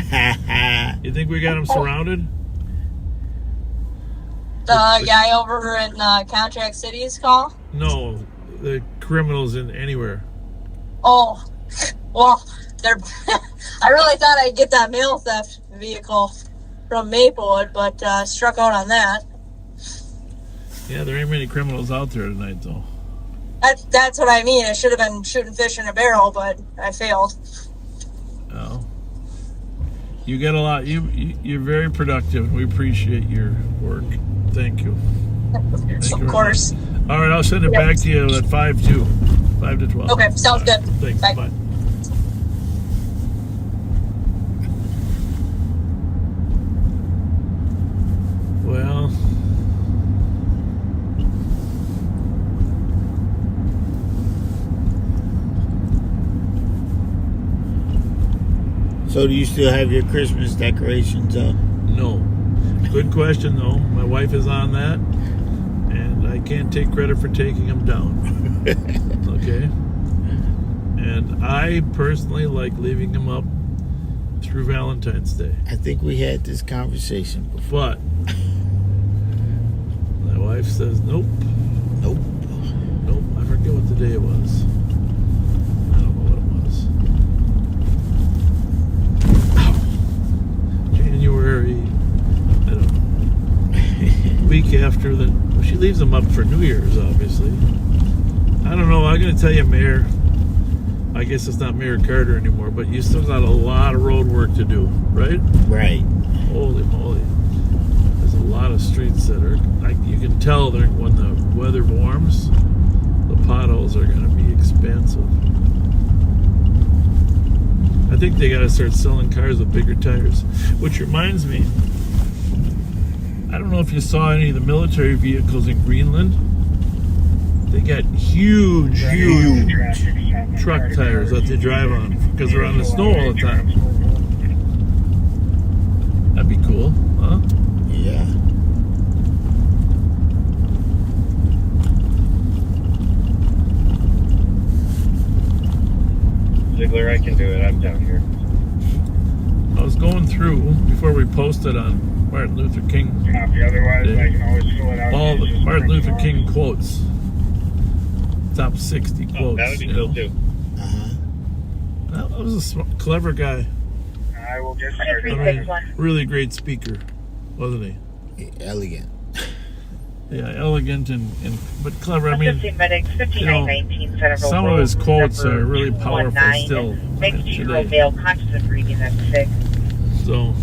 You think we got him surrounded? The guy over in Contract City's call? No, the criminals in anywhere. Oh, well, they're. I really thought I'd get that mail theft vehicle from Maplewood, but struck out on that. Yeah, there ain't many criminals out there tonight, though. That's what I mean. I should have been shooting fish in a barrel, but I failed. Oh, you get a lot. You're very productive, and we appreciate your work. Thank you. Thank you. Of course. All right, I'll send it back to you at 5 to 12. Okay, sounds good. Thanks. Bye. Well, so do you still have your Christmas decorations up? no. Good question, though. My wife is on that, and I can't take credit for taking them down. Okay? And I personally like leaving them up through Valentine's Day. I think we had this conversation before. But my wife says, nope. Nope. I forget what the day it was. I don't know what it was. January, I don't know. Week after that, she leaves them up for New Year's, obviously. I don't know. I'm going to tell you, Mayor. I guess it's not Mayor Carter anymore, but you still got a lot of road work to do, right? Right. Holy moly. There's a lot of streets that are, like, you can tell when the weather warms, the potholes are going to be expansive. I think they got to start selling cars with bigger tires. Which reminds me, I don't know if you saw any of the military vehicles in Greenland. They got huge truck tires that they drive on because they're on the snow all the time. That'd be cool, huh? Yeah. Ziegler, I can do it. I'm down here. I was going through before we posted on Martin Luther King. Copy. Otherwise, I can always fill it out. All the Martin Luther King quotes. Top 60 quotes. That would be cool too. That was a clever guy. I will get started. I mean, really great speaker, wasn't he? Elegant. Yeah, elegant and but clever. I mean, 5919 some of his quotes are really powerful still Make sure today. male conscious of reading that 6. So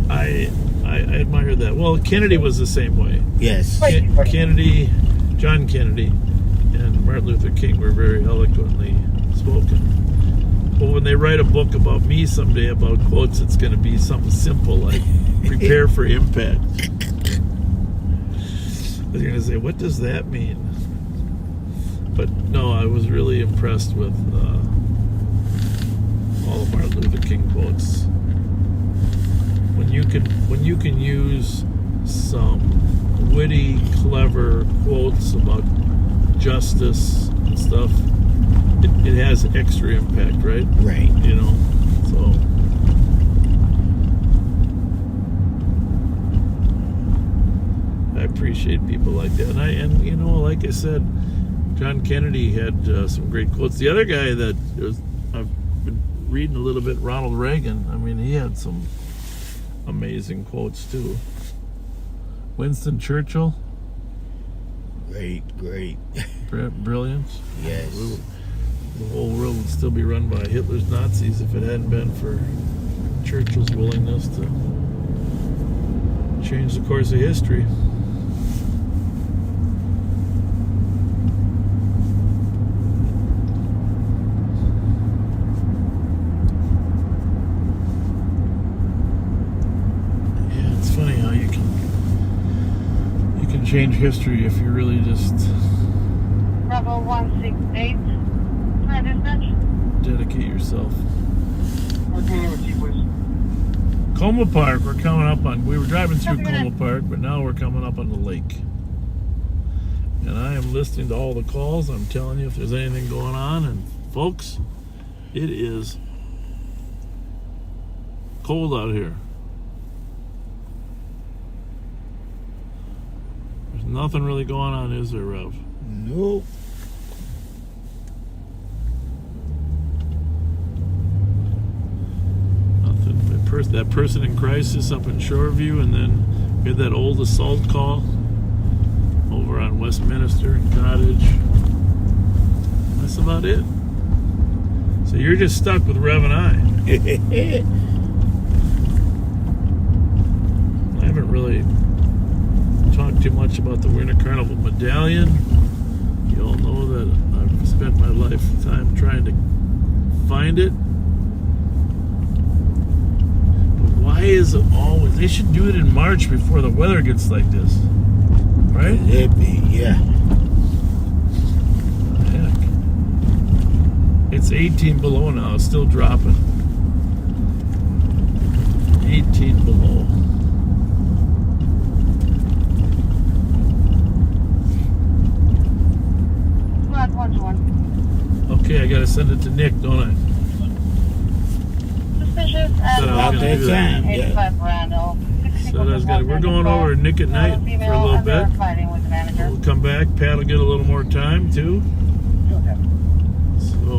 I admire that. Well, Kennedy was the same way. Yes. Kennedy, John Kennedy, and Martin Luther King were very eloquently spoken. Well, when they write a book about me someday about quotes, it's going to be something simple like "Prepare for impact." was going to say, what does that mean? But no, I was really impressed with all of Martin Luther King quotes. When you can use some witty, clever quotes about justice and stuff, it has extra impact, right? Right. You know, so. I appreciate people like that, and you know, like I said, John Kennedy had some great quotes. The other guy that I've been reading a little bit, Ronald Reagan. I mean, he had some amazing quotes too. Winston Churchill. Great. Brilliant. Yes. The whole world would still be run by Hitler's Nazis if it hadn't been for Churchill's willingness to change the course of history. Change history if you really just Bravo 168. Hi, dispatch. dedicate yourself. What's your name with you, please? Coma Park, we were driving through Coma Park, but now we're coming up on the lake. And I am listening to all the calls. I'm telling you if there's anything going on. And folks, it is cold out here. There's nothing really going on, is there, Rev? Nope. Nothing. That person in crisis up in Shoreview, and then we had that old assault call over on Westminster and Cottage. That's about it. So you're just stuck with Rev and I. I haven't really talked too much about the Winter Carnival medallion. You all know that I've spent my lifetime trying to find it. But why is it always... They should do it in March before the weather gets like this. Right? It'd be, yeah. Heck. It's 18 below now. It's still dropping. 18 below. Okay, I gotta send it to Nick, don't I? Suspicious at About that time, yeah. 85 Randall. So we're going over to Nick at night for a little bit. We'll come back. Pat will get a little more time too. So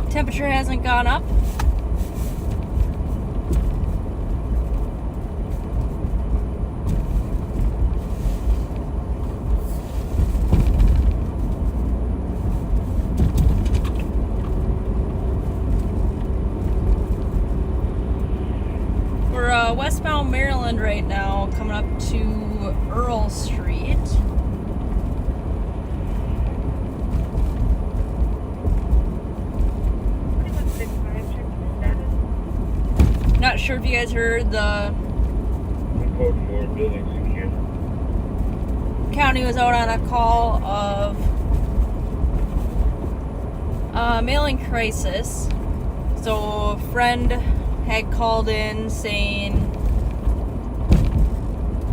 temperature hasn't gone up. We're westbound Maryland right now, coming up to Earl Street. Not sure if you guys heard the county was out on a call of Mailing crisis. So a friend had called in saying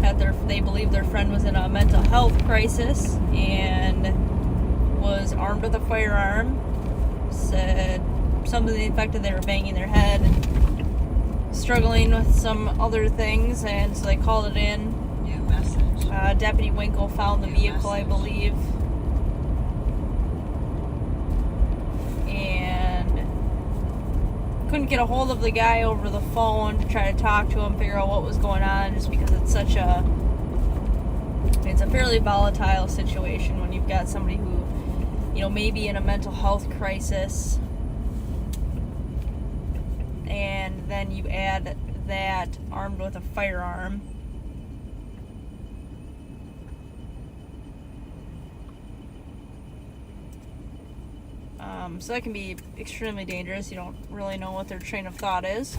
that they believe their friend was in a mental health crisis and was armed with a firearm. Said something to the effect that they were banging their head and struggling with some other things, and so they called it in. New message. Deputy Winkle found the vehicle, I believe, and couldn't get a hold of the guy over the phone to try to talk to him, figure out what was going on, just because it's a fairly volatile situation when you've got somebody who, you know, may be in a mental health crisis, and then you add that armed with a firearm. So that can be extremely dangerous. You don't really know what their train of thought is.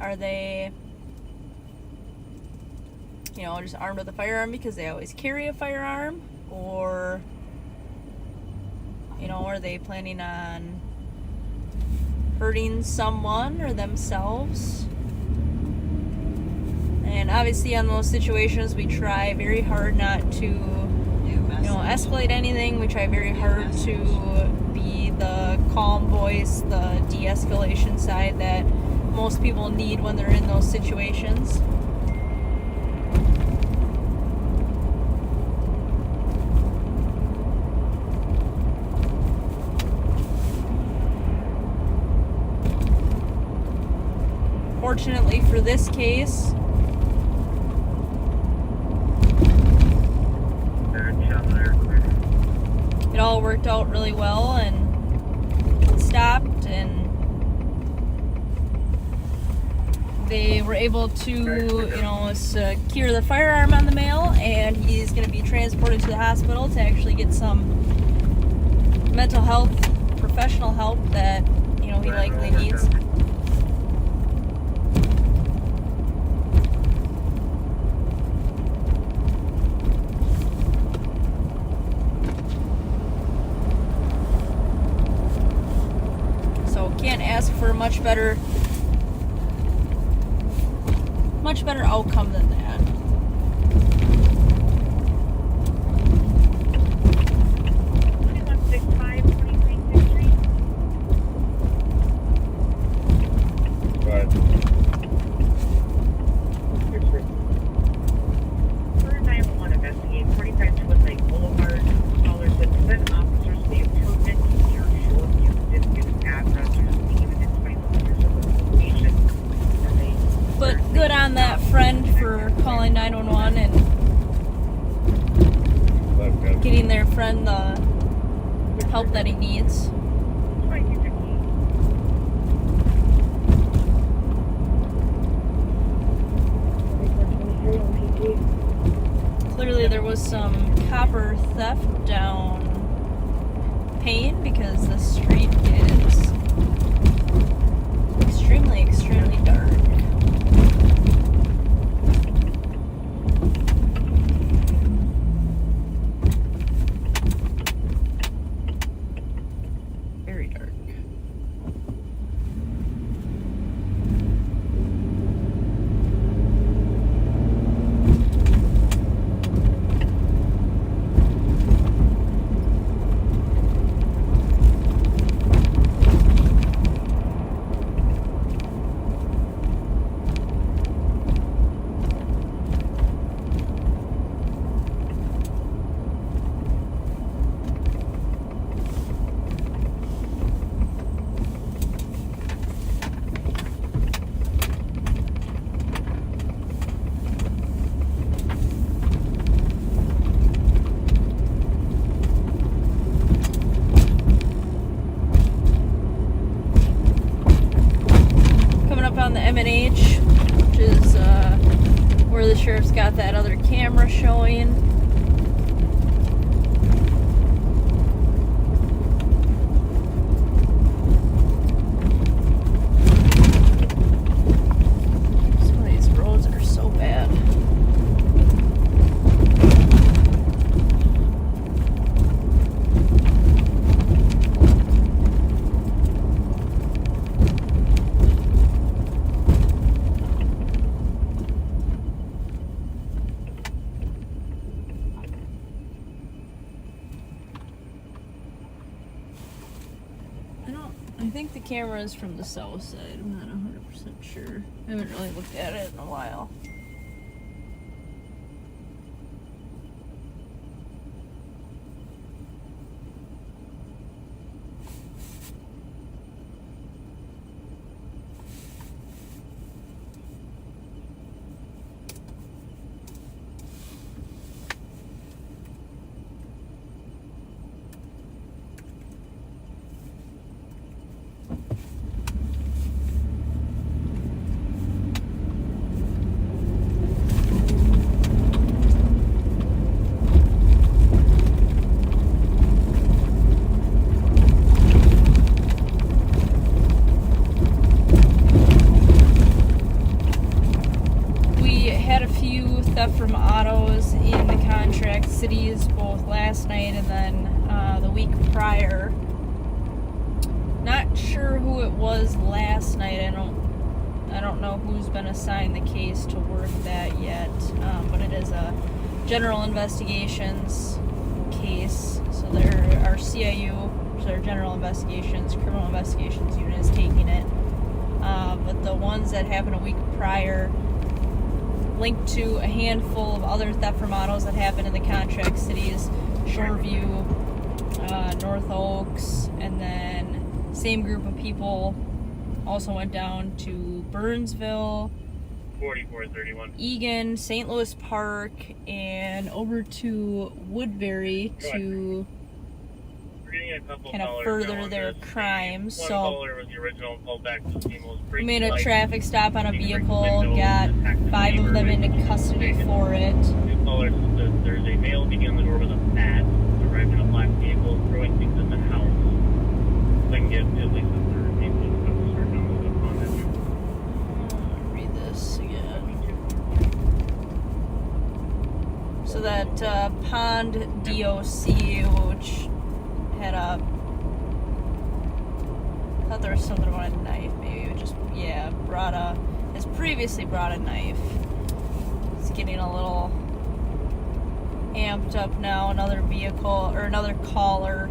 Are they, you know, just armed with a firearm because they always carry a firearm? Or, you know, are they planning on hurting someone or themselves? And obviously on those situations we try very hard not to, you know, escalate anything. We try very hard to be the calm voice, the de-escalation side that most people need when they're in those situations. Fortunately for this case, it all worked out really well and stopped, and they were able to, you know, secure the firearm on the male, and he's going to be transported to the hospital to actually get some mental health, professional help that, you know, he likely needs. Can't ask for a much better outcome than that. Good on that friend for calling 911 and getting their friend the help that he needs. Clearly there was some copper theft down Payne because the street is extremely dark. On the M&H, which is where the sheriff's got that other camera showing. Some of these roads are so bad. I think the camera is from the south side. I'm not 100% sure. I haven't really looked at it in a while. From autos in the contract cities both last night and then the week prior. Not sure who it was last night. I don't know who's been assigned the case to work that yet, but it is a general investigations case. So our CIU, so our general investigations, criminal investigations unit is taking it. But the ones that happened a week prior linked to a handful of other theft from autos that happened in the contract cities, Shoreview, North Oaks, and then same group of people also went down to Burnsville, 4431, Eagan, St. Louis Park, and over to Woodbury to kind of further their crimes. So we made a traffic stop on a vehicle, got 5 of them into custody for it. There's a male beating on the door with a bat, arrived in a black vehicle, throwing things in the house. So I can get at least a third name to start on that. Read this again. So that Pond DOC, which had a, I thought there was something about a knife, maybe it just, yeah, has previously brought a knife. It's getting a little amped up now. Another vehicle, or another caller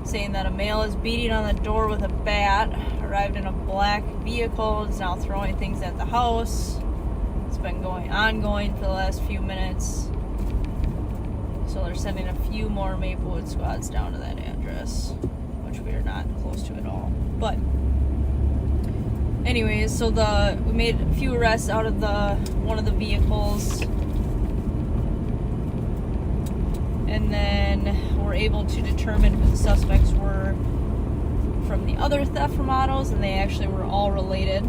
saying that a male is beating on the door with a bat, arrived in a black vehicle, is now throwing things at the house. It's been ongoing for the last few minutes. So they're sending a few more Maplewood squads down to that address, which we are not close to at all. But anyways, so we made a few arrests out of one of the vehicles, and then we're able to determine who the suspects were from the other theft from autos, and they actually were all related.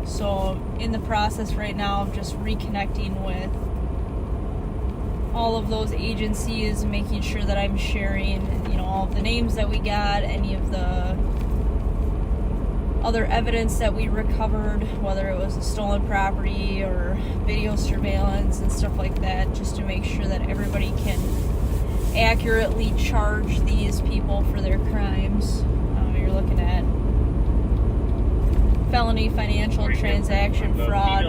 So in the process right now of just reconnecting with all of those agencies, making sure that I'm sharing, all of the names that we got, any of the other evidence that we recovered, whether it was a stolen property or video surveillance and stuff like that, just to make sure that everybody can accurately charge these people for their crimes. You're looking at felony financial transaction fraud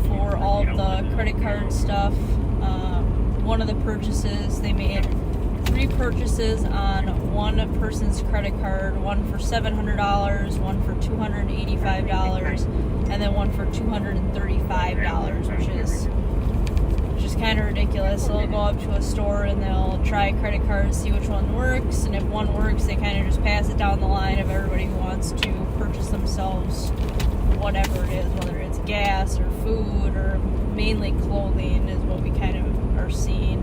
for all of the credit card stuff. One of the purchases, they made 3 purchases on one person's credit card, one for $700, one for $285, and then one for $235, which is kind of ridiculous. So they'll go up to a store and they'll try a credit card and see which one works, and if one works, they kind of just pass it down the line of everybody who wants to purchase themselves whatever it is, whether it's gas or food or mainly clothing is what we kind of are seeing.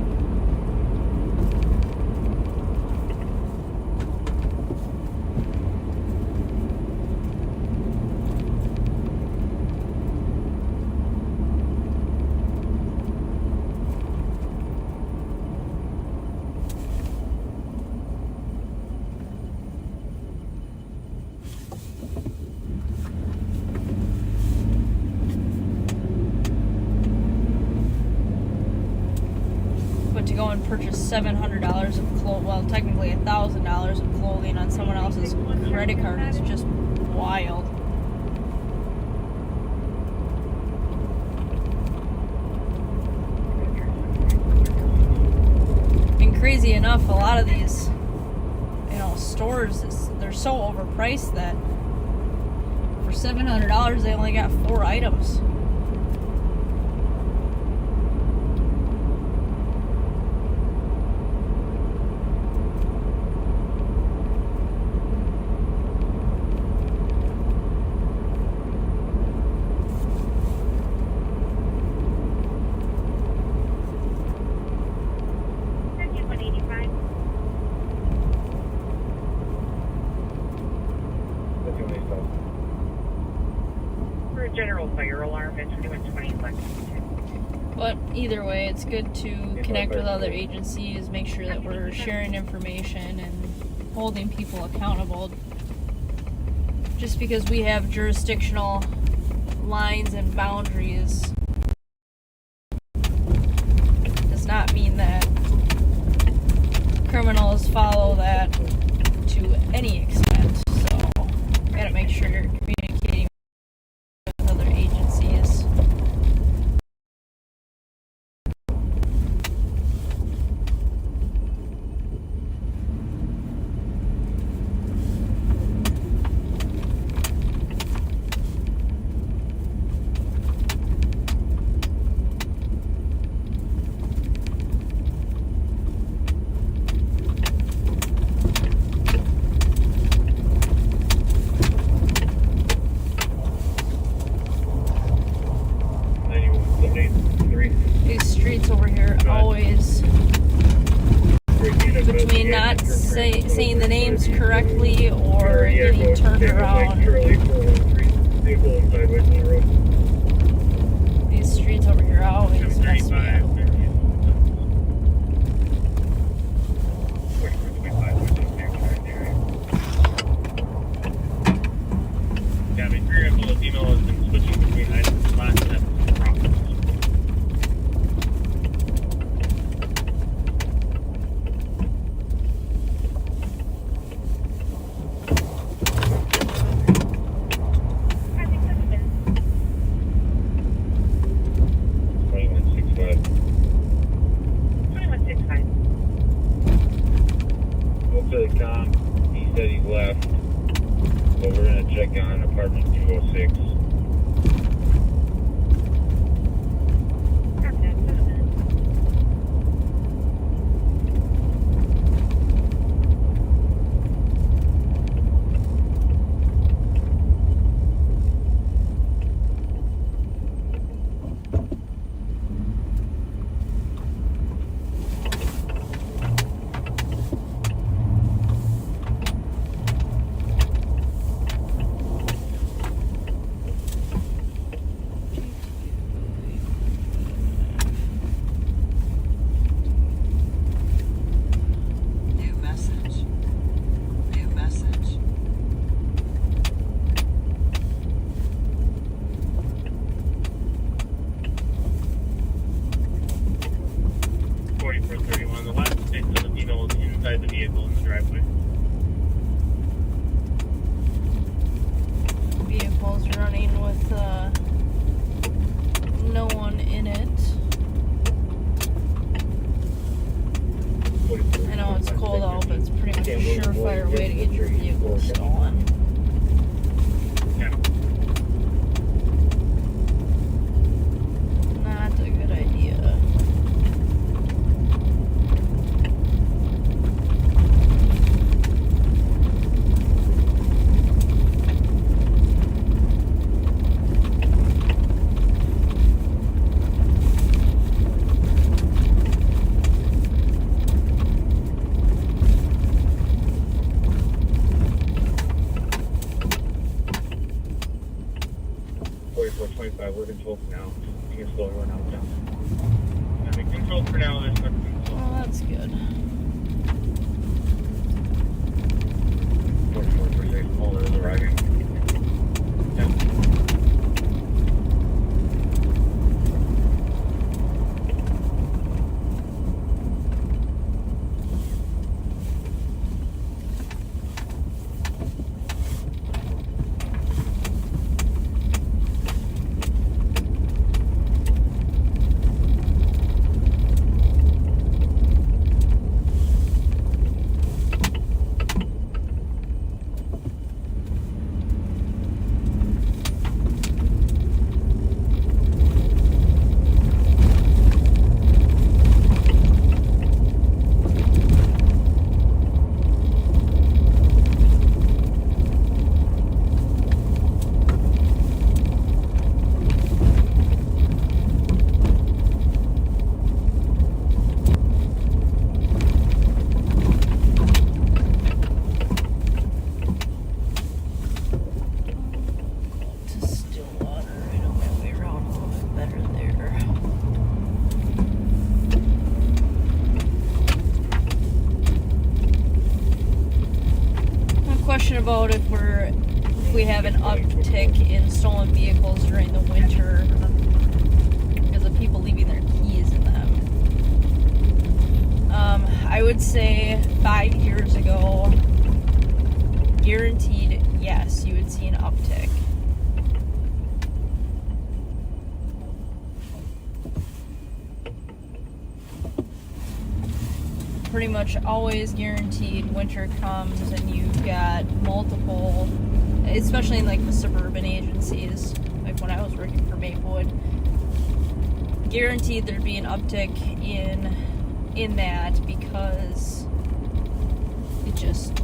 To go and purchase $700 of clothing, well, technically $1,000 of clothing on someone else's credit card is just wild. And crazy enough, a lot of these, stores, they're so overpriced that for $700 they only got 4 items. For a general fire alarm, it's 2120 Lexington. But either way, it's good to connect with other agencies, make sure that we're sharing information and holding people accountable. Just because we have jurisdictional lines and boundaries does not mean that criminals follow that to any extent. So, you gotta make sure you're communicating with other agencies. These streets over here always between not saying the names correctly or getting turned around. These streets over here always mess me up. Yeah, the career of Filipino has been switching between items and last steps and problems. Spoke to the cop. He said he left, but we're gonna check on apartment 206. New message. New message. The last 6 of the female was inside the vehicle in the driveway. Vehicles running with no one in it. I know it's cold out, but it's pretty much a surefire way to get your vehicle stolen. Not a good idea. We're controlled for now. You can slow everyone else down. Yeah, we controlled for now. There's nothing. Oh, that's good. 44 smaller is arriving. about if we have an uptick in stolen vehicles during the winter because of people leaving their keys in them. I would say 5 years ago, guaranteed, yes, you would see an uptick. Pretty much always guaranteed winter comes and you've got multiple, especially in like the suburban agencies, like when I was working for Maplewood, guaranteed there'd be an uptick in that because it just,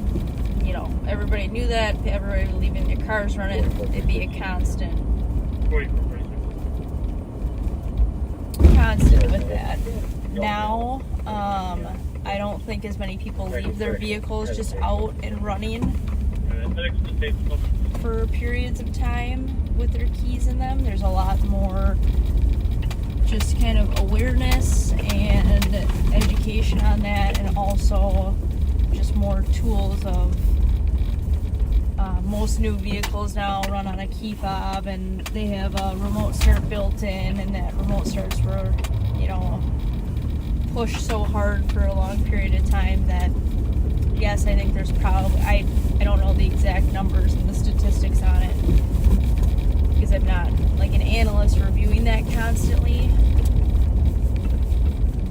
you know, everybody knew that, everybody was leaving their cars running, it'd be a constant with that. Now, I don't think as many people leave their vehicles just out and running for periods of time with their keys in them. There's a lot more just kind of awareness and education on that, and also just more tools of most new vehicles now run on a key fob, and they have a remote start built in, and that remote starts were, you know, pushed so hard for a long period of time that, yes, I think there's probably, I don't know the exact numbers and the statistics on it because I'm not like an analyst reviewing that constantly,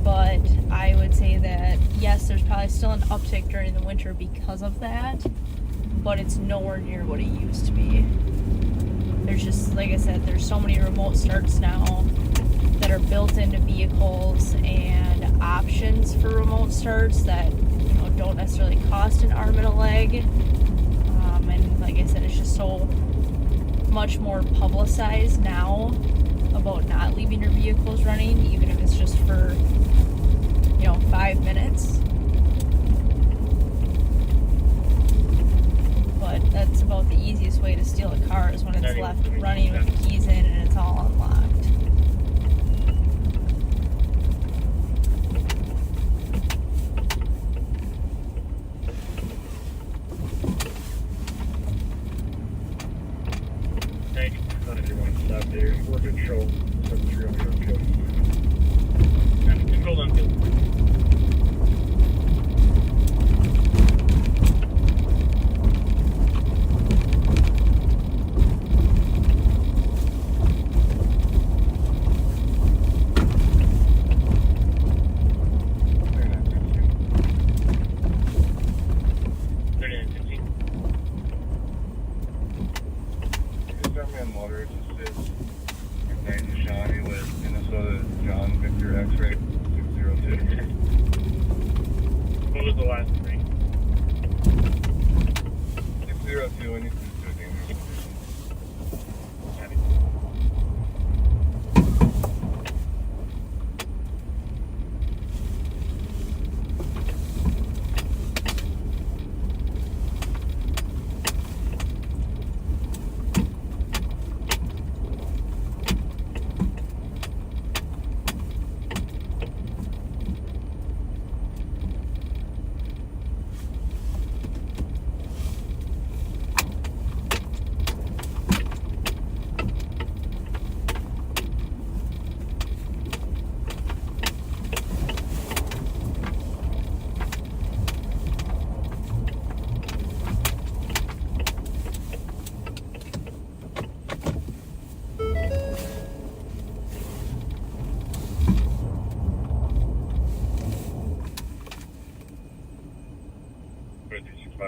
but I would say that yes, there's probably still an uptick during the winter because of that, but it's nowhere near what it used to be. There's just, like I said, there's so many remote starts now that are built into vehicles and options for remote starts that, you know, don't necessarily cost an arm and a leg. And like I said, it's just so much more publicized now about not leaving your vehicles running, even if it's just for, you know, 5 minutes. But that's about the easiest way to steal a car is when it's left running with the keys in and it's all unlocked.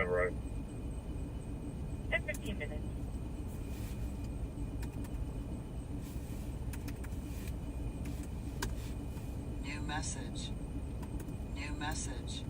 Right. In 15 minutes. New message. New message.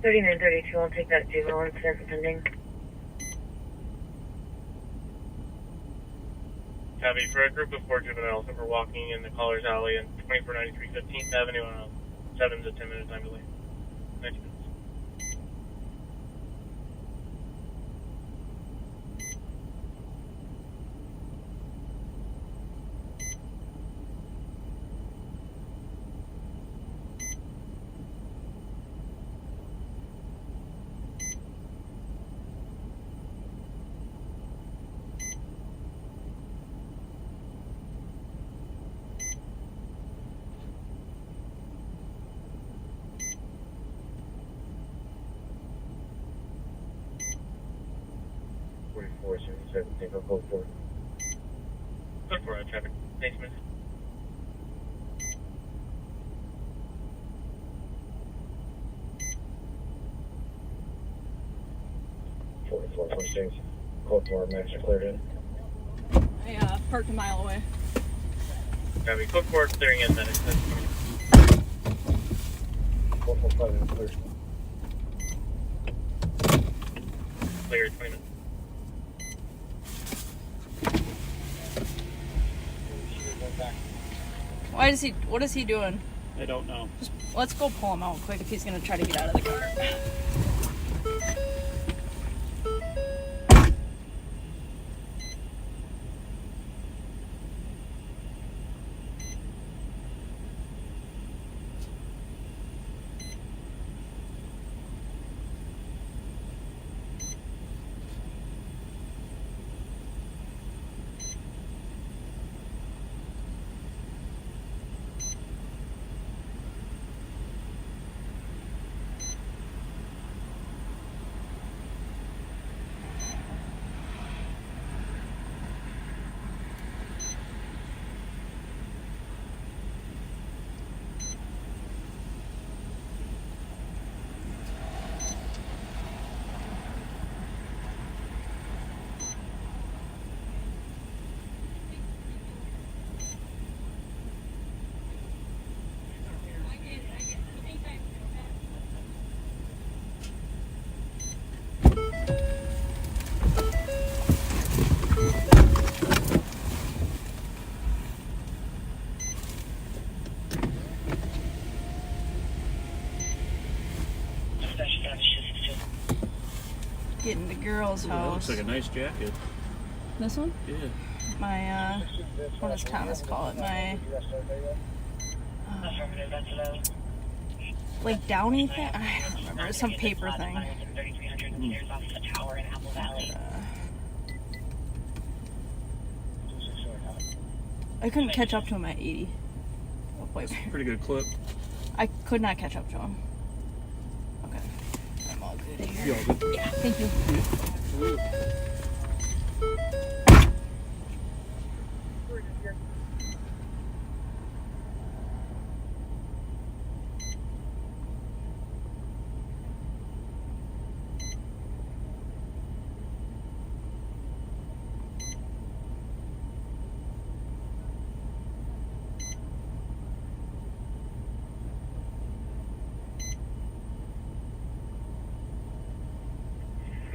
3932, I'll take that juvenile incident pending. Copy. For a group of 4 juveniles that were walking in the Caller's Alley and 2493 15th Avenue on a 7 to 10 minute time delay. 90 minutes. Take a code 4. Code 4 on traffic. Thanks, man. Code 4, max are cleared in. I parked a mile away. Copy. Code 4 clearing in minutes. Code 4 5 minutes cleared. Clear 20 minutes. What is he doing? I don't know. Just let's go pull him out quick if he's gonna try to get out of the car. Getting to girl's Ooh, that house. looks like a nice jacket. This one? Yeah. My what does Thomas call it? My like downy thing? I don't remember. It's some paper thing. I couldn't catch up to him at 80. Oh, wait. Pretty good clip. I could not catch up to him. Okay. I'm all good here. You all good? Yeah, thank you.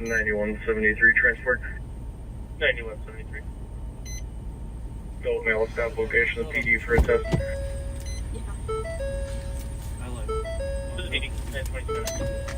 $91.73 transport. 91.73. Gold mail stop location of PD for a test. I like it. This is meeting 1027.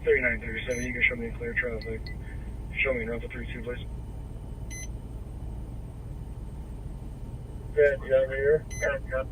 3937, you can show me clear traffic. Show me rental 32, please. Yeah, you over here? Yeah.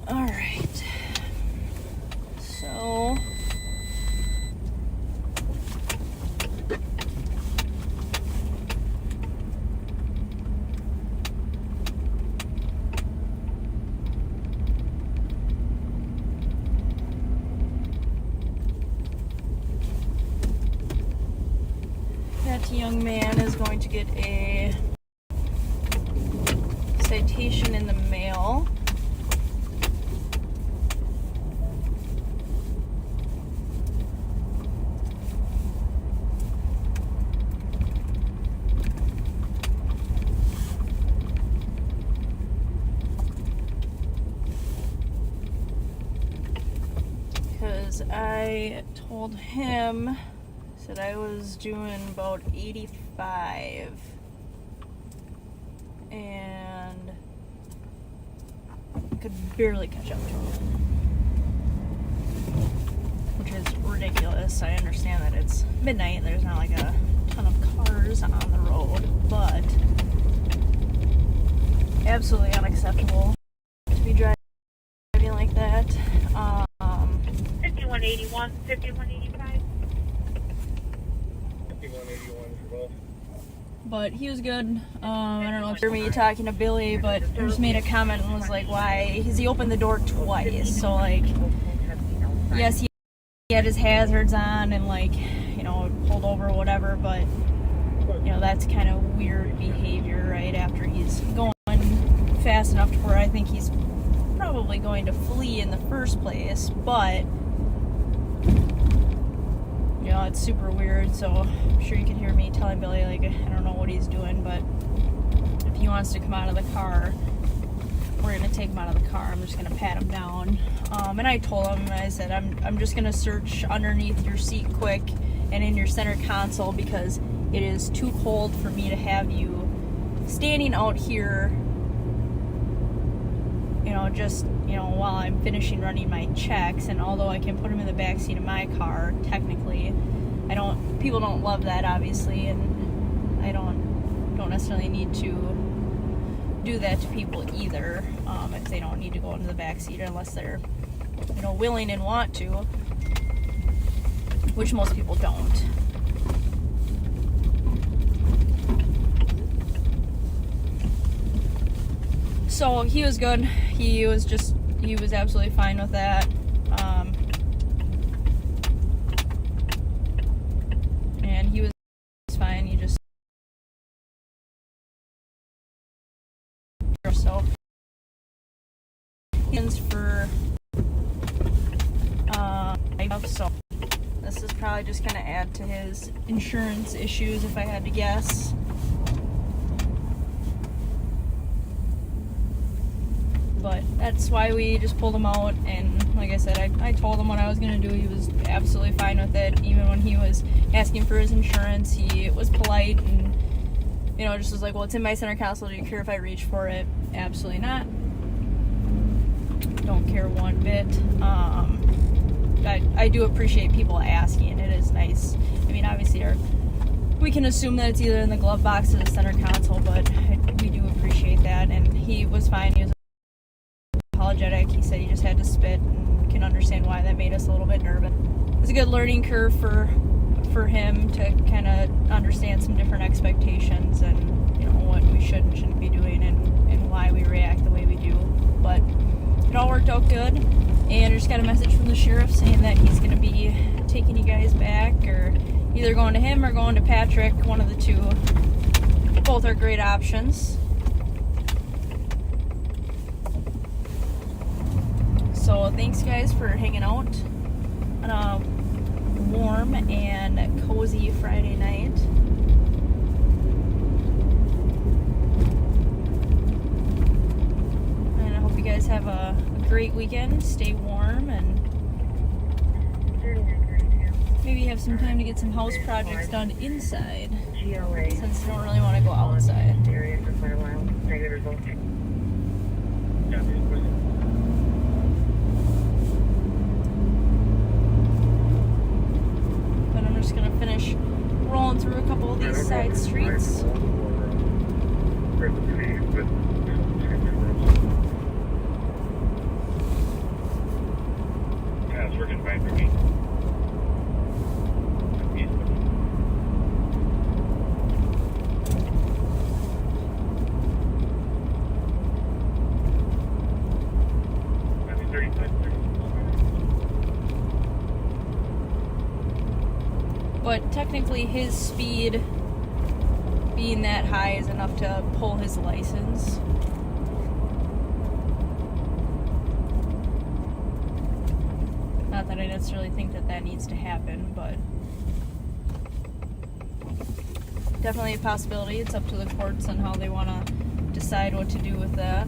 All right. So that young man is going to get a citation in the mail. Because I told him, said I was doing about 85 and could barely catch up to him, which is ridiculous. I understand that it's midnight and there's not like a ton of cars on the road, but absolutely unacceptable to be driving like that. 5181, 5185. 5181 for both. But he was good. I don't know if you heard me talking to Billy, but he just made a comment and was like, why? Because he opened the door twice. So, like, yes, he had his hazards on and, like, you know, pulled over or whatever, but, you know, that's kind of weird behavior, right? After he's going fast enough to where I think he's probably going to flee in the first place, but, you know, it's super weird. So I'm sure you can hear me telling Billy, like, I don't know what he's doing, but if he wants to come out of the car, we're gonna take him out of the car. I'm just gonna pat him down. And I told him, I said, I'm just gonna search underneath your seat quick and in your center console, because it is too cold for me to have you standing out here, you know, just, you know, while I'm finishing running my checks. And although I can put him in the back seat of my car, technically, people don't love that, obviously, and I don't necessarily need to do that to people either, if they don't need to go into the back seat unless they're, you know, willing and want to, which most people don't. So he was good. He was absolutely fine with that. And he was fine. He just so for so this is probably just gonna add to his insurance issues if I had to guess. But that's why we just pulled him out, and like I said, I told him what I was going to do. He was absolutely fine with it. Even when he was asking for his insurance, he was polite and, you know, just was like, well, it's in my center console. Do you care if I reach for it? Absolutely not. Don't care one bit. I do appreciate people asking. It is nice. I mean, obviously, we can assume that it's either in the glove box or the center console, but we do appreciate that. And he was fine. He was apologetic. He said he just had to spit, and can understand why that made us a little bit nervous. It's a good learning curve for him to kind of understand some different expectations and, you know, what we should and shouldn't be doing, and why we react the way we do. But it all worked out good, and I just got a message from the sheriff saying that he's going to be taking you guys back, or either going to him or going to Patrick, one of the two. Both are great options. So So thanks guys for hanging out on a warm and cozy Friday night. And I hope you guys have a great weekend. Stay warm and maybe have some time to get some house projects done inside, since you don't really want to go outside. But I'm just going to finish rolling through a couple of these side streets. Yeah, it's working fine for me. But technically his speed being that high is enough to pull his license. Not that I necessarily think that that needs to happen, but definitely a possibility. It's up to the courts on how they want to decide what to do with that.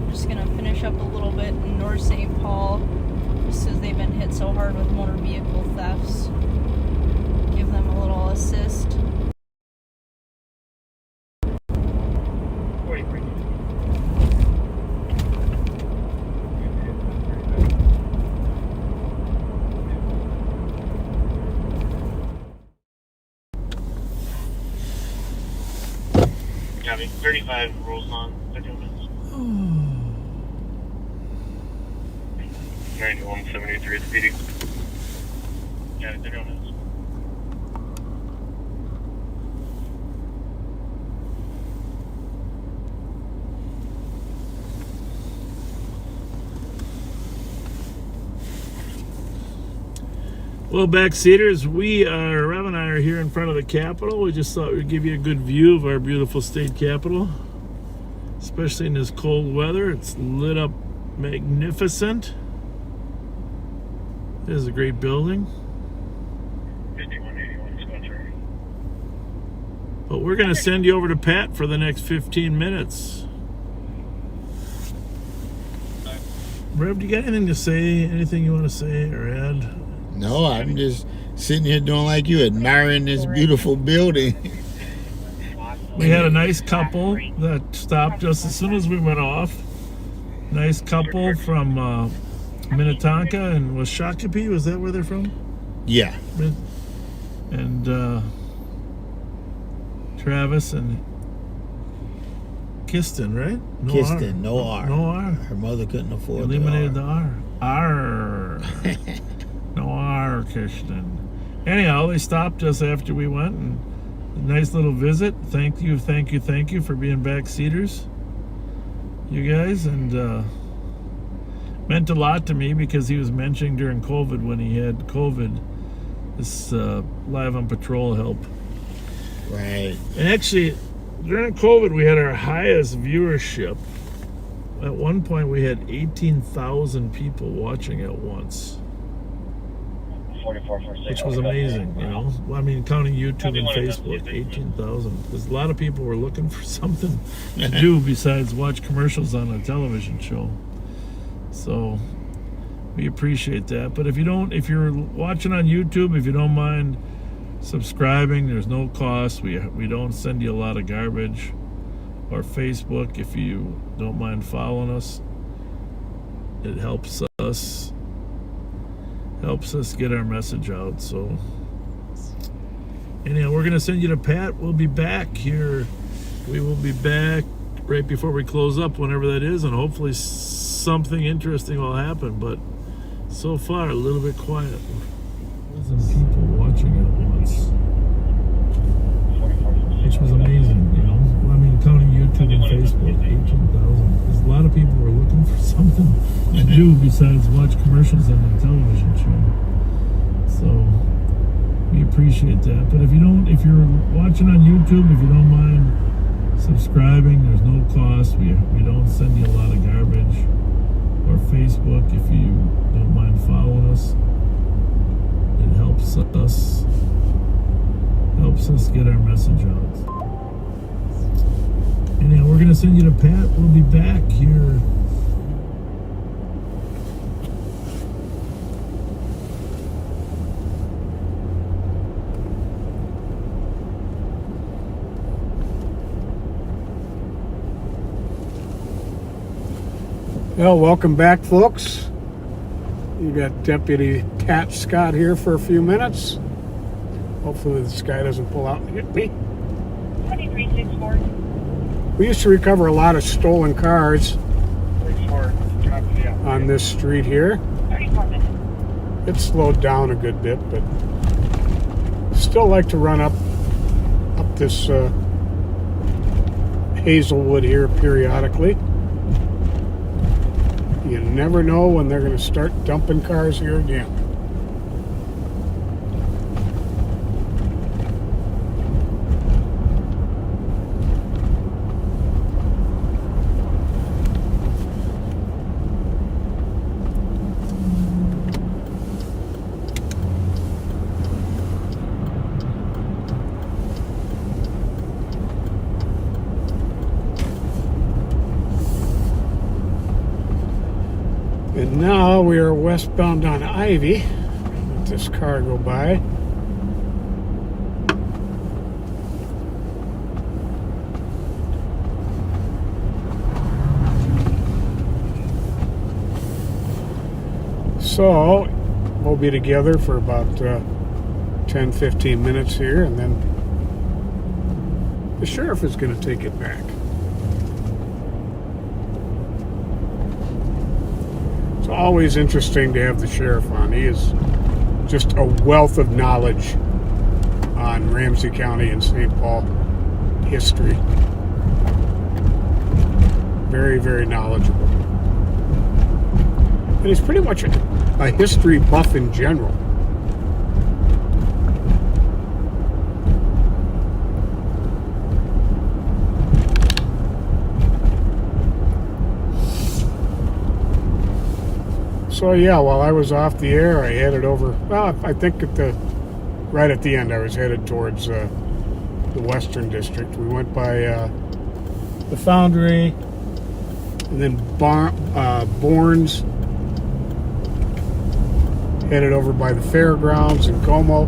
Just gonna finish up a little bit in North St. Paul, just as they've been hit so hard with motor vehicle thefts. Give them a little assist. Copy. 35 rolls on 30 minutes. 9173 speeding. Yeah, 30 minutes. Well, backseaters, Rev and I are here in front of the Capitol. We just thought we'd give you a good view of our beautiful state capitol, especially in this cold weather. It's lit up magnificent. It is a great building. 5181 Spencer. But we're going to send you over to Pat for the next 15 minutes. Rev, do you got anything to say? Anything you want to say or add? No, I'm just sitting here doing like you, admiring this beautiful building. We had a nice couple that stopped us as soon as we went off. Nice couple from Minnetonka and was Shakopee. Was that where they're from? Yeah. And Travis and Kiston, right? No Kiston, R. no R. No R. Her mother couldn't afford Eliminated the R. R. No R, Kiston. Anyhow, they stopped us after we went, and a nice little visit. Thank you for being backseaters, you guys, and meant a lot to me because he was mentioning during COVID, when he had COVID, this Live on Patrol help. Right. And actually, during COVID, we had our highest viewership. At one point, we had 18,000 people watching at once, which was amazing, you know. I mean, counting YouTube and Facebook, 18,000. Because a lot of people were looking for something to do besides watch commercials on a television show. So we appreciate that. But if you're watching on YouTube, if you don't mind subscribing, there's no cost. We don't send you a lot of garbage. Or Facebook, if you don't mind following us, it helps us get our message out. So anyhow, we're gonna send you to Pat. We'll be back here. We will be back right before we close up, whenever that is, and hopefully something interesting will happen. But so far, a little bit quiet. Some people watching at once, which was amazing, you know. I mean, counting YouTube and Facebook, 18,000. Because a lot of people were looking for something to do besides watch commercials on a television show. So We appreciate that. But if you're watching on YouTube, if you don't mind subscribing, there's no cost. We don't send you a lot of garbage. Or Facebook, if you don't mind following us, it helps us get our message out. Anyhow, we're gonna send you to Pat. We'll be back here. Well, welcome back, folks. You got Deputy Pat Scott here for a few minutes. Hopefully this guy doesn't pull out and hit me. 2364. We used to recover a lot of stolen cars on this street here. 34 minutes. It's slowed down a good bit, but still like to run up this Hazelwood here periodically. You never know when they're going to start dumping cars here again. And now we are westbound on Ivy. Let this car go by. So we'll be together for about 10-15 minutes here, and then the sheriff is going to take it back. It's always interesting to have the sheriff on. He is just a wealth of knowledge on Ramsey County and St. Paul history. Very, very knowledgeable. And he's pretty much a history buff in general. So yeah, while I was off the air, I headed over. Well, I think right at the end, I was headed towards the Western District. We went by the Foundry, and then Bourne's. Headed over by the fairgrounds in Como,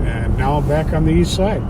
and now I'm back on the east side.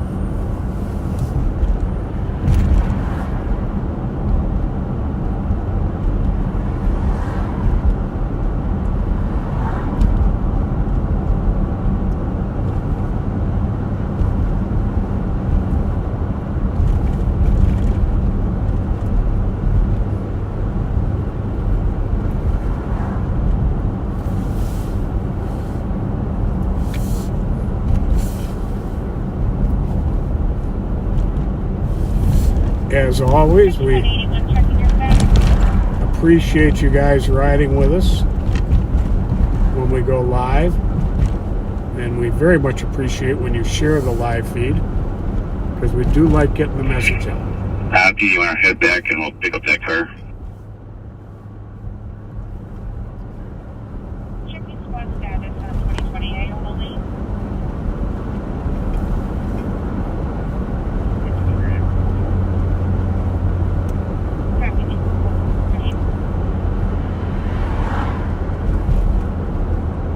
As always, we appreciate you guys riding with us when we go live, and we very much appreciate when you share the live feed, because we do like getting the message out. Abdi, you want to head back and we'll pick up that car? Checking squad status on 2028 on the lead.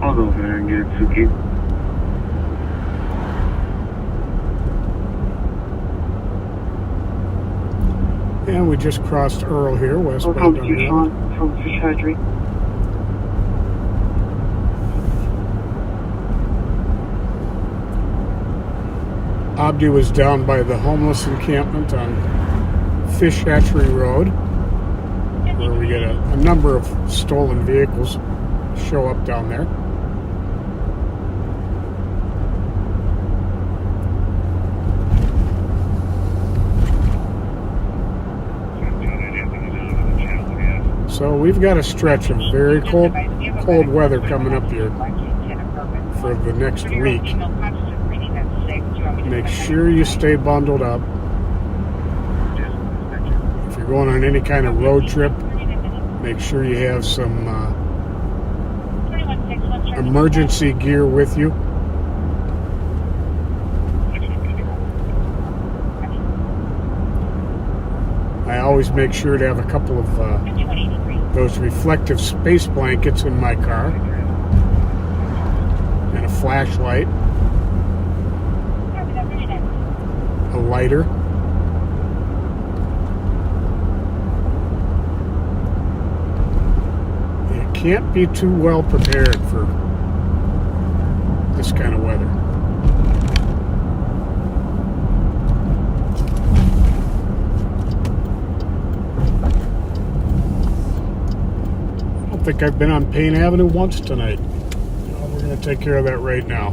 I'll go over there and get Suki. And we just crossed Earl here, westbound on Earl. From Fish Hatchery. Abdi was down by the homeless encampment on Fish Hatchery Road, where we get a number of stolen vehicles show up down there. So we've got a stretch of very cold weather coming up here for for the next Pretty week. rough email constant reading at 6. Do you want me to Make send sure you stay bundled up. If you're going on any kind of road trip, make sure you have some emergency gear with you. I always make sure to have a couple of those reflective space blankets in my car and a flashlight, a lighter. You can't be too well prepared for this kind of weather. I don't think I've been on Payne Avenue once tonight. We're going to take care of that right now.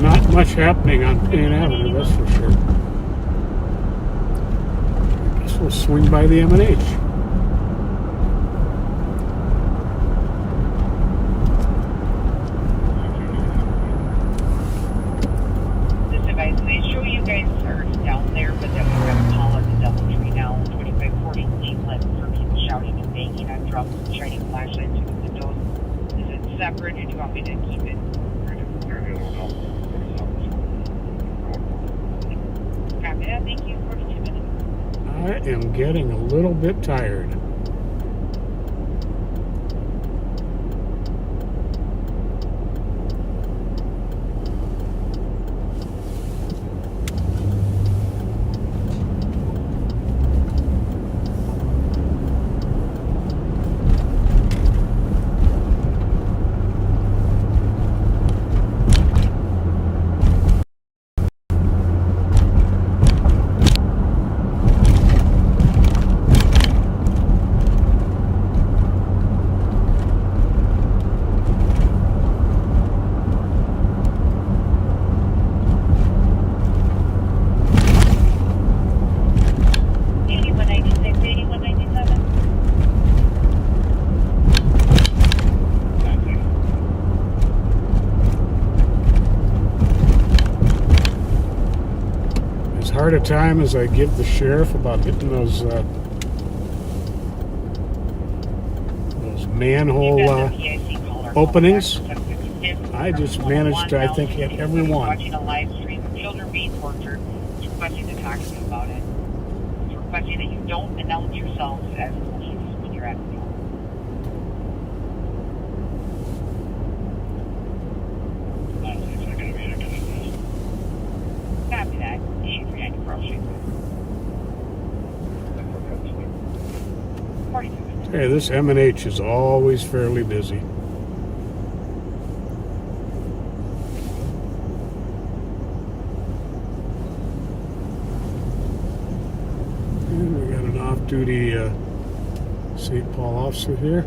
Not much happening on Payne Avenue, that's for sure. I guess we'll swing by the M&H. this device. They show you guys are down there, but then we're going to call it the Doubletree now. 2540 England for people shouting and banging on drums and shining flashlights through the windows. Is it separate, or do you want me to keep it? Yeah, thank you. 42 minutes. I am getting a little bit tired. Hard a time as I give the sheriff about hitting those manhole openings. I just managed to, I think, hit every one. Watching a live stream of children being tortured. It's requesting to talk to you about it. It's requesting that you don't announce yourselves as police when you're at the door. Copy that. 8390 Cross Street. 42 minutes. Hey, this M&H is always fairly busy. off-duty St. Paul officer here.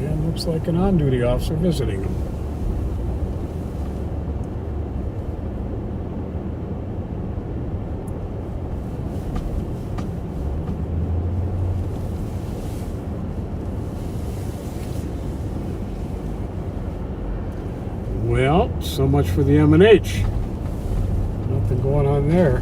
And looks like an on-duty officer visiting him. Well, so much for the M&H. Nothing going on there.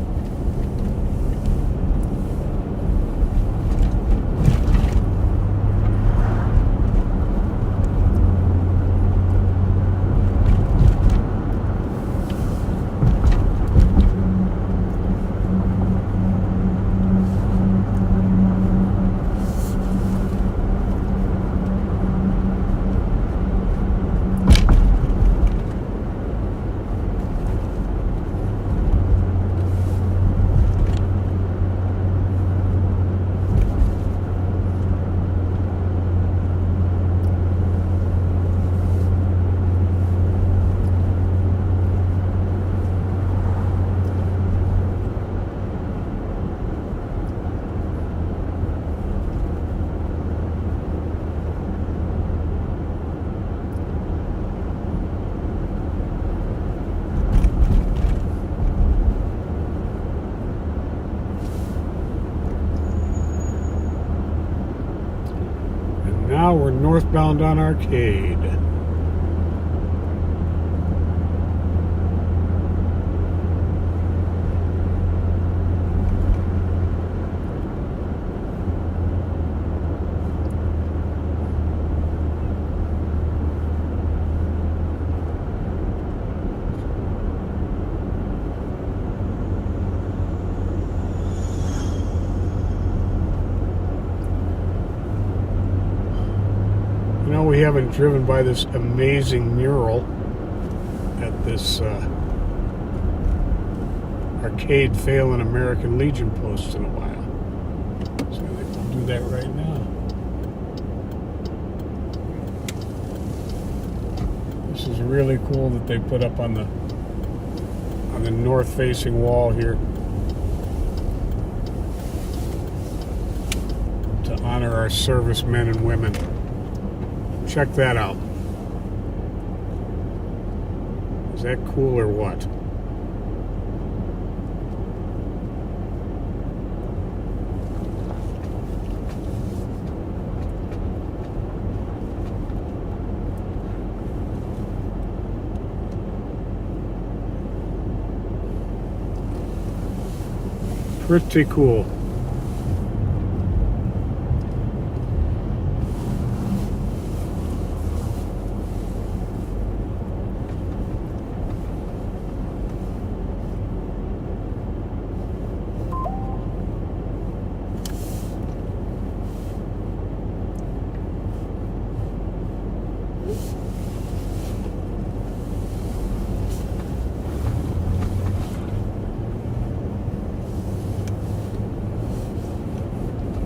Now we're northbound on Arcade. You know, we haven't driven by this amazing mural at this Arcade Phelan American Legion post in a while. So I think we'll do that right now. This is really cool that they put up on the north-facing wall here to honor our servicemen and women. Check that out. Is that cool or what? Pretty cool.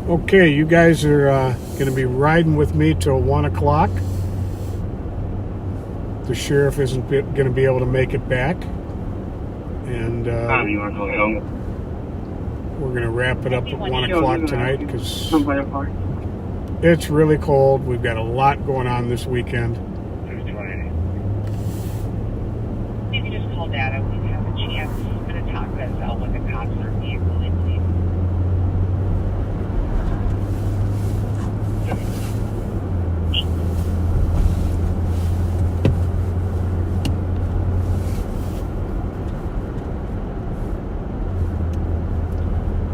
Okay, you guys are going to be riding with me till 1 o'clock. The sheriff isn't going to be able to make it back. And you want to go home? We're going to wrap it up at 1 o'clock tonight because it's really cold. We've got a lot going on this weekend. Maybe just call Dad and we have a chance. I'm going to talk this out with the cops or vehicle, please.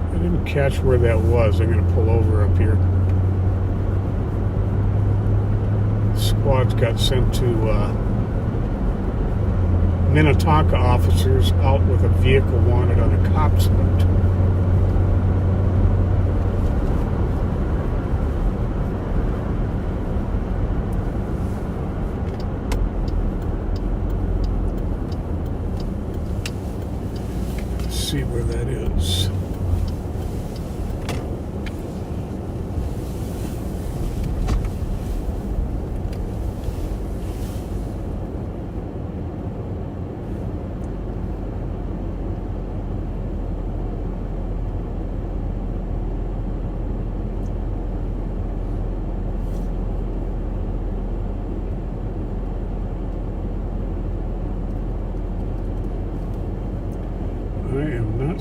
I didn't catch where that was. I'm going to pull over up here. The squads got sent to Minnetonka officers out with a vehicle wanted on a cop's note. Let's see where that is.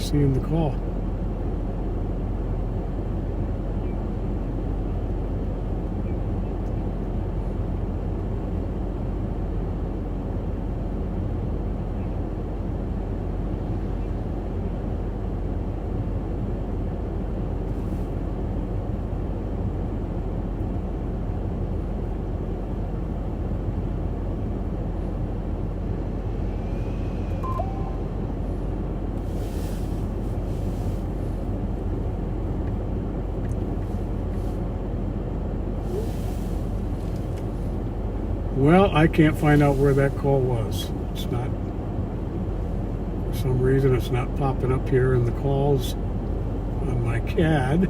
seeing the call. Well, I can't find out where that call was. It's not, for some reason, it's not popping up here in the calls on my CAD.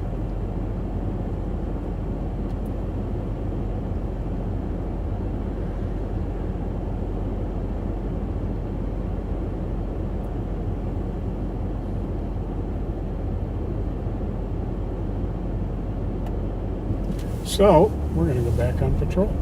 So, we're going to go back on patrol.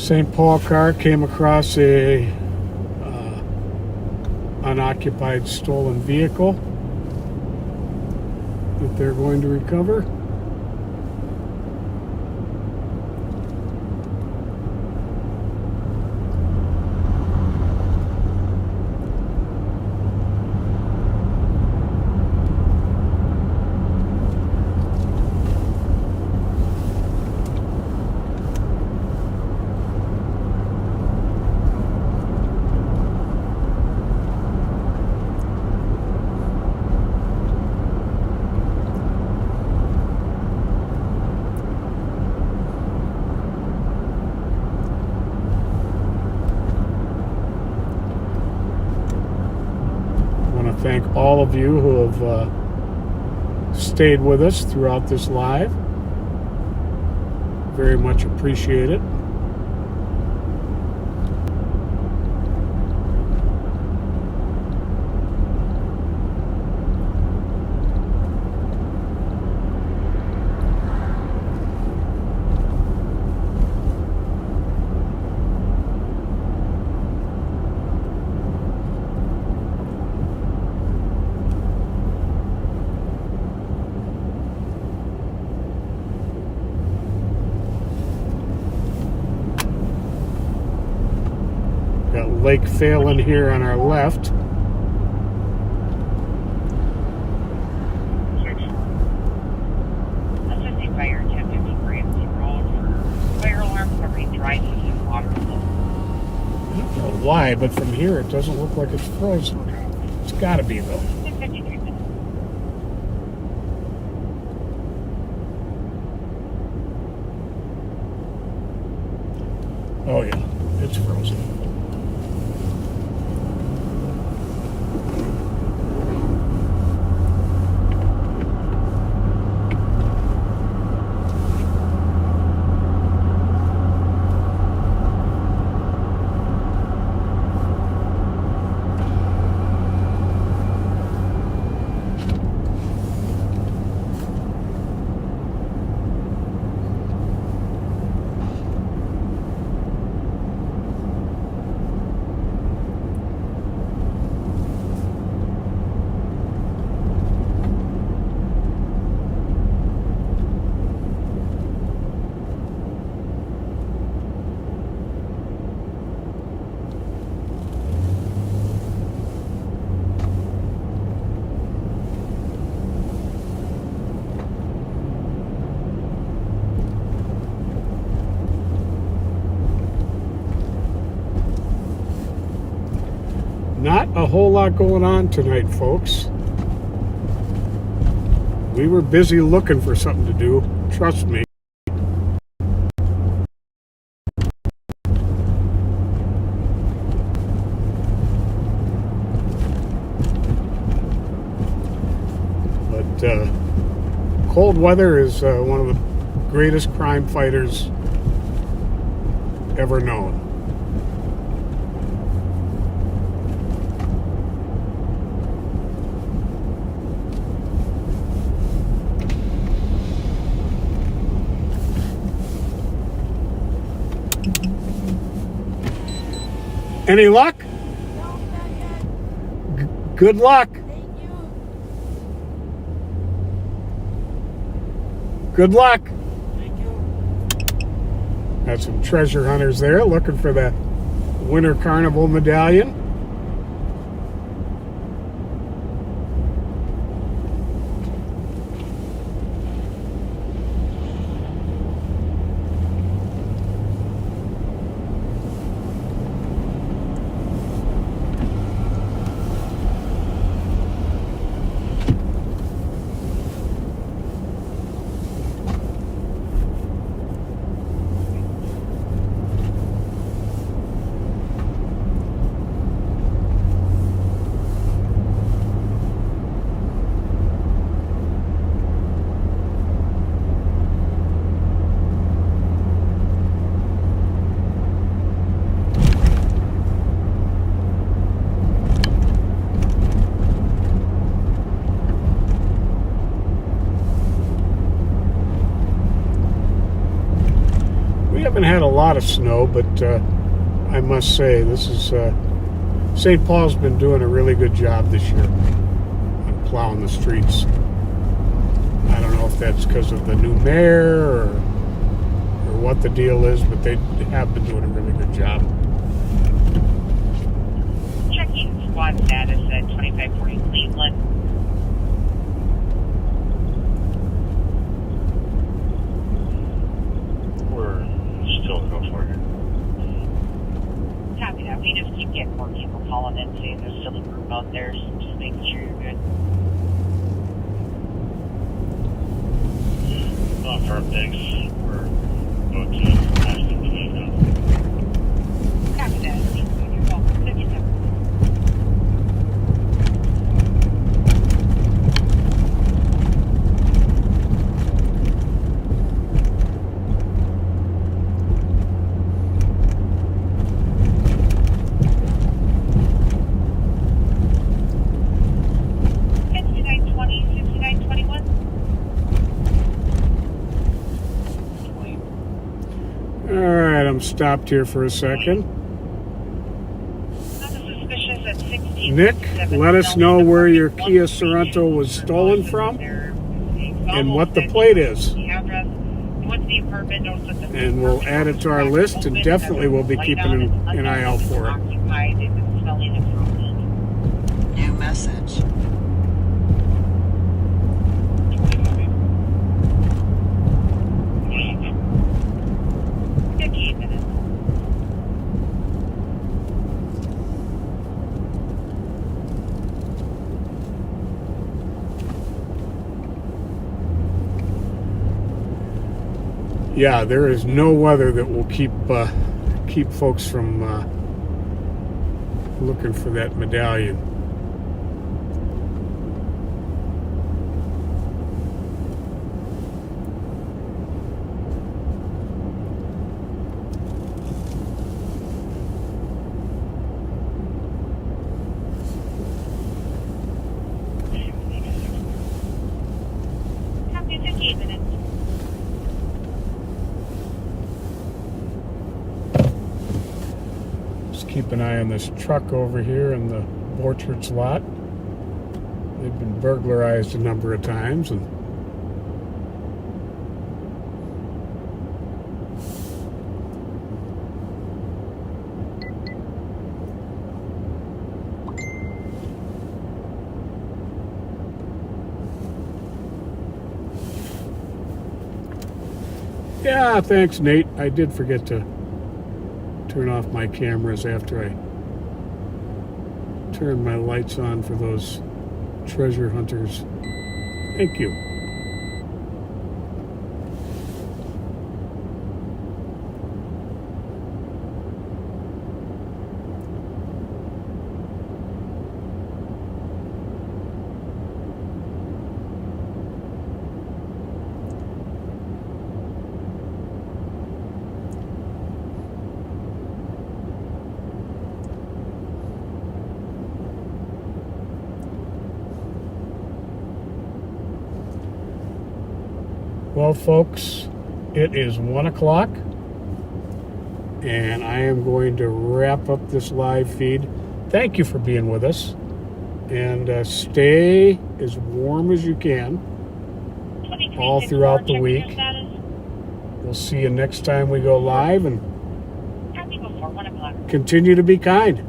St. Paul car came across a unoccupied stolen vehicle that they're going to recover. Thank all of you who have stayed with us throughout this live. Very much appreciate it. Lake Phelan here on our left. Let's just say fire 1050 Ramsey Road for fire alarm covering dry system water flow. I don't know why, but from here it doesn't look like it's frozen. It's got to be, though. 53 minutes. Oh yeah, it's frozen. not a whole lot going on tonight, folks. We were busy looking for something to do, trust me. But cold weather is one of the greatest crime fighters ever known. Any luck? Good luck. Good luck. Got some treasure hunters there looking for the Winter Carnival medallion. We haven't had a lot of snow, but I must say this is St. Paul's been doing a really good job this year on plowing the streets. I don't know if that's because of the new mayor or what the deal is, but they have been doing a really good job. Checking squad status at 2540 Cleveland. We're still go for it. Copy that. We just keep getting more people calling in saying there's still a group out there, so just making sure you're good. Confirm, thanks. We're going to Ashton today now. Copy that. You're welcome. 57. Alright, I'm stopped here for a second. Nick, let us know where your Kia Sorento was stolen from and what the plate is. And we'll add it to our list, and definitely we'll be keeping an eye out for it. New message. Yeah, there is no weather that will keep folks from looking for that medallion. Copy 15 minutes. Keep an eye on this truck over here in the Borchards lot. They've been burglarized a number of times, and yeah, thanks, Nate. I did forget to turn off my cameras after I turn my lights on for those treasure hunters. Thank you. Well, folks, it is 1 o'clock, and I am going to wrap up this live feed. Thank you for being with us, and stay as warm as you can all throughout the week. We'll see you next time we go live, and continue to be kind.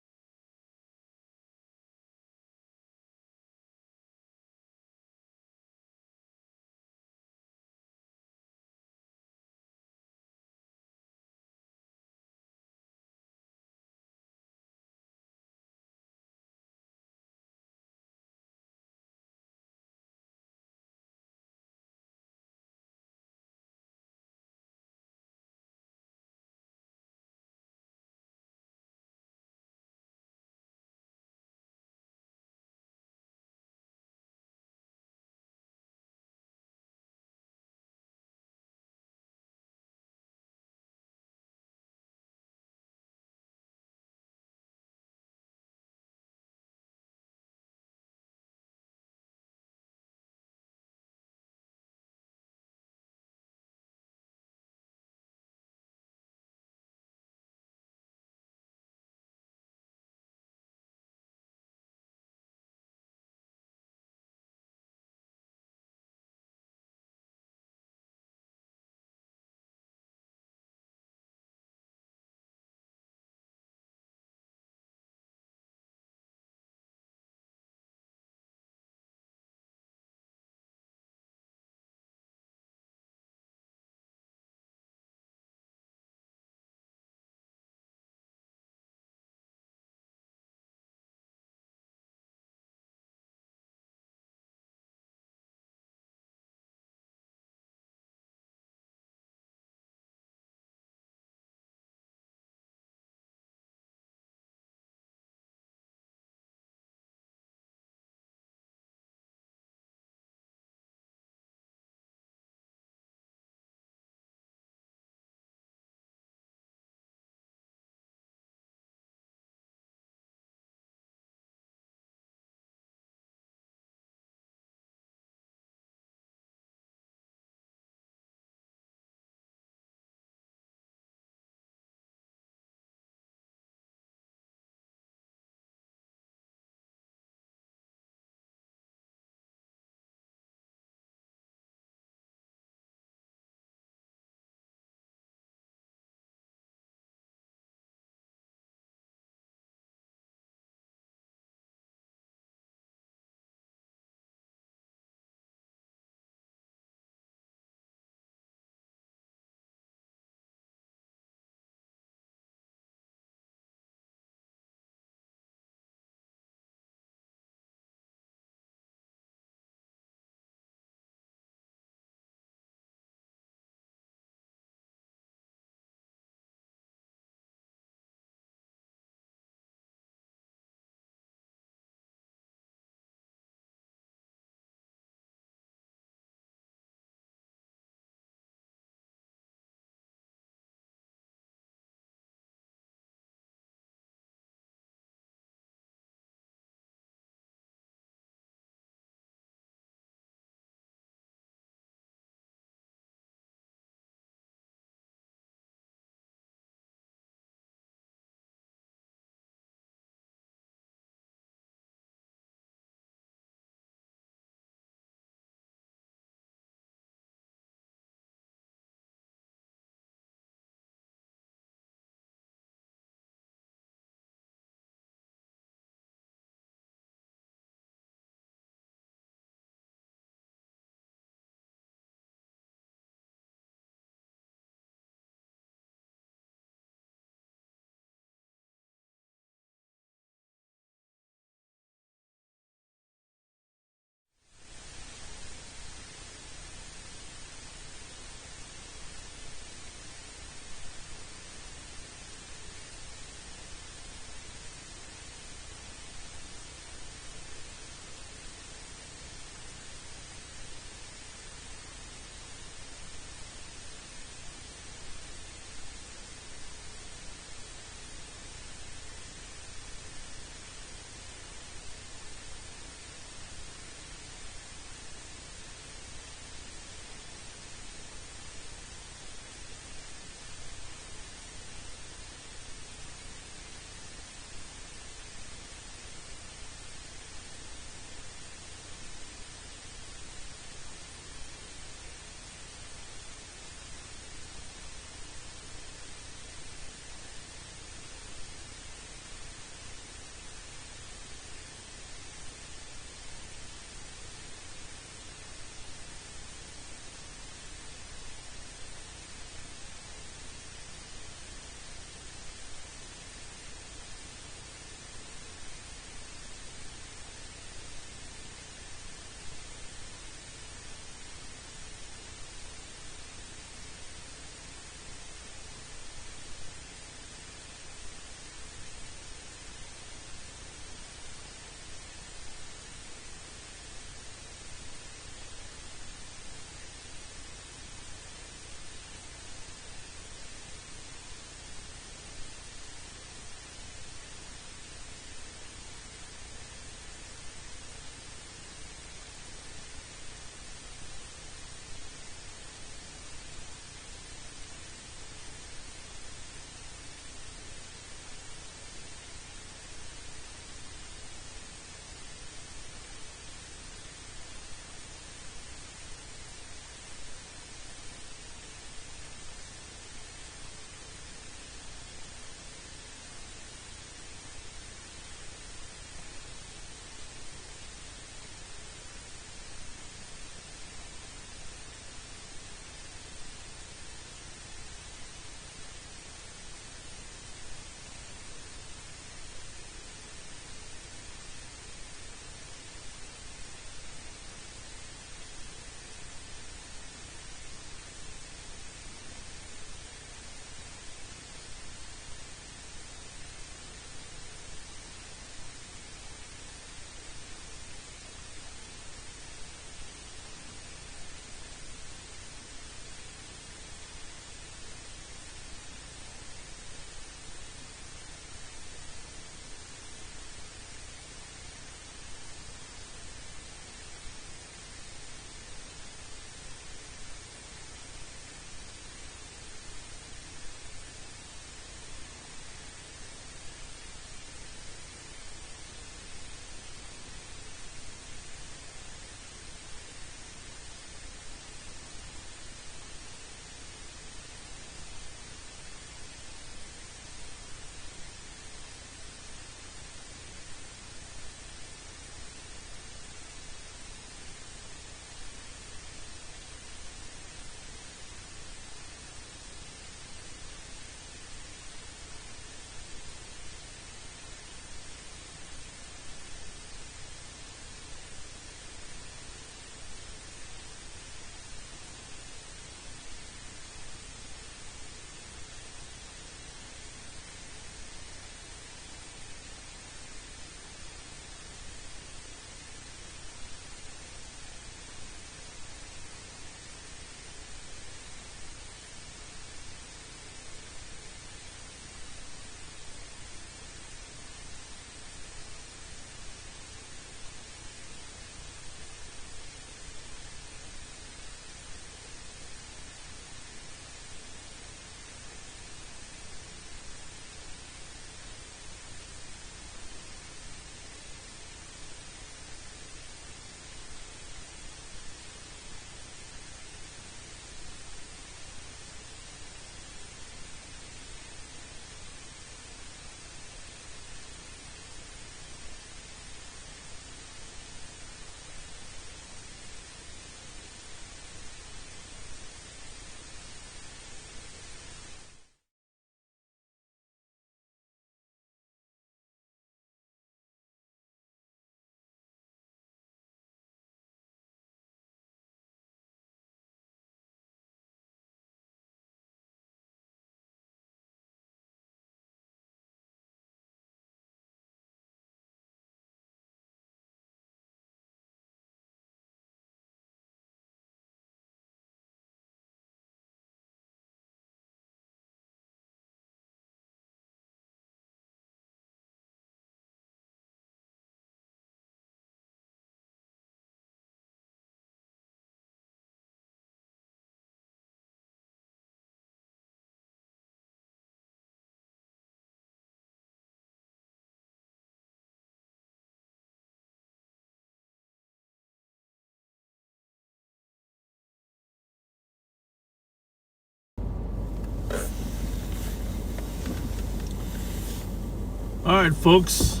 All right, folks.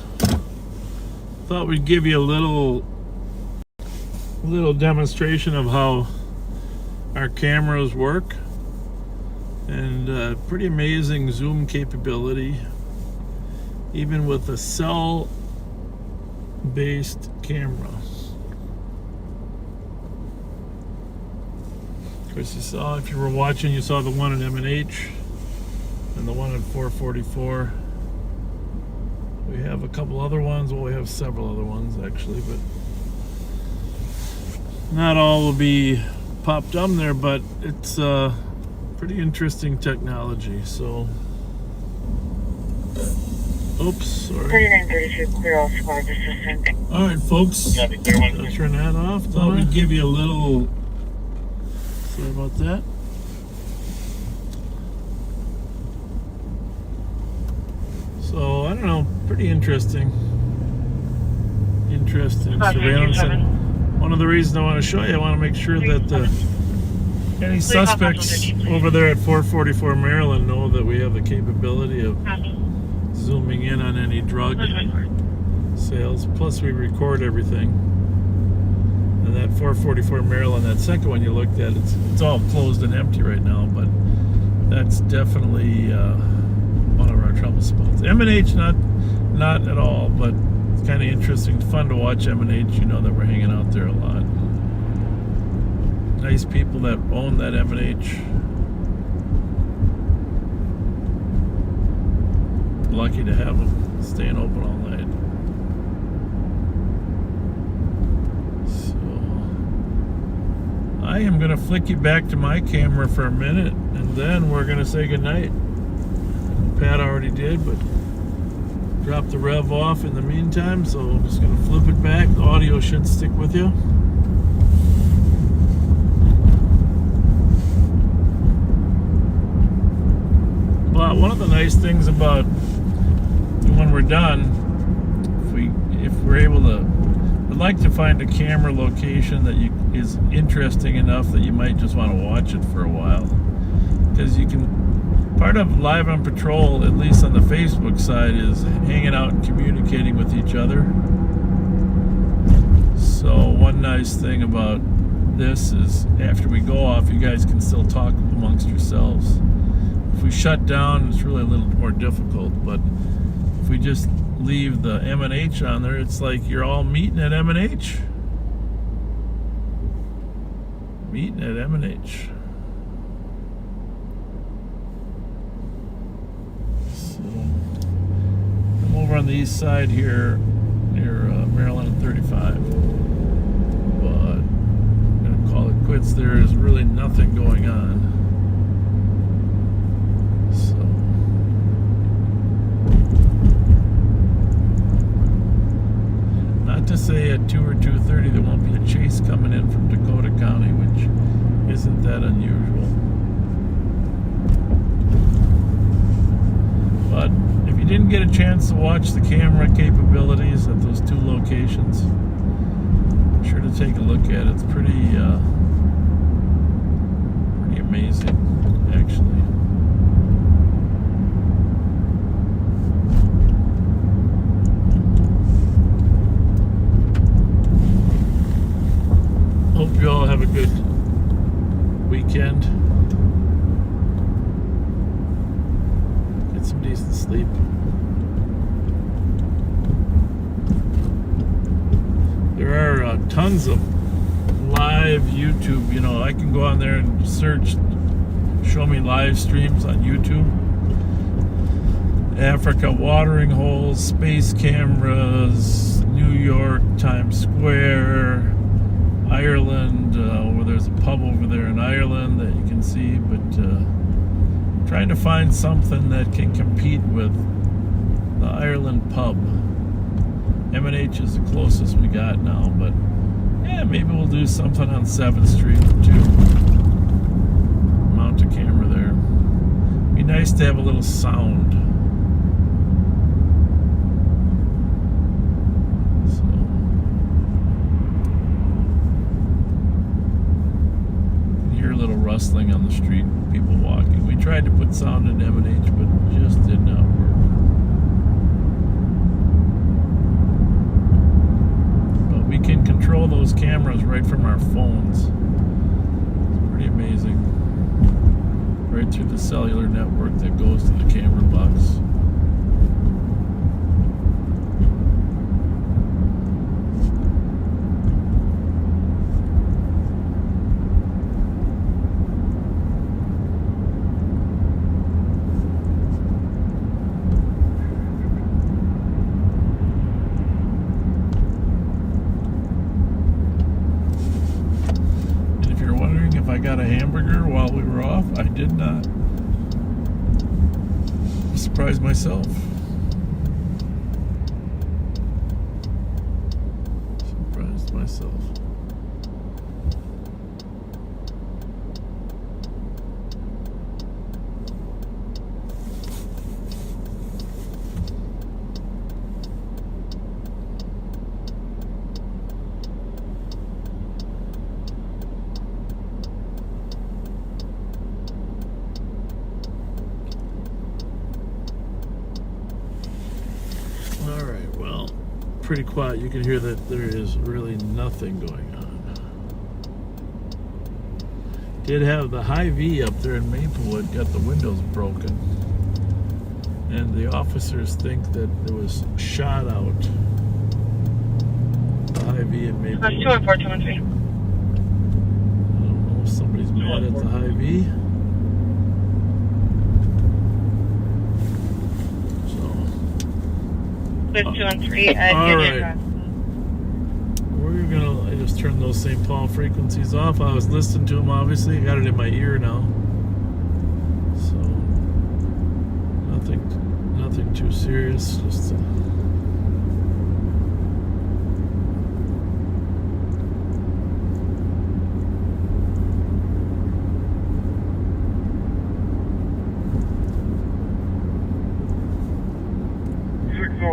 Thought we'd give you a little demonstration of how our cameras work, and pretty amazing zoom capability, even with a cell-based camera. Of course, you saw, if you were watching, you saw the one at M&H and the one at 444. We have a couple other ones. Well, we have several other ones actually, but not all will be popped on there, but it's pretty interesting technology. So, oops, sorry. 3932, clear all squad assistant. All right, folks, I'll turn that off. Thought we'd give you a little, sorry about that. So, I don't know, pretty interesting surveillance. And one of the reasons I want to show you, I want to make sure that any suspects over there at 444 Maryland know that we have the capability of zooming in on any drug sales. Plus, we record everything. And that 444 Maryland, that second one you looked at, it's all closed and empty right now, but that's definitely one of our trouble spots. M&H, not at all, but it's kind of interesting, fun to watch M&H. You know that we're hanging out there a lot. Nice people that own that M&H. Lucky to have them staying open all night. So I am going to flick you back to my camera for a minute, and then we're going to say goodnight. Pat already did, but drop the rev off in the meantime, so I'm just going to flip it back. The audio should stick with you. But one of the nice things about when we're done, if we're able to, I'd like to find a camera location that is interesting enough that you might just want to watch it for a while, because you can. Part of Live on Patrol, at least on the Facebook side, is hanging out and communicating with each other. So one nice thing about this is after we go off, you guys can still talk amongst yourselves. If we shut down, it's really a little more difficult, but if we just leave the M&H on there, it's like you're all meeting at M&H. Meeting at M&H. I'm over on the east side here near Maryland and 35, but I'm going to call it quits. There is really nothing going on, so not to say at 2 or 2:30 there won't be a chase coming in from Dakota County, which isn't that unusual. But if you didn't get a chance to watch the camera capabilities at those two locations, be sure to take a look at it. It's pretty amazing, actually. Hope you all have a good weekend. Some decent sleep. There are tons of live YouTube. You know, I can go on there and search, show me live streams on YouTube. Africa watering holes, space cameras, New York, Times Square, Ireland, where there's a pub over there in Ireland that you can see, but trying to find something that can compete with the Ireland pub. M&H is the closest we got now, but yeah, maybe we'll do something on 7th Street too. Mount a camera there. Be nice to have a little sound. So, you can hear a little rustling on the street, people walking. We tried to put sound in M&H, but it just did not work. control those cameras right from our phones. It's pretty amazing. Right through the cellular network that goes to the camera box. If I got a hamburger while we were off, I did not. I surprised myself. Surprised myself. Alright, well, pretty quiet. You can hear that there is really nothing going on. Did have the Hy-Vee up there in Maplewood, got the windows broken. And the officers think that there was shot out. The Hy-Vee in Maplewood. 214, 213. I don't know if somebody's mad at the Hy-Vee. With 2 and 3 at All Union right. Cross. We're gonna. I just turned those St. Paul frequencies off. I was listening to them. Obviously, I got it in my ear now. So nothing too serious. Just.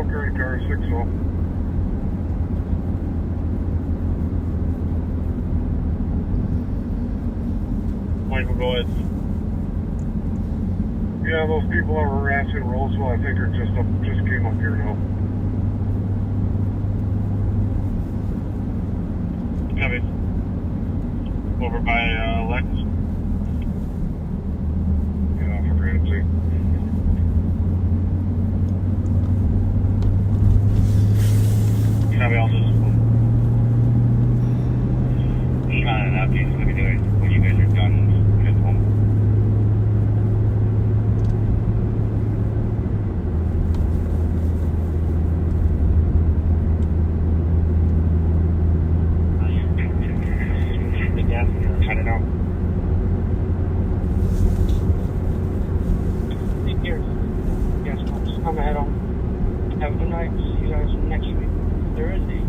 Current car 60. Michael, go ahead. Yeah, those people that were harassing Roseville, I think are just came up here now. Copy. Over by Lex. Yeah, for Ramsey. Copy, I'll just shine it up. You just let me do it when you guys are done. Head home. Gas, cut it out. Here's gas pumps. I'm gonna head home. Have a good night. See you guys next week. Thursday.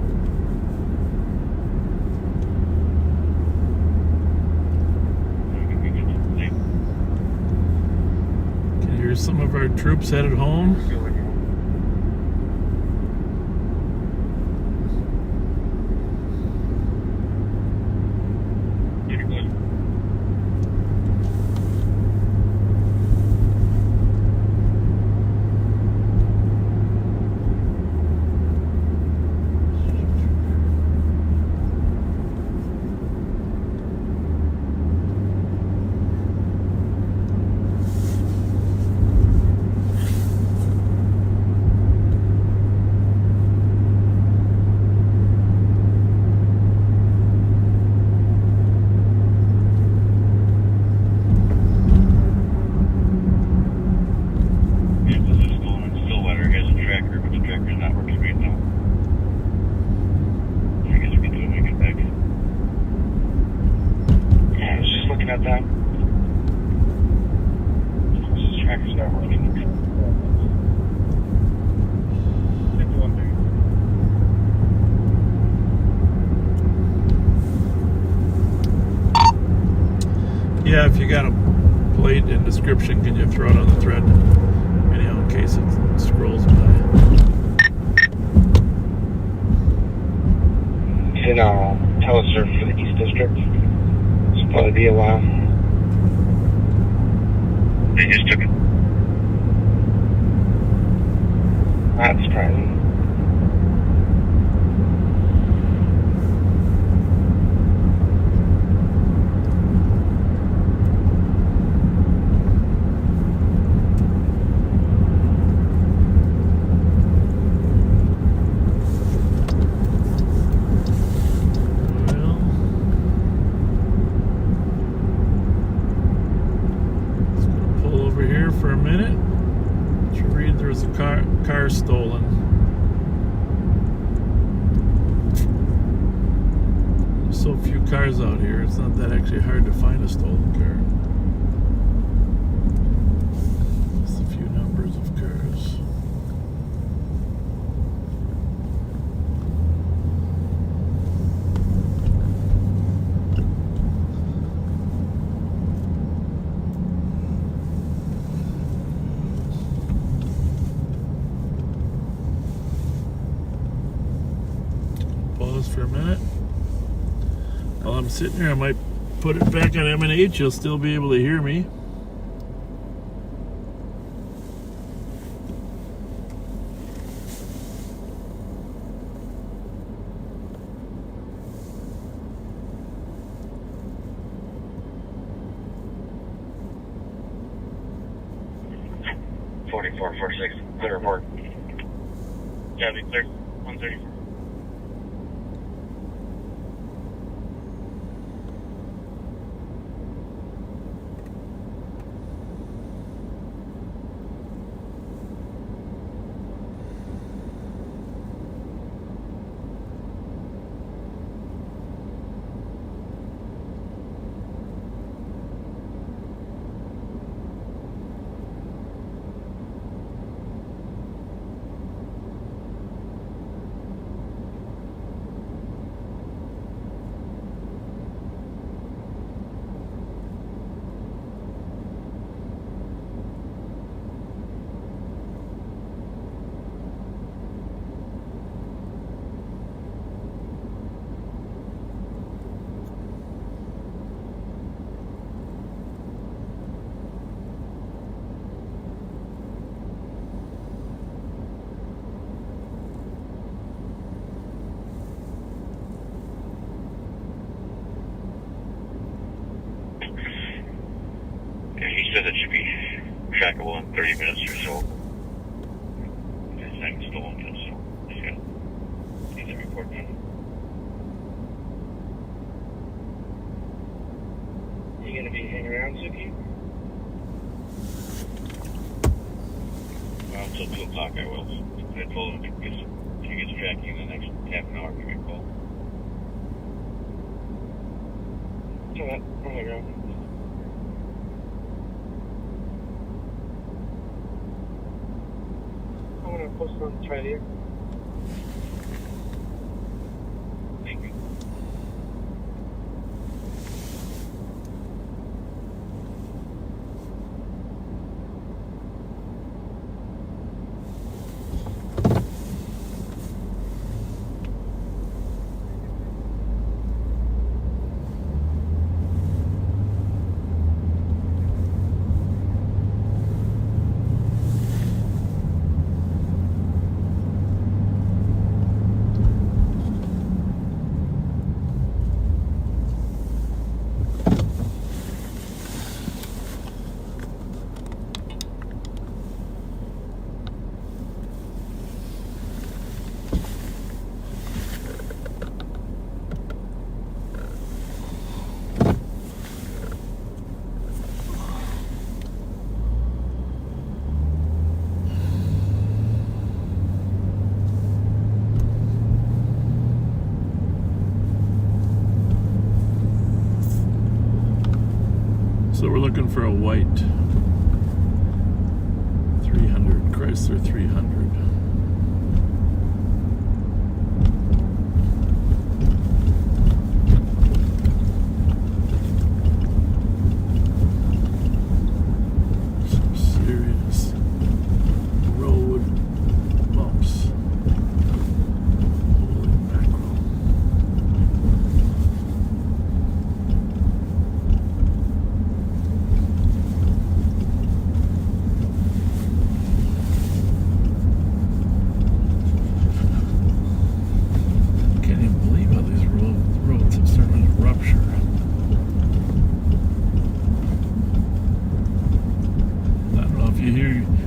Can hear some of our troops headed home. Yeah, if you got a plate and description, can you throw it on the thread? Anyhow, in case it scrolls by. In telesurf for the East District. It's probably be a while. They just took it. Not surprising. so few cars out here, it's not that actually hard to find a stolen car. Just a few numbers of cars. Pause for a minute. While I'm sitting here, I might put it back on M&H. You'll still be able to hear me. Clear report. Yeah, be clear. 134. He said it should be trackable in 30 minutes or so. His thing's stolen yet, so he's got the report done. You gonna be hanging around, Suki? Well, until 2 o'clock I will. I told him if he gets tracking in the next half an hour, give me a call. So that, oh my god. I'm gonna post it on the thread here. Thank you. So we're looking for a white 300, Chrysler 300. Some serious road bumps. Holy mackerel.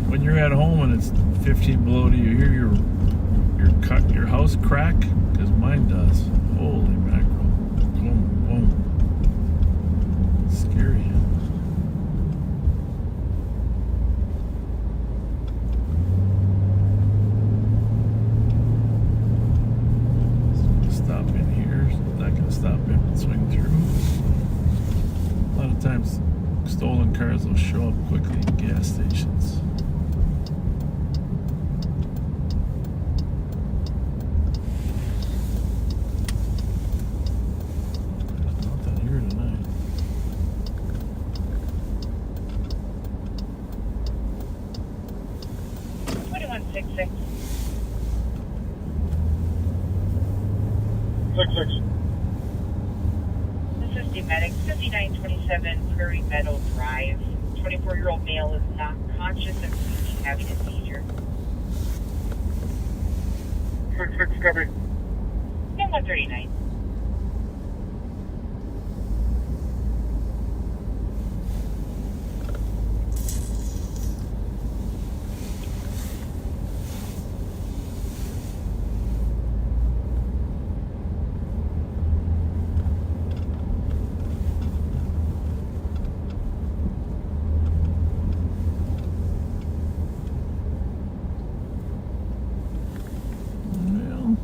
When you're at home and it's 15 below, do you hear your house crack? Because mine does. Holy mackerel. Boom, boom. Scary. Stop in here. Not gonna stop in. Sometimes stolen cars will show up quickly in gas stations. There's nothing here tonight. $21.66. 66. This is the medic, 5927 Prairie Meadow Drive. 24-year-old male is not conscious and breathing, having a seizure. 66, copy. 139. Well,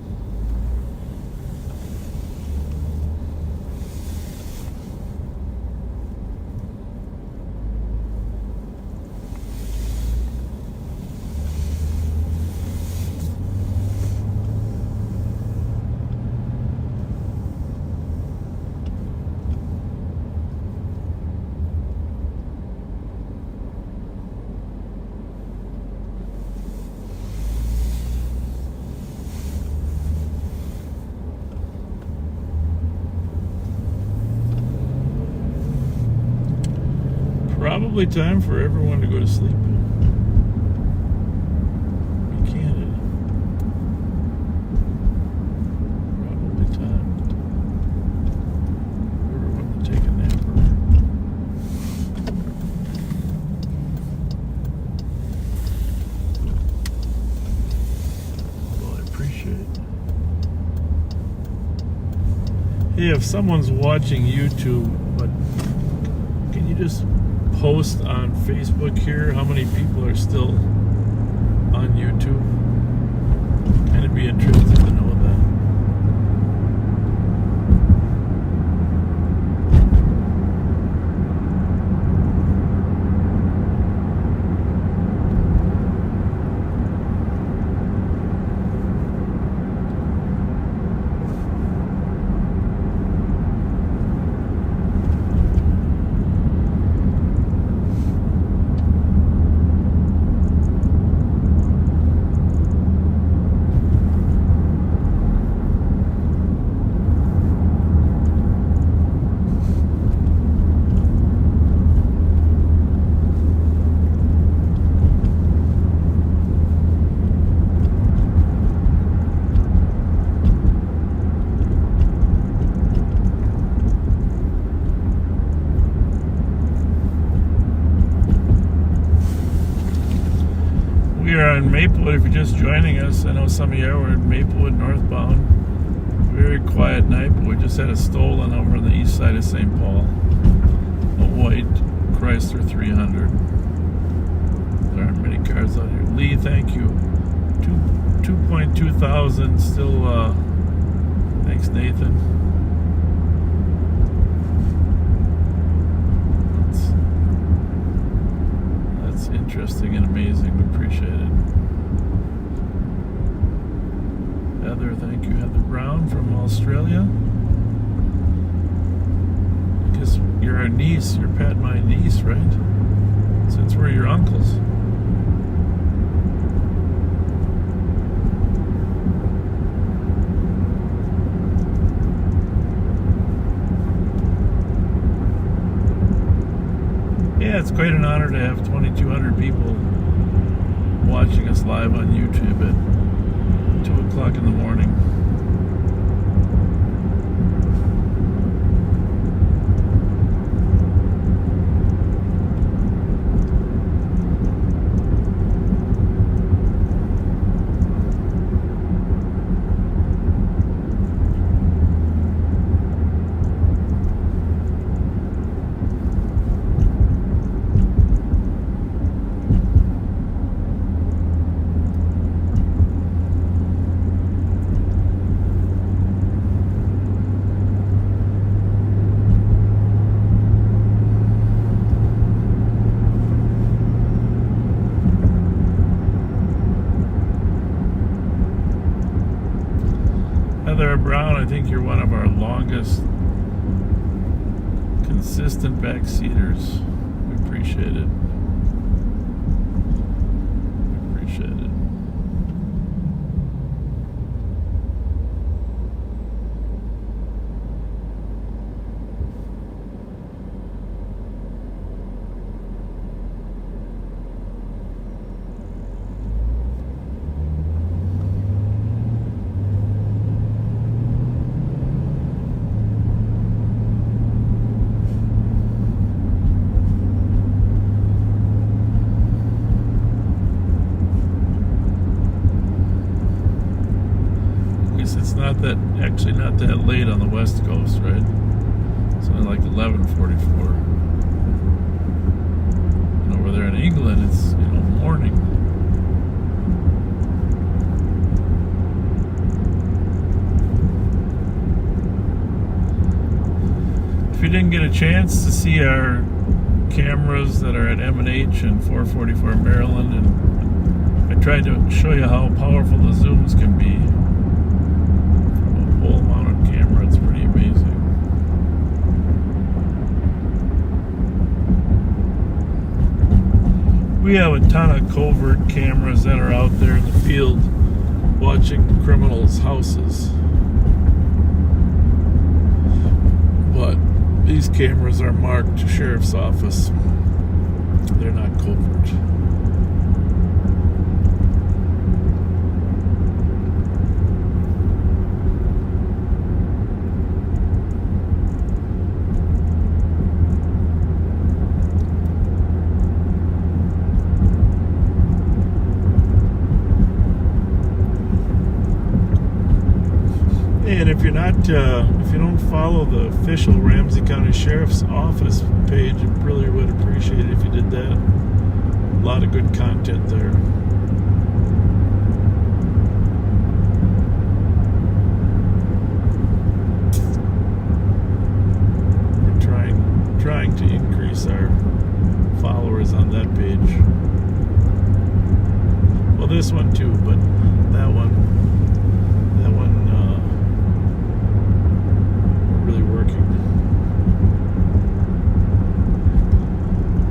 probably time for everyone to go to sleep. Be candid. Probably time for everyone to take a nap. Well, I appreciate it. Hey, if someone's watching YouTube, but can you just post on Facebook here how many people are still on YouTube? Kind of be interested to know that. We are in Maplewood. If you're just joining us, I know some of you are in Maplewood northbound. Very quiet night, but we just had a stolen over on the east side of St. Paul. A white Chrysler 300. There aren't many cars out here. Lee, thank you. 2.2 thousand. Still, thanks, Nathan. That's interesting and amazing. We appreciate it. Heather, thank you. Heather Brown from Australia. Because you're our niece. You're Pat, my niece, right? Since we're your uncles. Yeah, it's quite an honor to have 2,200 people watching us live on YouTube at 2 o'clock in the morning. August. Consistent backseaters. We appreciate it. We appreciate it. It's not that late on the West Coast, right? It's only like 11:44. And over there in England, it's morning. If you didn't get a chance to see our cameras that are at M&H and 444 Maryland, and I tried to show you how powerful the zooms can be. Mounted camera, it's pretty amazing. We have a ton of covert cameras that are out there in the field watching criminals' houses. But these cameras are marked Sheriff's Office. They're not covert. And if you're not, if you don't follow the official Ramsey County Sheriff's Office page, I really would appreciate it if you did that. A lot of good content there. We're trying to increase our followers on that page. Well, this one too, but that one.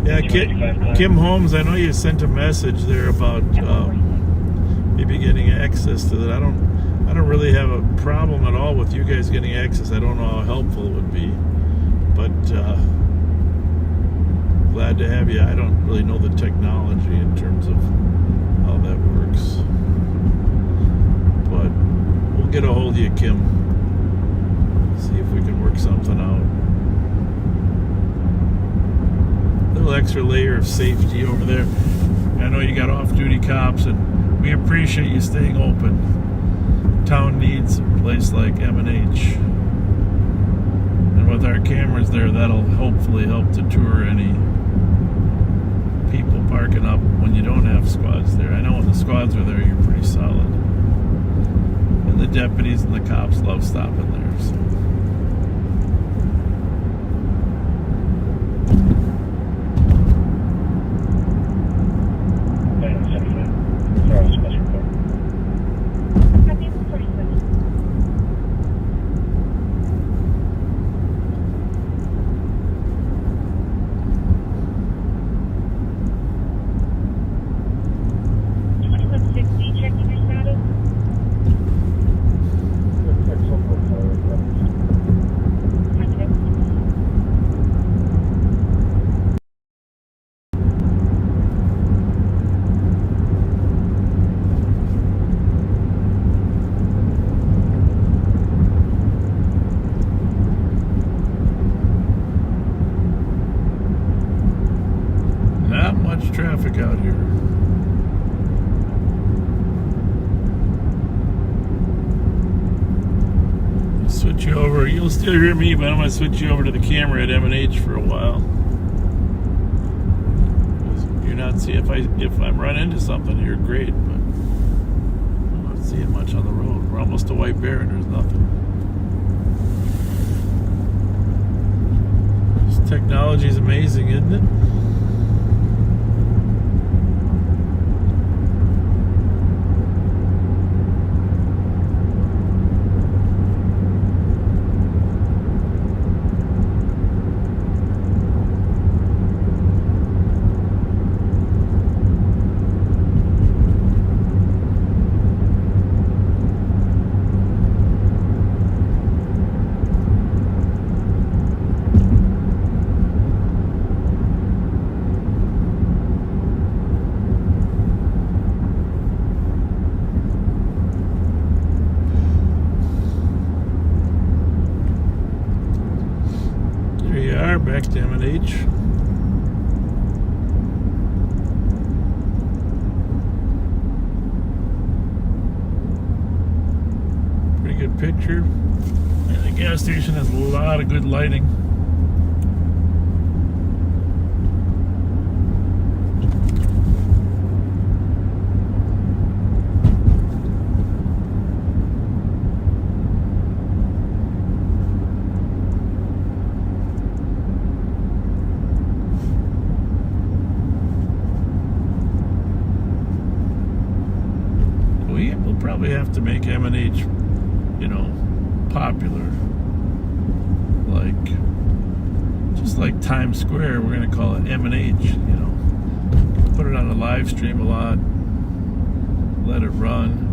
Yeah, Kim Holmes, I know you sent a message there about maybe getting access to that. I don't really have a problem at all with you guys getting access. I don't know how helpful it would be, but glad to have you. I don't really know the technology in terms of how that works, but we'll get a hold of you, Kim. See if we can work something out. Little extra layer of safety over there. I know you got off-duty cops, and we appreciate you staying open. Town needs a place like M&H, and with our cameras there, that'll hopefully help deter any people parking up when you don't have squads there. I know when the squads are there, you're pretty solid, and the deputies and the cops love stopping there. So. Traffic out here. Switch you over. You'll still hear me, but I'm going to switch you over to the camera at M&H for a while. You're not see if I'm running into something here, great, but I'm not seeing much on the road. We're almost to White Bear and there's nothing. This technology is amazing, isn't it? back to M&H. Pretty good picture. And the gas station has a lot of good lighting. We'll probably have to make M&H, you know, popular. Like, just like Times Square, we're gonna call it M&H, you know. Put it on a live stream a lot. Let it run.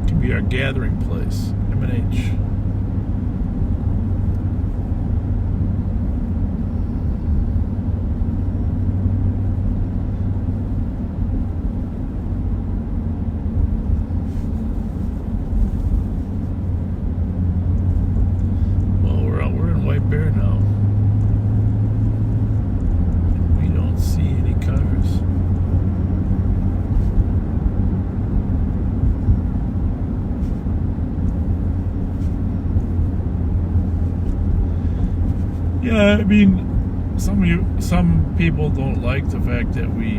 It can be our gathering place, M&H. Yeah, I mean, some people don't like the fact that we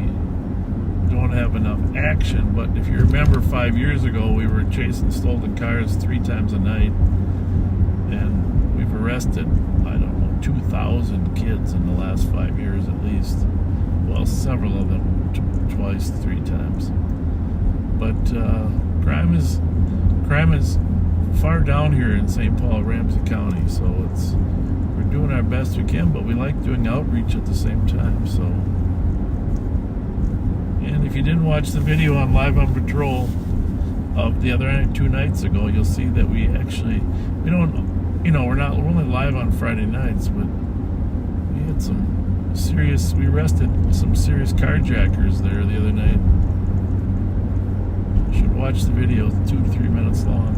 don't have enough action, but if you remember 5 years ago, we were chasing stolen cars 3 times a night, and we've arrested, I don't know, 2,000 kids in the last 5 years at least. Well, several of them twice, 3 times. But crime is far down here in St. Paul, Ramsey County, so we're doing our best we can, but we like doing outreach at the same time. So, and if you didn't watch the video on Live on Patrol of the other night, 2 nights ago, you'll see that we only live on Friday nights, but we had we arrested some serious carjackers there the other night. You should watch the video, 2 to 3 minutes long.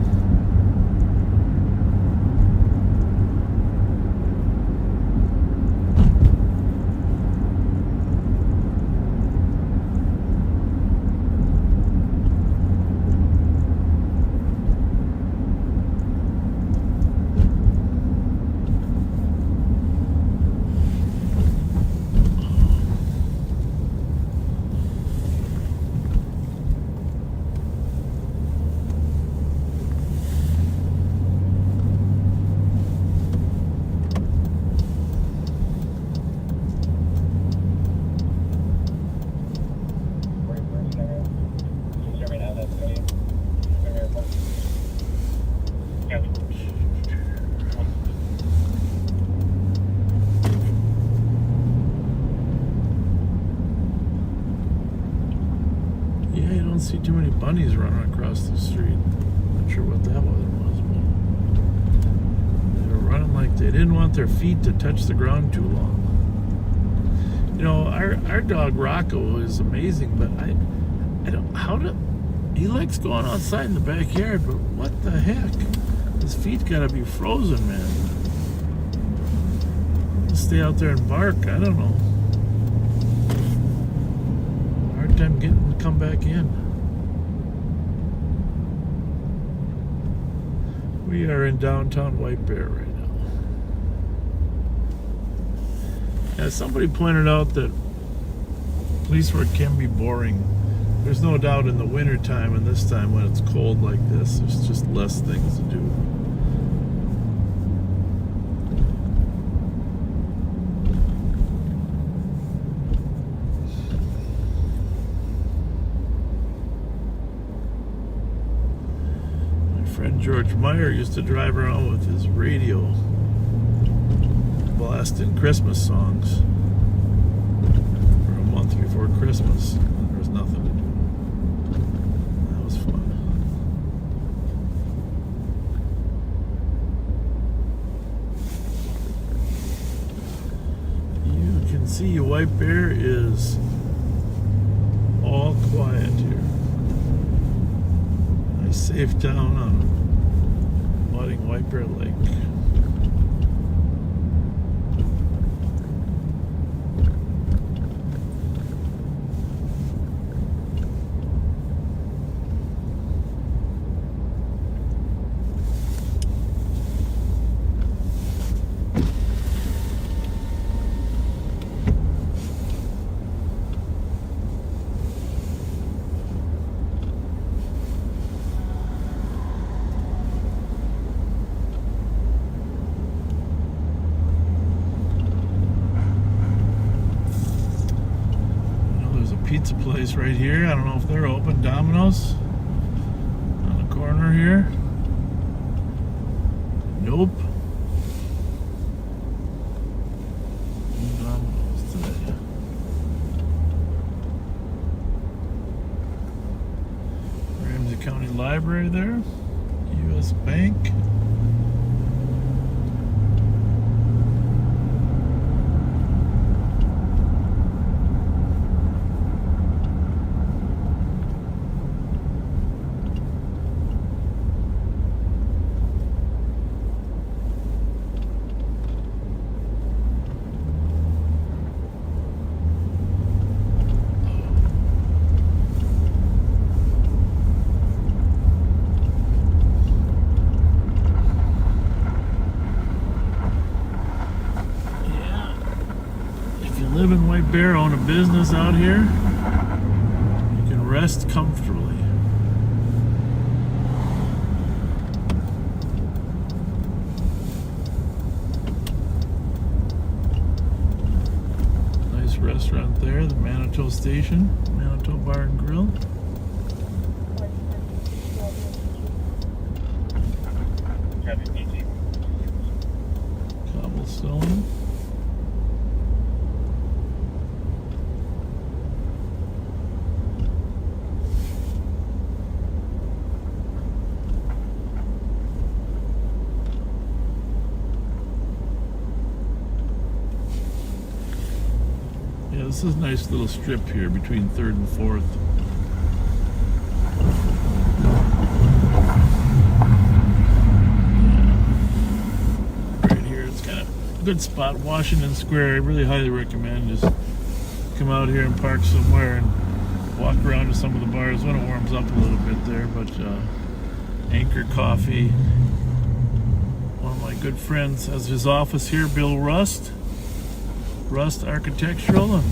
See too many bunnies running across the street. Not sure what that weather was, but they were running like they didn't want their feet to touch the ground too long. You know, our dog Rocco is amazing, but I don't, he likes going outside in the backyard, but what the heck? His feet gotta be frozen, man. He'll stay out there and bark, I don't know. Hard time getting him to come back in. We are in downtown White Bear right now. Yeah, somebody pointed out that police work can be boring. There's no doubt in the winter time and this time when it's cold like this, there's just less things to do. Friend George Meyer used to drive around with his radio blasting Christmas songs for a month before Christmas. There was nothing to do. That was fun. You can see White Bear is all quiet here. I say safe town on budding White Bear Lake. Pizza place right here. I don't know if they're open. Domino's on the corner here. Nope. No Domino's today. Ramsey County Library there. U.S. Bank. Live in White Bear, own a business out here, you can rest comfortably. Nice restaurant there, the Manitou Station, Manitou Bar and Grill. Cobblestone. Yeah, this is a nice little strip here between 3rd and 4th. Yeah. Right here, it's got a good spot, Washington Square. I really highly recommend just come out here and park somewhere and walk around to some of the bars when it warms up a little bit there. But Anchor Coffee, one of my good friends, has his office here, Bill Rust Architectural, and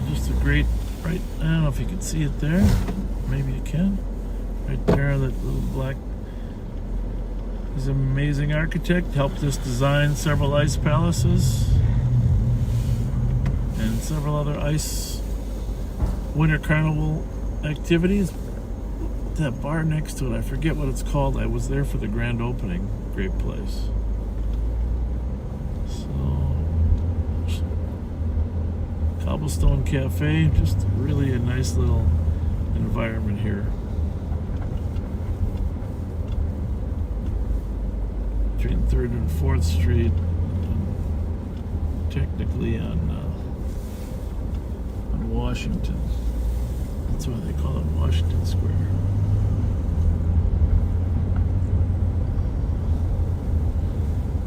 just a great, right, I don't know if you can see it there, maybe you can, right there, that little black, he's an amazing architect, helped us design several ice palaces and several other ice winter carnival activities. That bar next to it, I forget what it's called, I was there for the grand opening, great place. Cobblestone Cafe, just really a nice little environment here. Between 3rd and 4th Street, technically on Washington. That's why they call it Washington Square.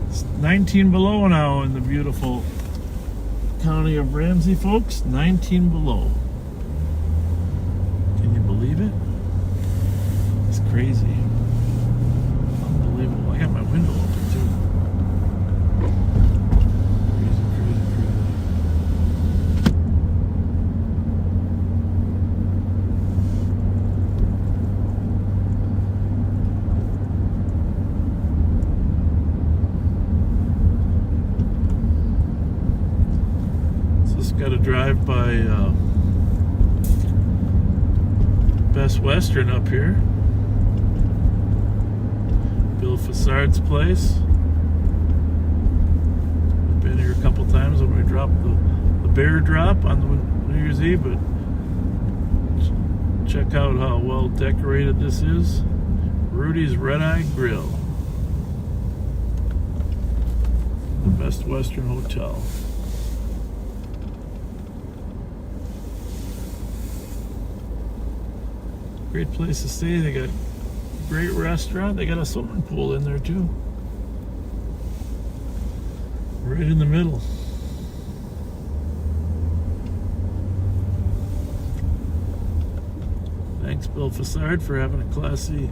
It's 19 below now in the beautiful county of Ramsey, folks. 19 below. Can you believe it? It's crazy. Unbelievable. I got my window open too. Crazy, crazy, crazy. Got to drive by Best Western up here. Bill Fassard's place. We've been here a couple times when we dropped the bear drop on the New Year's Eve, but check out how well decorated this is. Rudy's Red Eye Grill. The Best Western Hotel. Great place to stay. They got a great restaurant. They got a swimming pool in there too. Right in the middle. Thanks, Bill Fassard, for having a classy,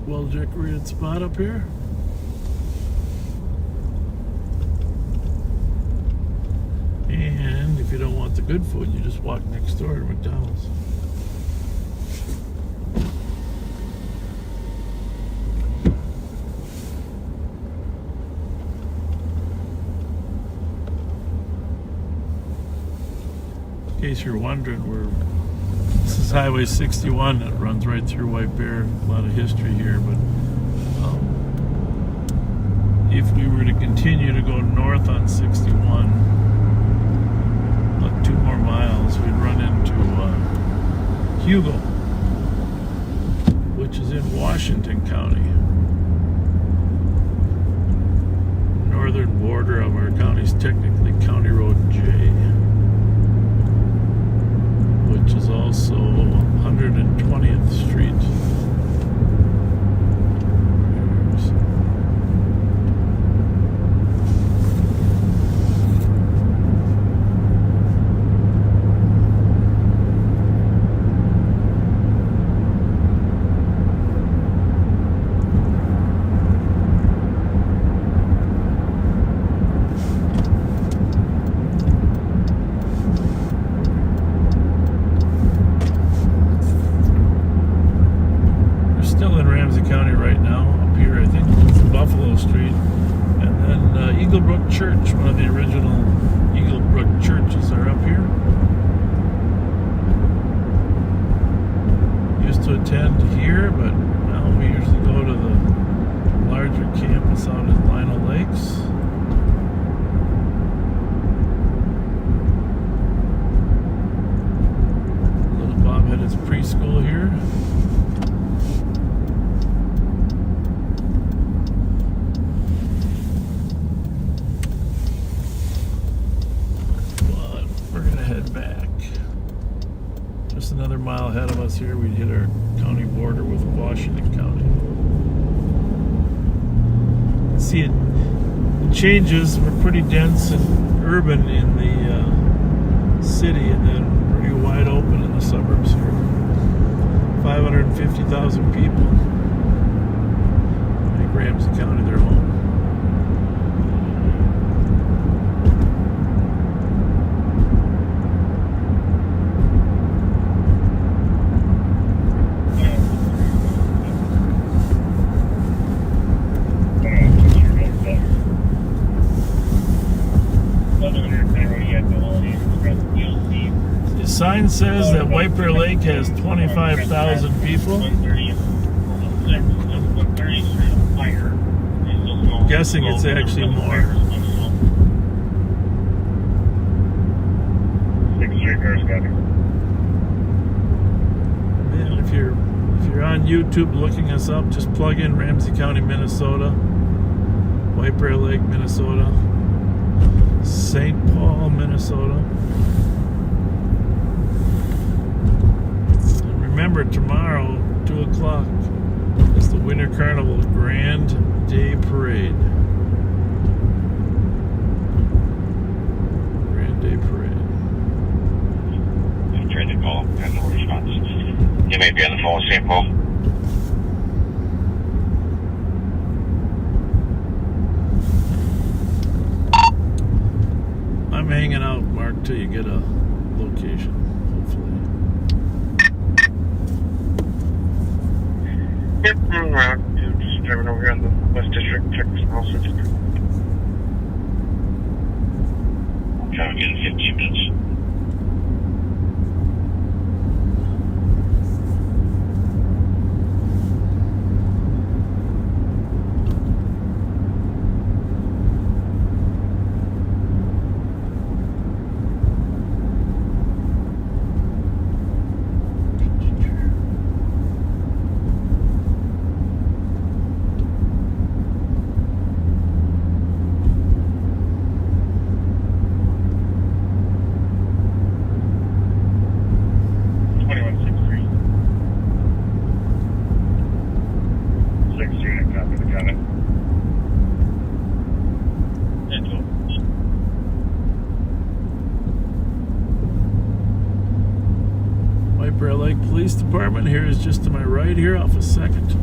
well-decorated spot up here. And if you don't want the good food, you just walk next door to McDonald's. In case you're wondering, this is Highway 61 that runs right through White Bear. A lot of history here, but if we were to continue to go north on 61, about 2 more miles, we'd run into Hugo, which is in Washington County. Northern border of our county is technically County Road J, which is also 120th Street. County right now. Up here, I think it's Buffalo Street, and then Eagle Brook Church, one of the original Eagle Brook churches, are up here. Used to attend here, but now we usually go to the larger campus out at Lino Lakes. Little Bob had his preschool here. Another mile ahead of us here, we'd hit our county border with Washington County. See, it changes. We're pretty dense and urban in the city, and then pretty wide open in the suburbs here. 550,000 people make Ramsey County their home. Sign says that White Bear Lake has 25,000 people. I'm guessing it's actually more. 6 straight cars got it. And if you're on YouTube looking us up, just plug in Ramsey County, Minnesota, White Bear Lake, Minnesota, St. Paul, Minnesota. Remember, tomorrow, 2 o'clock, is the Winter Carnival Grand Day Parade. Grand Day Parade. I tried to call him, got no response. You may be on the phone with St. Paul. I'm hanging out, Mark, till you get a location, hopefully. Yep, I'm around. Just driving over here on the West District, checking some houses. I'm trying to get in 15 minutes. police department here is just to my right here off of 2nd.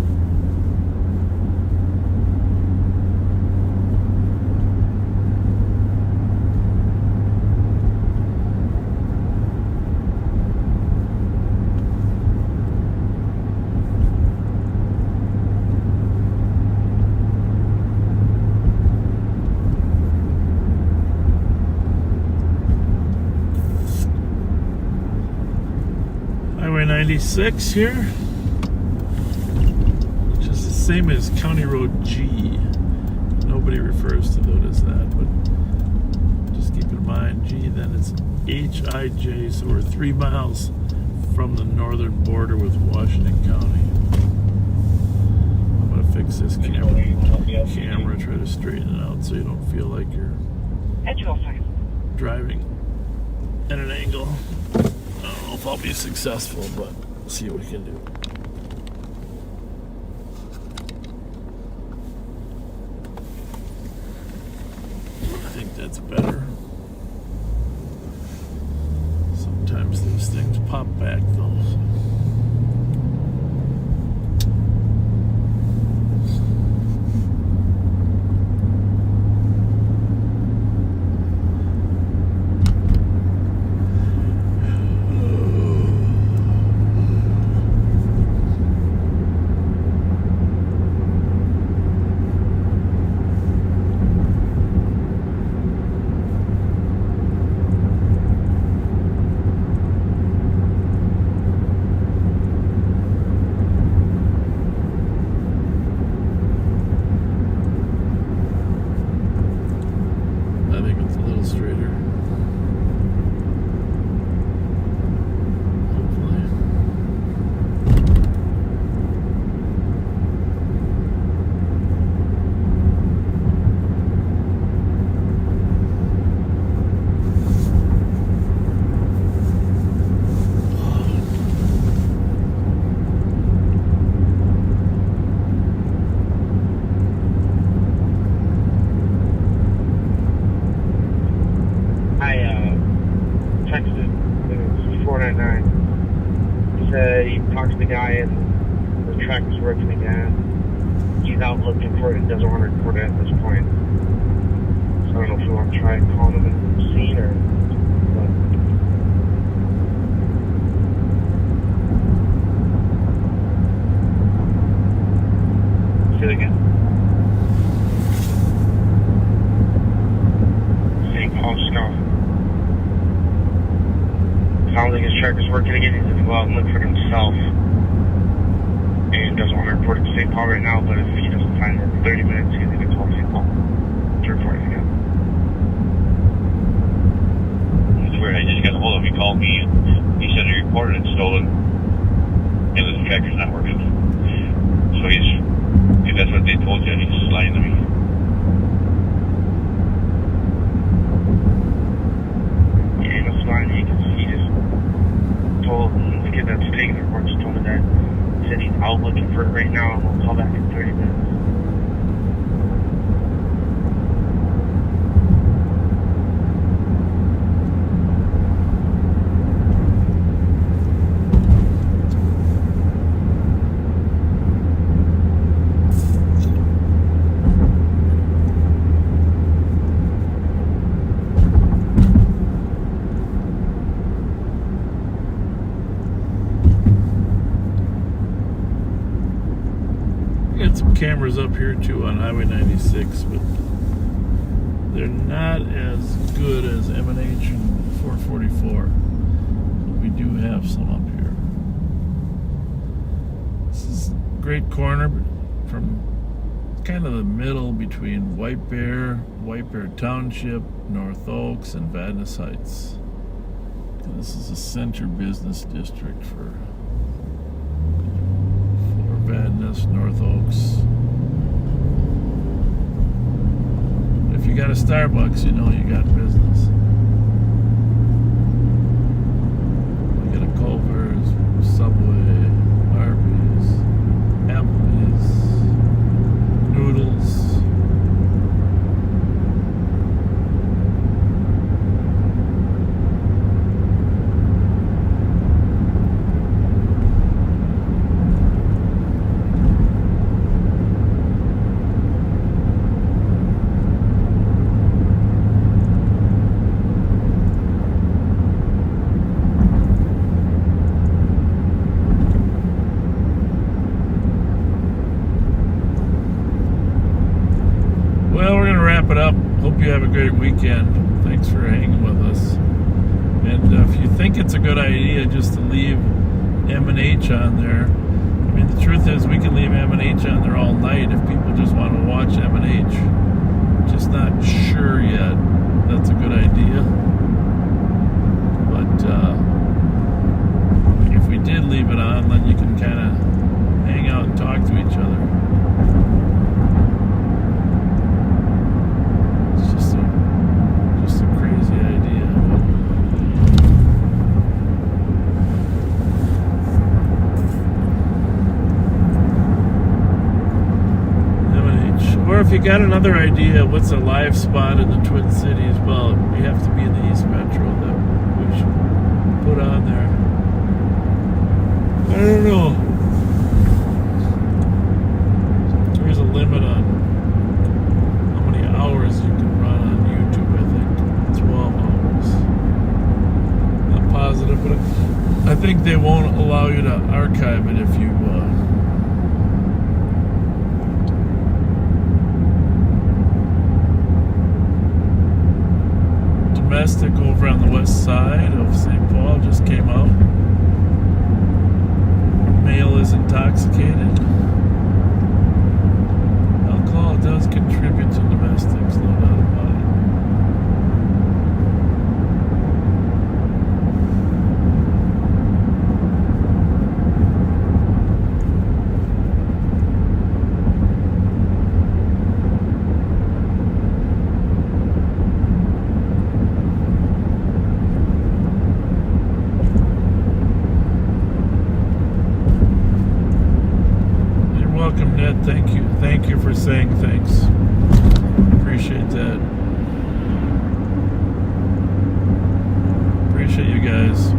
Highway 96 here, which is the same as County Road G. Nobody refers to it as that, but just keep in mind G, then it's HIJ, so we're 3 miles from the northern border with Washington County. I'm gonna fix this camera, try to straighten it out so you don't feel like you're driving at an angle. I don't know if I'll be successful, but see what we can do. I think that's better. Sometimes these things pop back though. He talked to the guy and the track is working again. He's out looking for it and doesn't want to report it at this point. So I don't know if we want to try calling him in the scene or what. Say it again. St. Paul Scout. Sounds like his track is working again. He's going to go out and look for it himself. And doesn't want to report it to St. Paul right now, but if he doesn't find it in 30 minutes, he's going to call St. Paul to report it again. It's weird. I just got a hold of him. He called me and he said he reported it stolen and the tractor's not working. So if that's what they told you, he's lying to me. Yeah, that's fine. He just told the kid that's taking the report, just told me that. He said he's out looking for it right now and we'll call back in 30 minutes. Got some cameras up here too on Highway 96, but they're not as good as M&H and 444. We do have some up here. This is a great corner from kind of the middle between White Bear Township, North Oaks, and Vadnais Heights. And this is a center business district for Vadnais, North Oaks. If you got a Starbucks, you know you got business. You got a Culver's, Subway, Arby's, Applebee's, Noodles. you have a great weekend. Thanks for hanging with us. And if you think it's a good idea just to leave M&H on there, I mean, the truth is we can leave M&H on there all night if people just want to watch M&H. Just not sure yet that's a good idea. But if we did leave it on, then you can kind of hang out and talk to each other. It's just a crazy idea. Or if you got another idea, what's a live spot in the Twin Cities? Well, we have to be in the East Metro that we should put on there. I don't know. There's a limit on how many hours you can run on YouTube. I think 12 hours. Not positive, but I think they won't allow you to archive it if you Domestic over on the west side of St. Paul just came out. Male is intoxicated. Alcohol does contribute to domestics, no doubt about it. Welcome, Ned. Thank you. Thank you for saying thanks. Appreciate that. Appreciate you guys.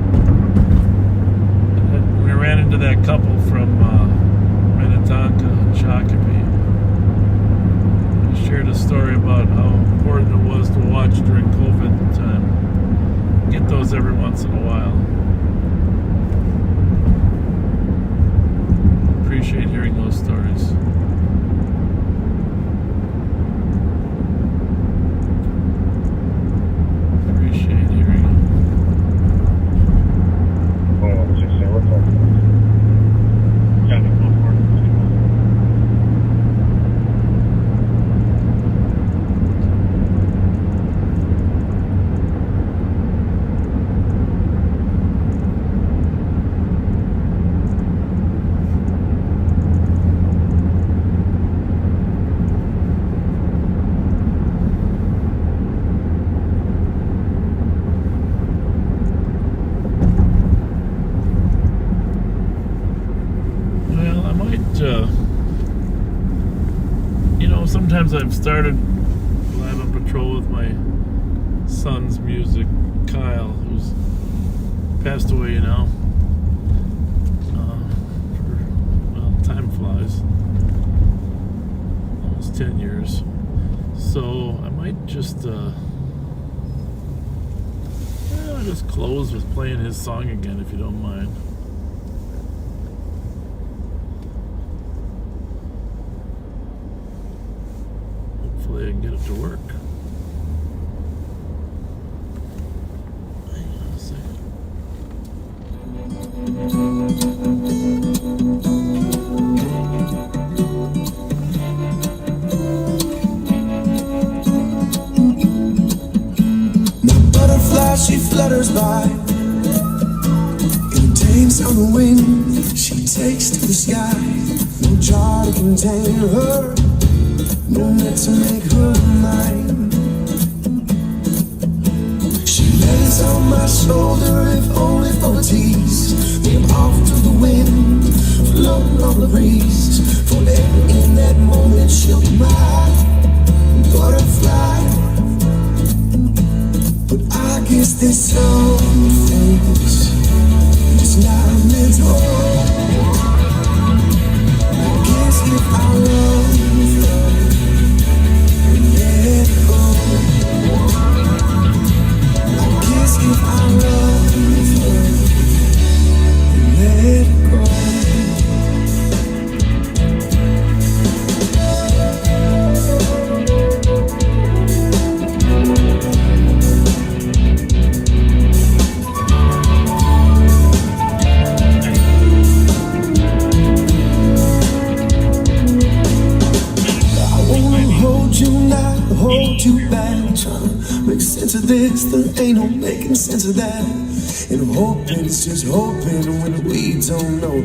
We ran into that couple from Minnetonka and Shakopee. They shared a story about how important it was to watch during COVID time. Get those every once in a while. Appreciate hearing those stories. Appreciate hearing them. Sometimes I've started live on patrol with my son's music, Kyle, who's passed away now. Time flies. Almost 10 years. So I might just close with playing his song again, if you don't mind. Hopefully I can get it to work. Hang on a second. No butterfly, she flutters by in tanks on the wind. She takes to the sky. No jar to contain her. No net to make her mine. She lays on my shoulder, if only for a tease. I'm off to the wind, floating on the breeze. Forever in that moment, she'll be my butterfly. But I guess there's some things it's not meant to hold. I guess if I love her, let go. I guess if I love her, let go. this, there ain't no making sense of that. And hoping is just hoping when we don't know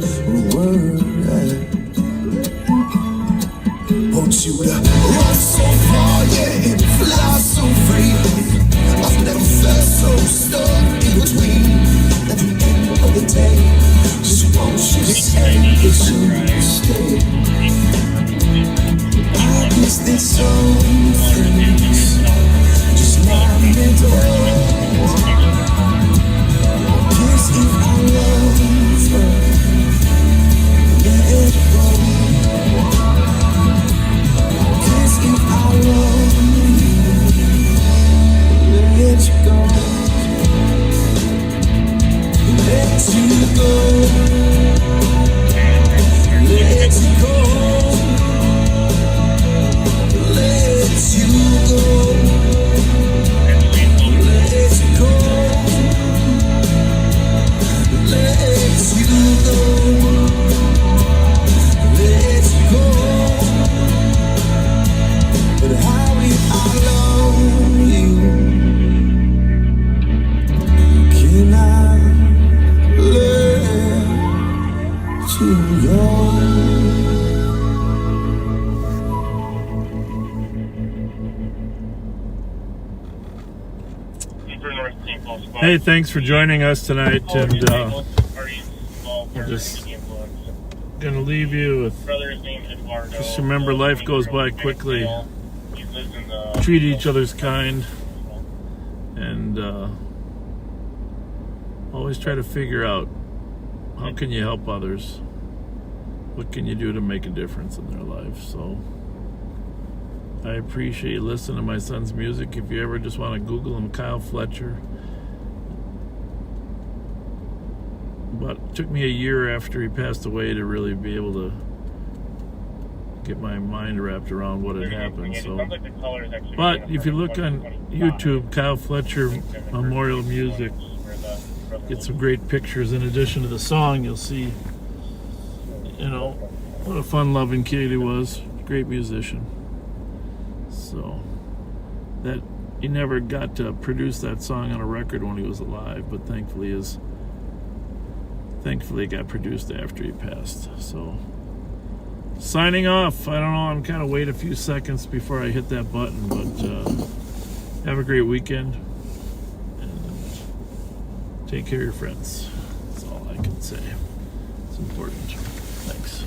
where we're at. Want you to run so far, yeah, and fly so free. I've never felt so stuck in between. At the end of the day, just won't you say that you stay? I guess there's some things just not meant to. Guess if I love her, let it go. If I love you, let you go, let you go, let you go, let you go, let you go, let you go. But how if I love you? Can I learn to go? Hey, thanks for joining us tonight, and we're just gonna leave you with just remember life goes by quickly. Treat each other's kind, and always try to figure out how can you help others, what can you do to make a difference in their life. So I appreciate you listening to my son's music. If you ever just want to Google him, Kyle Fletcher. But it took me a year after he passed away to really be able to get my mind wrapped around what had happened. So, but if you look on YouTube, Kyle Fletcher Memorial Music, get some great pictures. In addition to the song, you'll see, you know, what a fun-loving kid he was. Great musician. So that he never got to produce that song on a record when he was alive, but thankfully it got produced after he passed. So signing off. I don't know, I'm kind of wait a few seconds before I hit that button, but have a great weekend and take care of your friends. That's all I can say. It's important. Thanks.